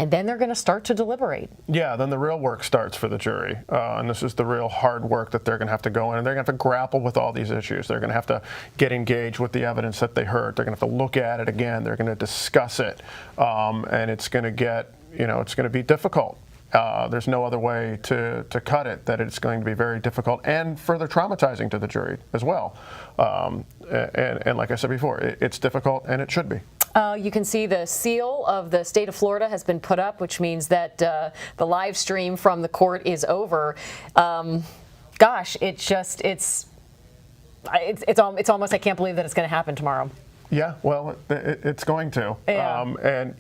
and then they're going to start to deliberate. Yeah, then the real work starts for the jury, and this is the real hard work that they're going to have to go in, and they're going to have to grapple with all these issues. They're going to have to get engaged with the evidence that they heard. They're going to have to look at it again. They're going to discuss it, and it's going to get, it's going to be difficult. There's no other way to cut it, that it's going to be very difficult and further traumatizing to the jury as well. And like I said before, it's difficult, and it should be. You can see the seal of the state of Florida has been put up, which means that the live stream from the court is over. Gosh, it's almost, I can't believe that it's going to happen tomorrow. Yeah, well, it's going to. Yeah. And,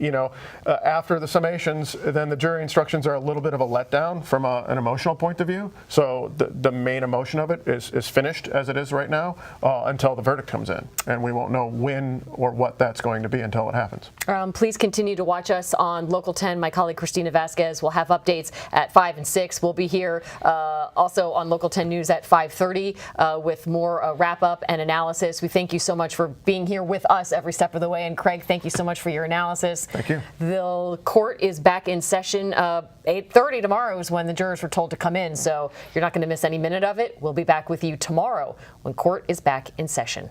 after the summations, then the jury instructions are a little bit of a letdown from an emotional point of view. So the main emotion of it is finished as it is right now until the verdict comes in. And we won't know when or what that's going to be until it happens. Please continue to watch us on Local 10. My colleague Christina Vasquez will have updates at 5 and 6. We'll be here also on Local 10 News at 5:30 with more wrap-up and analysis. We thank you so much for being here with us every step of the way. And Craig, thank you so much for your analysis. Thank you. The court is back in session. 8:30 tomorrow is when the jurors were told to come in, so you're not going to miss any minute of it. We'll be back with you tomorrow when court is back in session.